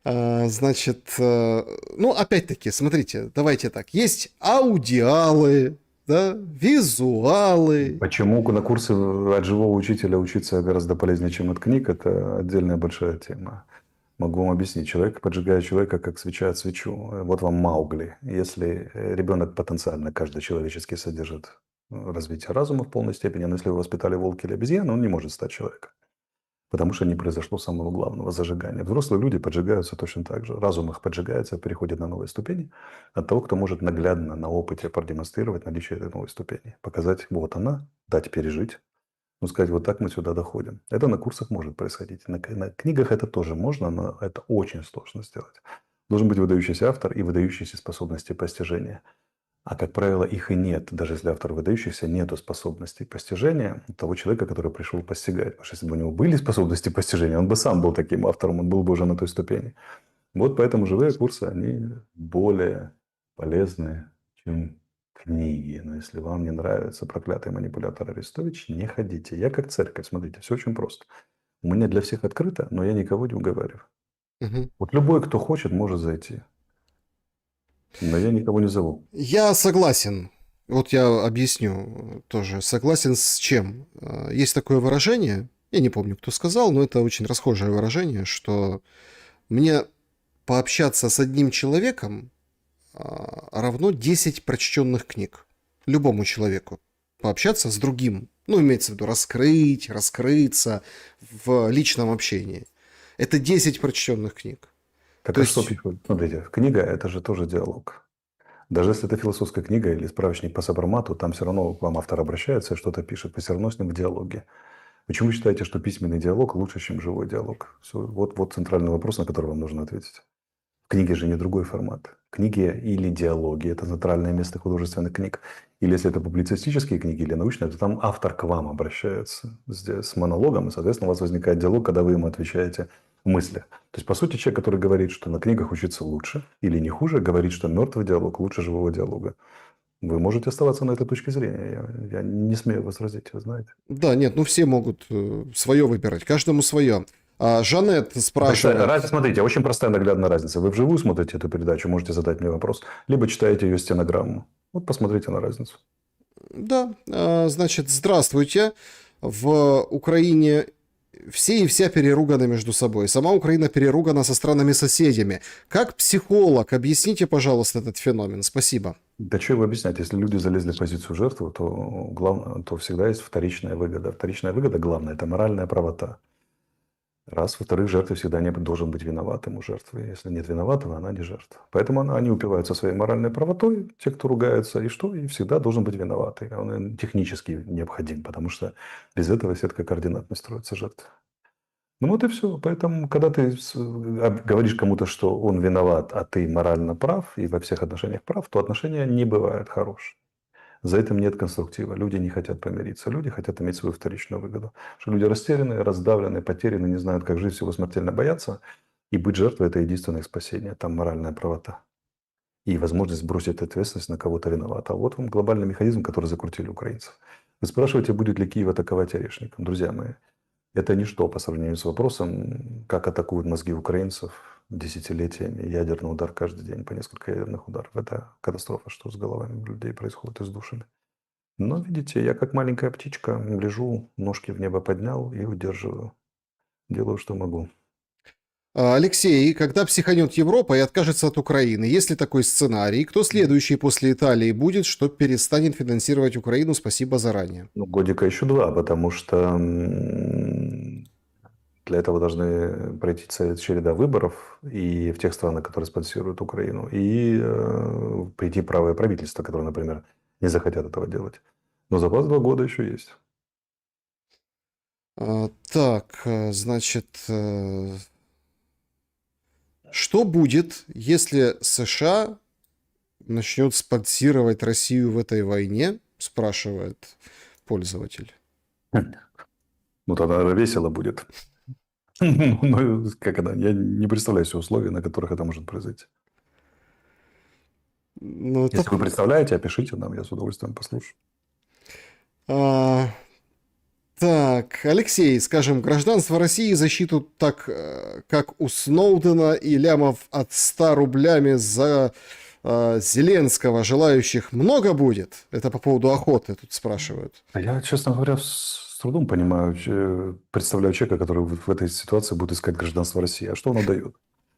Значит, ну, опять-таки, смотрите, давайте так. Есть аудиалы, да, визуалы. Почему на курсы от живого учителя учиться гораздо полезнее, чем от книг, это отдельная большая тема. Могу вам объяснить. Человек поджигает человека, как свеча от свечу. Вот вам Маугли. Если ребенок потенциально, каждый человеческий, содержит развитие разума в полной степени, но если вы воспитали волка или обезьяну, он не может стать человеком. Потому что не произошло самого главного зажигания. Взрослые люди поджигаются точно так же. Разум их поджигается, переходит на новые ступени от того, кто может наглядно на опыте продемонстрировать наличие этой новой ступени. Показать, вот она, дать пережить. Ну, сказать, вот так мы сюда доходим. Это на курсах может происходить. На книгах это тоже можно, но это очень сложно сделать. Должен быть выдающийся автор и выдающиеся способности постижения. А, как правило, их и нет. Даже если автор выдающийся, нету способностей постижения того человека, который пришел постигать. Потому что если бы у него были способности постижения, он бы сам был таким автором, он был бы уже на той ступени. Вот поэтому живые курсы, они более полезны, чем книги. Но если вам не нравится проклятый манипулятор Арестович, не ходите. Я как церковь, смотрите, все очень просто. У меня для всех открыто, но я никого не уговариваю. Мгм. Вот любой, кто хочет, может зайти. Но я никого не зову. Я согласен. Вот я объясню тоже. Согласен с чем? Есть такое выражение, я не помню, кто сказал, но это очень расхожее выражение, что мне пообщаться с одним человеком равно 10 прочтенных книг. Любому человеку. Пообщаться с другим. Ну, имеется в виду раскрыть, раскрыться в личном общении. Это 10 прочтенных книг. Так То а что есть, пишут? Смотрите, книга – это же тоже диалог. Даже если это философская книга или справочник по сопромату, там все равно к вам автор обращается и что-то пишет. Вы все равно с ним в диалоге. Почему вы считаете, что письменный диалог лучше, чем живой диалог? Все, вот центральный вопрос, на который вам нужно ответить. В книге же не другой формат. Книги или диалоги – это центральное место художественных книг. Или если это публицистические книги или научные, то там автор к вам обращается с монологом, и, соответственно, у вас возникает диалог, когда вы ему отвечаете в мыслях. То есть, по сути, человек, который говорит, что на книгах учиться лучше или не хуже, говорит, что мертвый диалог лучше живого диалога. Вы можете оставаться на этой точке зрения. Я не смею возразить, вы знаете. да, нет, ну все могут свое выбирать, каждому свое. Жанет спрашивает. Смотрите, очень простая наглядная разница. Вы вживую смотрите эту передачу, можете задать мне вопрос, либо читаете ее стенограмму. Вот посмотрите на разницу. Да, значит, здравствуйте. В Украине все и вся переруганы между собой. Сама Украина переругана со странами-соседями. Как психолог, объясните, пожалуйста, этот феномен. Спасибо. Да что его объяснять? Если люди залезли в позицию жертвы, то всегда есть вторичная выгода. Вторичная выгода, главное, это моральная правота. Раз. Во-вторых, жертва всегда не должен быть виноватым у жертвы. Если нет виноватого, она не жертва. Поэтому они упиваются своей моральной правотой, те, кто ругаются, и что? И всегда должен быть виноватый. Он технически необходим, потому что без этого сетка координат не строится жертва. Ну вот и все. Поэтому, когда ты говоришь кому-то, что он виноват, а ты морально прав и во всех отношениях прав, то отношения не бывают хорошие. За этим нет конструктива. Люди не хотят помириться. Люди хотят иметь свою вторичную выгоду. Что люди растеряны, раздавлены, потеряны, не знают, как жить, всего смертельно боятся. И быть жертвой – это единственное спасение. Там моральная правота. И возможность сбросить ответственность на кого-то виновата. А вот вам глобальный механизм, который закрутили украинцев. Вы спрашиваете, будет ли Киев атаковать Орешником. Друзья мои, это ничто по сравнению с вопросом, как атакуют мозги украинцев десятилетиями. Ядерный удар каждый день, по несколько ядерных ударов. Это катастрофа, что с головами людей происходит и с душами. Но, видите, я как маленькая птичка лежу, ножки в небо поднял и удерживаю. Делаю, что могу. Алексей, когда психанет Европа и откажется от Украины, есть ли такой сценарий? Кто следующий после Италии будет, что перестанет финансировать Украину? Спасибо заранее. Ну, годика еще два, потому что для этого должны пройти череда выборов и в тех странах, которые спонсируют Украину, и прийти правое правительство, которое, например, не захотят этого делать. Но запас 2 года еще есть. Так, значит, что будет, если США начнет спонсировать Россию в этой войне спрашивает пользователь. Ну, тогда весело будет. Ну, как это? Я не представляю себе условий, на которых это может произойти. Ну, это... Если вы представляете, опишите нам, я с удовольствием послушаю. Так, Алексей, скажем, гражданство России, защиту так, как у Сноудена и лямов от 100 рублями за Зеленского желающих много будет? Это по поводу охоты тут спрашивают. Я, честно говоря, с трудом понимаю, представляю человека, который в этой ситуации будет искать гражданство России. А что оно дает?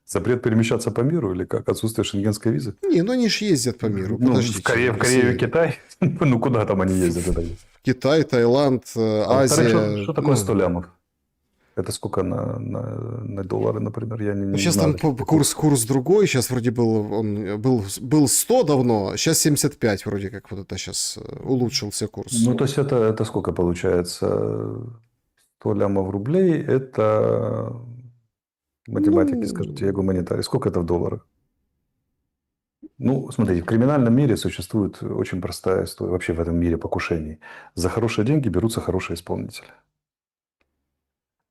Запрет перемещаться по миру или как? Отсутствие шенгенской визы? Не, ну они ж ездят по миру. Ну, Подождите. в Корею, Китай? Ну, куда там они ездят? Китай, Таиланд, Азия. Что такое 100 лямов? Это сколько на доллары, например? Я не сейчас знаю. там курс другой. Сейчас вроде был 100 давно, сейчас 75 вроде как. Вот это сейчас улучшился курс. Ну, то есть это сколько получается? 100 лямов рублей – это математики, скажите, я гуманитарий. Сколько это в долларах? Ну, смотрите, в криминальном мире существует очень простая история, вообще в этом мире покушений. За хорошие деньги берутся хорошие исполнители.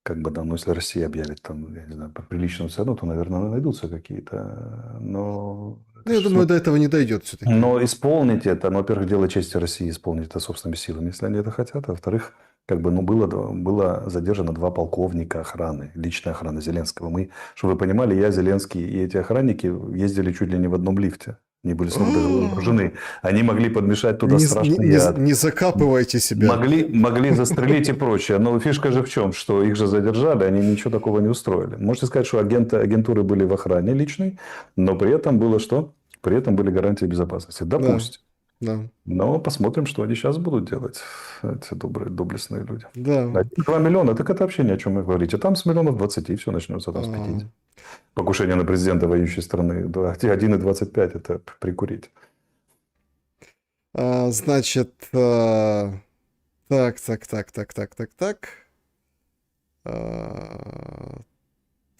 Как бы, да, ну, если Россия объявит там, я не знаю, по приличную цену, то, наверное, найдутся какие-то, но... Ну, я думаю, до этого не дойдет все-таки. Но исполнить это, ну, во-первых, дело чести России исполнить это собственными силами, если они это хотят. А во-вторых, как бы, ну, было задержано 2 полковника охраны, личной охраны Зеленского. Мы, чтобы вы понимали, я, Зеленский и эти охранники ездили чуть ли не в одном лифте. Они были снова даже вооружены. Они могли подмешать туда страшный яд. Не закапывайте себя. Могли застрелить и прочее. Но фишка же в чем? Что их же задержали, они ничего такого не устроили. Можете сказать, что агентуры были в охране личной, но при этом было что? При этом были гарантии безопасности. Допустим. Да. Но посмотрим, что они сейчас будут делать, эти добрые, доблестные люди. Да. 2 миллиона, так это вообще ни о чем вы говорите. Там с миллионов 20, и все начнется там с 50. Покушение на президента воюющей страны. 1,25 это прикурить. Значит, так.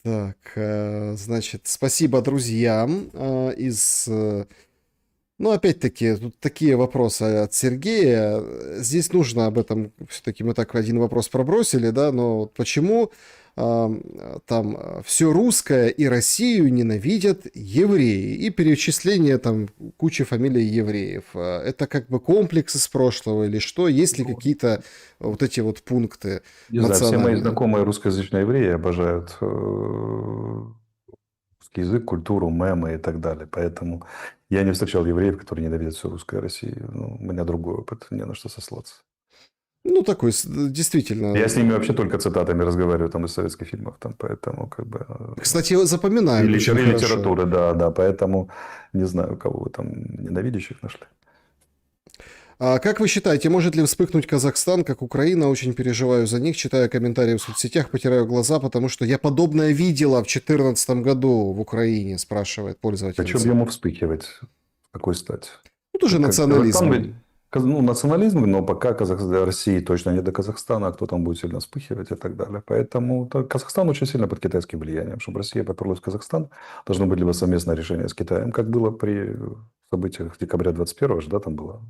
Так, значит, спасибо друзьям из... Ну, опять-таки, тут такие вопросы от Сергея. Здесь нужно об этом, все-таки мы так один вопрос пробросили, да, но почему там все русское и Россию ненавидят евреи, и перечисление там кучи фамилий евреев. Это как бы комплекс из прошлого или что? Есть ли какие-то вот эти вот пункты Не знаю, все мои знакомые русскоязычные евреи обожают русский язык, культуру, мемы и так далее. Поэтому я не встречал евреев, которые ненавидят всю русскую Россию. Ну, у меня другой опыт, не на что сослаться. Ну, такой, действительно. Я с ними вообще только цитатами разговариваю там из советских фильмов, там, поэтому как бы... Кстати, запоминаю. И литературы, да, поэтому не знаю, кого вы там ненавидящих нашли. А как вы считаете, может ли вспыхнуть Казахстан, как Украина? Очень переживаю за них, читаю комментарии в соцсетях, потираю глаза, потому что я подобное видела в 2014 году в Украине, спрашивает пользователь. Зачем ему вспыхивать? В какой стати? Ну, тоже национализм. Ну, национализм, но пока России точно не до Казахстана, а кто там будет сильно вспыхивать и так далее. Поэтому Казахстан очень сильно под китайским влиянием. Чтобы Россия поперлась в Казахстан, должно быть либо совместное решение с Китаем, как было при событиях декабря 21-го, да, там было,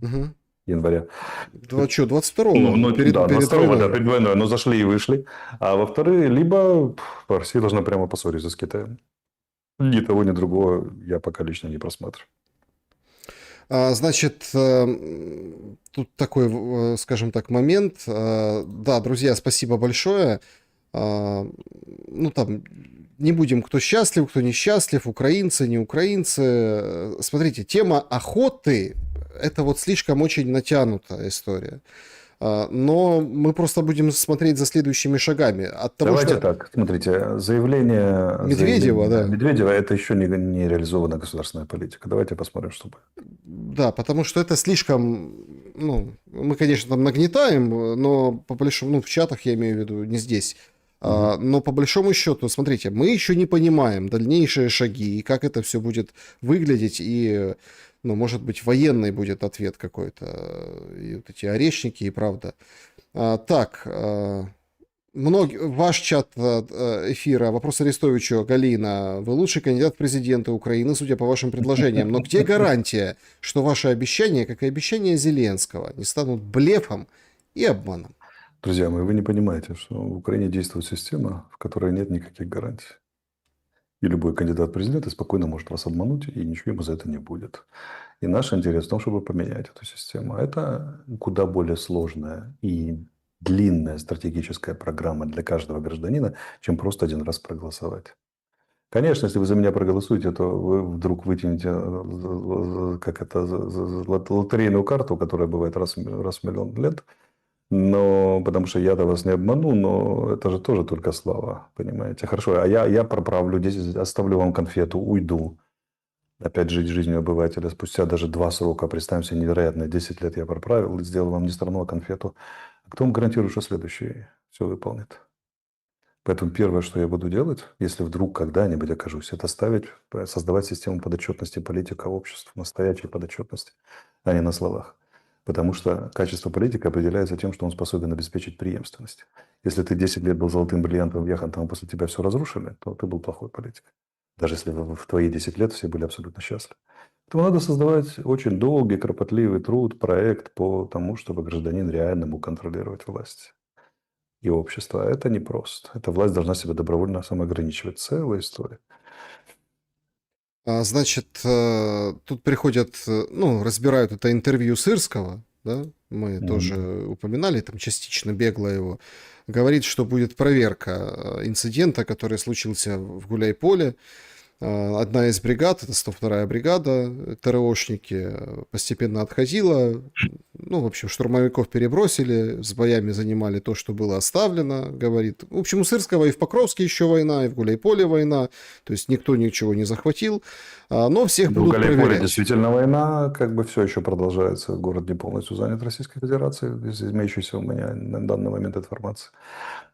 января. 22-го? Ну, перед 22-го, да, перед войной. Но зашли и вышли. А во-вторых, либо Россия должна прямо поссориться с Китаем. Ни того, ни другого я пока лично не просматриваю. Значит, тут такой, скажем так, момент. Да, друзья, спасибо большое. Ну, там, не будем, кто счастлив, кто несчастлив, украинцы, не украинцы. Смотрите, тема охоты – это вот слишком очень натянутая история. Но мы просто будем смотреть за следующими шагами. От того, Давайте так, смотрите, заявление Медведева, да. Медведева – это еще не реализованная государственная политика. Давайте посмотрим, что будет. Да, потому что это слишком, ну, мы, конечно, там нагнетаем, но по большому, ну, в чатах я имею в виду, не здесь. Но по большому счету, смотрите, мы еще не понимаем дальнейшие шаги, и как это все будет выглядеть, и, ну, может быть, военный будет ответ какой-то, и вот эти орешники, и правда. Так, Ваш чат эфира, вопрос Арестовичу, Галина, вы лучший кандидат в президенты Украины, судя по вашим предложениям. Но где гарантия, что ваши обещания, как и обещания Зеленского, не станут блефом и обманом? Друзья мои, вы не понимаете, что в Украине действует система, в которой нет никаких гарантий. И любой кандидат в президенты спокойно может вас обмануть, и ничего ему за это не будет. И наш интерес в том, чтобы поменять эту систему. А это куда более сложная и длинная стратегическая программа для каждого гражданина, чем просто один раз проголосовать. Конечно, если вы за меня проголосуете, то вы вдруг вытянете как это, лотерейную карту, которая бывает раз в миллион лет. Но потому что я-то вас не обману, но это же тоже только слава, понимаете? Хорошо, а я проправлю, 10, оставлю вам конфету, уйду. Опять жить жизнью обывателя. Спустя даже 2 срока, представим себе невероятно, 10 лет я проправил и сделал вам не страну, а конфету. А кто вам гарантирует, что следующий все выполнит? Поэтому первое, что я буду делать, если вдруг когда-нибудь окажусь, это создавать систему подотчетности политика обществу, настоящей подотчетности, а не на словах. Потому что качество политика определяется тем, что он способен обеспечить преемственность. Если ты 10 лет был золотым бриллиантом, яхонтом, а после тебя все разрушили, то ты был плохой политик. Даже если в твои 10 лет все были абсолютно счастливы. Поэтому надо создавать очень долгий, кропотливый труд, проект по тому, чтобы гражданин реально мог контролировать власть и общество. А это непросто. Эта власть должна себя добровольно самоограничивать. Целая история. Значит, тут приходят, ну, разбирают это интервью Сырского, да, мы тоже упоминали, там частично бегло его, говорит, что будет проверка инцидента, который случился в Гуляйполе. Одна из бригад, это 102-я бригада, ТРОшники, постепенно отходила. Ну, в общем, штурмовиков перебросили, с боями занимали то, что было оставлено, говорит. В общем, у Сырского и в Покровске еще война, и в Гуляйполе война. То есть никто ничего не захватил. Но всех В будут Гуляйполе проверять. действительно война, как бы все еще продолжается. Город не полностью занят Российской Федерацией, из имеющейся у меня на данный момент информации.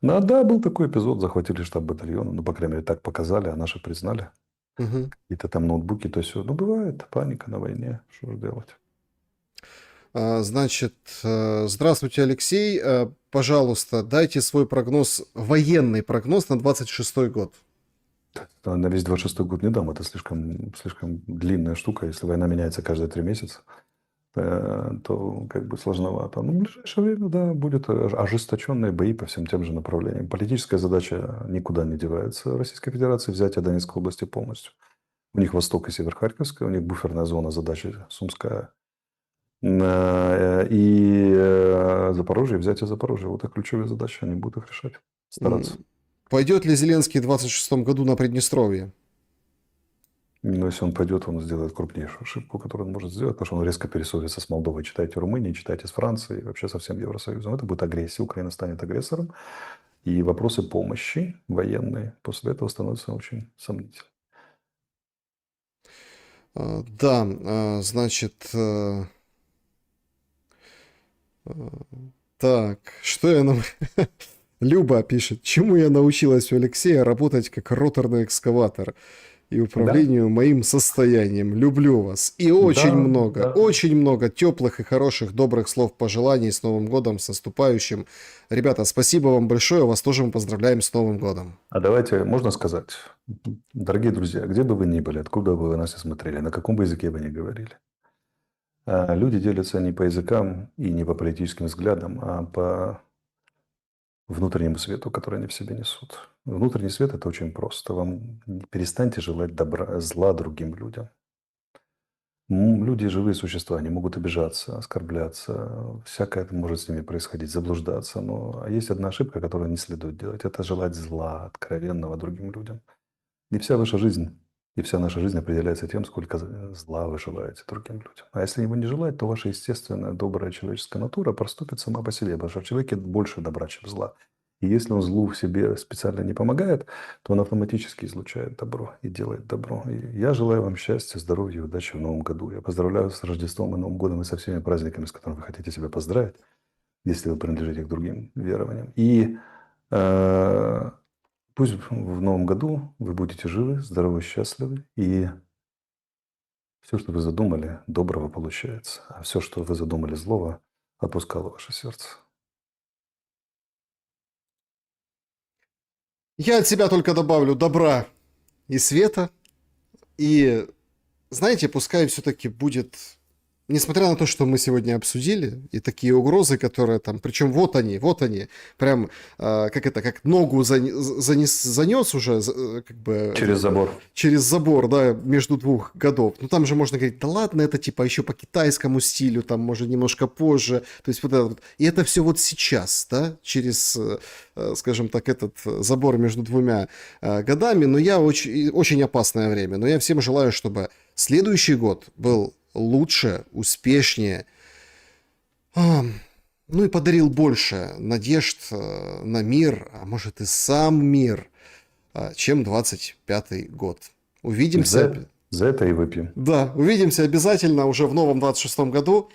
Ну, да, был такой эпизод, захватили штаб батальона, ну, по крайней мере, так показали, а наши признали. Мгм. Какие-то там ноутбуки, то все. Ну, бывает, паника на войне, что же делать? Значит, здравствуйте, Алексей. Пожалуйста, дайте свой прогноз, военный прогноз на 26-й год. На весь 26-й год не дам, это слишком длинная штука. Если война меняется каждые 3 месяца, то как бы сложновато. Но в ближайшее время, да, будут ожесточенные бои по всем тем же направлениям. Политическая задача никуда не девается Российской Федерации, взятие Донецкой области полностью. У них восток и север Харьковская, у них буферная зона, задача Сумская. И Запорожье, взятие Запорожья. Вот их ключевые задачи, они будут их решать, стараться. Пойдет ли Зеленский в 26-м году на Приднестровье? Но если он пойдет, он сделает крупнейшую ошибку, которую он может сделать, потому что он резко пересорится с Молдовой. Читайте Румынии, читайте с Францией, вообще со всем Евросоюзом. Это будет агрессия. Украина станет агрессором. И вопросы помощи военной после этого становятся очень сомнительными. Да, значит, так, что я нам... Люба пишет, чему я научилась у Алексея работать как роторный экскаватор и Да, управлению моим состоянием. Люблю вас. И да, да. очень много теплых и хороших, добрых слов пожеланий с Новым годом, с наступающим. Ребята, спасибо вам большое, вас тоже мы поздравляем с Новым годом. А давайте, можно сказать, дорогие друзья, где бы вы ни были, откуда бы вы нас и смотрели, на каком бы языке вы ни говорили, люди делятся не по языкам и не по политическим взглядам, а по внутреннему свету, который они в себе несут. Внутренний свет – это очень просто. Вам перестаньте желать добра, зла другим людям. Люди – живые существа, они могут обижаться, оскорбляться, всякое это может с ними происходить, заблуждаться. Но есть одна ошибка, которую не следует делать – это желать зла откровенного другим людям. И вся ваша жизнь, и вся наша жизнь определяется тем, сколько зла вы желаете другим людям. А если его не желать, то ваша естественная, добрая человеческая натура проступит сама по себе, потому что в человеке больше добра, чем зла. И если он злу в себе специально не помогает, то он автоматически излучает добро и делает добро. И я желаю вам счастья, здоровья и удачи в Новом году. Я поздравляю с Рождеством и Новым годом и со всеми праздниками, с которыми вы хотите себя поздравить, если вы принадлежите к другим верованиям. И пусть в Новом году вы будете живы, здоровы, счастливы, и все, что вы задумали, доброго получается, а все, что вы задумали злого, отпускало ваше сердце. Я от себя только добавлю добра и света. И, знаете, пускай все-таки будет, несмотря на то, что мы сегодня обсудили, и такие угрозы, которые там, причем вот они, прям, как ногу занес уже, как бы... Через забор. Через забор, да, между двух годов. Ну, там же можно говорить, да ладно, это типа еще по китайскому стилю, там, может, немножко позже. То есть вот это вот. И это все вот сейчас, да, через, скажем так, этот забор между двумя годами. Но я очень опасное время. Но я всем желаю, чтобы следующий год был лучше, успешнее, ну и подарил больше надежд на мир, а может и сам мир, чем 25-й год. Увидимся. За это и выпьем. Да, увидимся обязательно уже в новом 26-м году.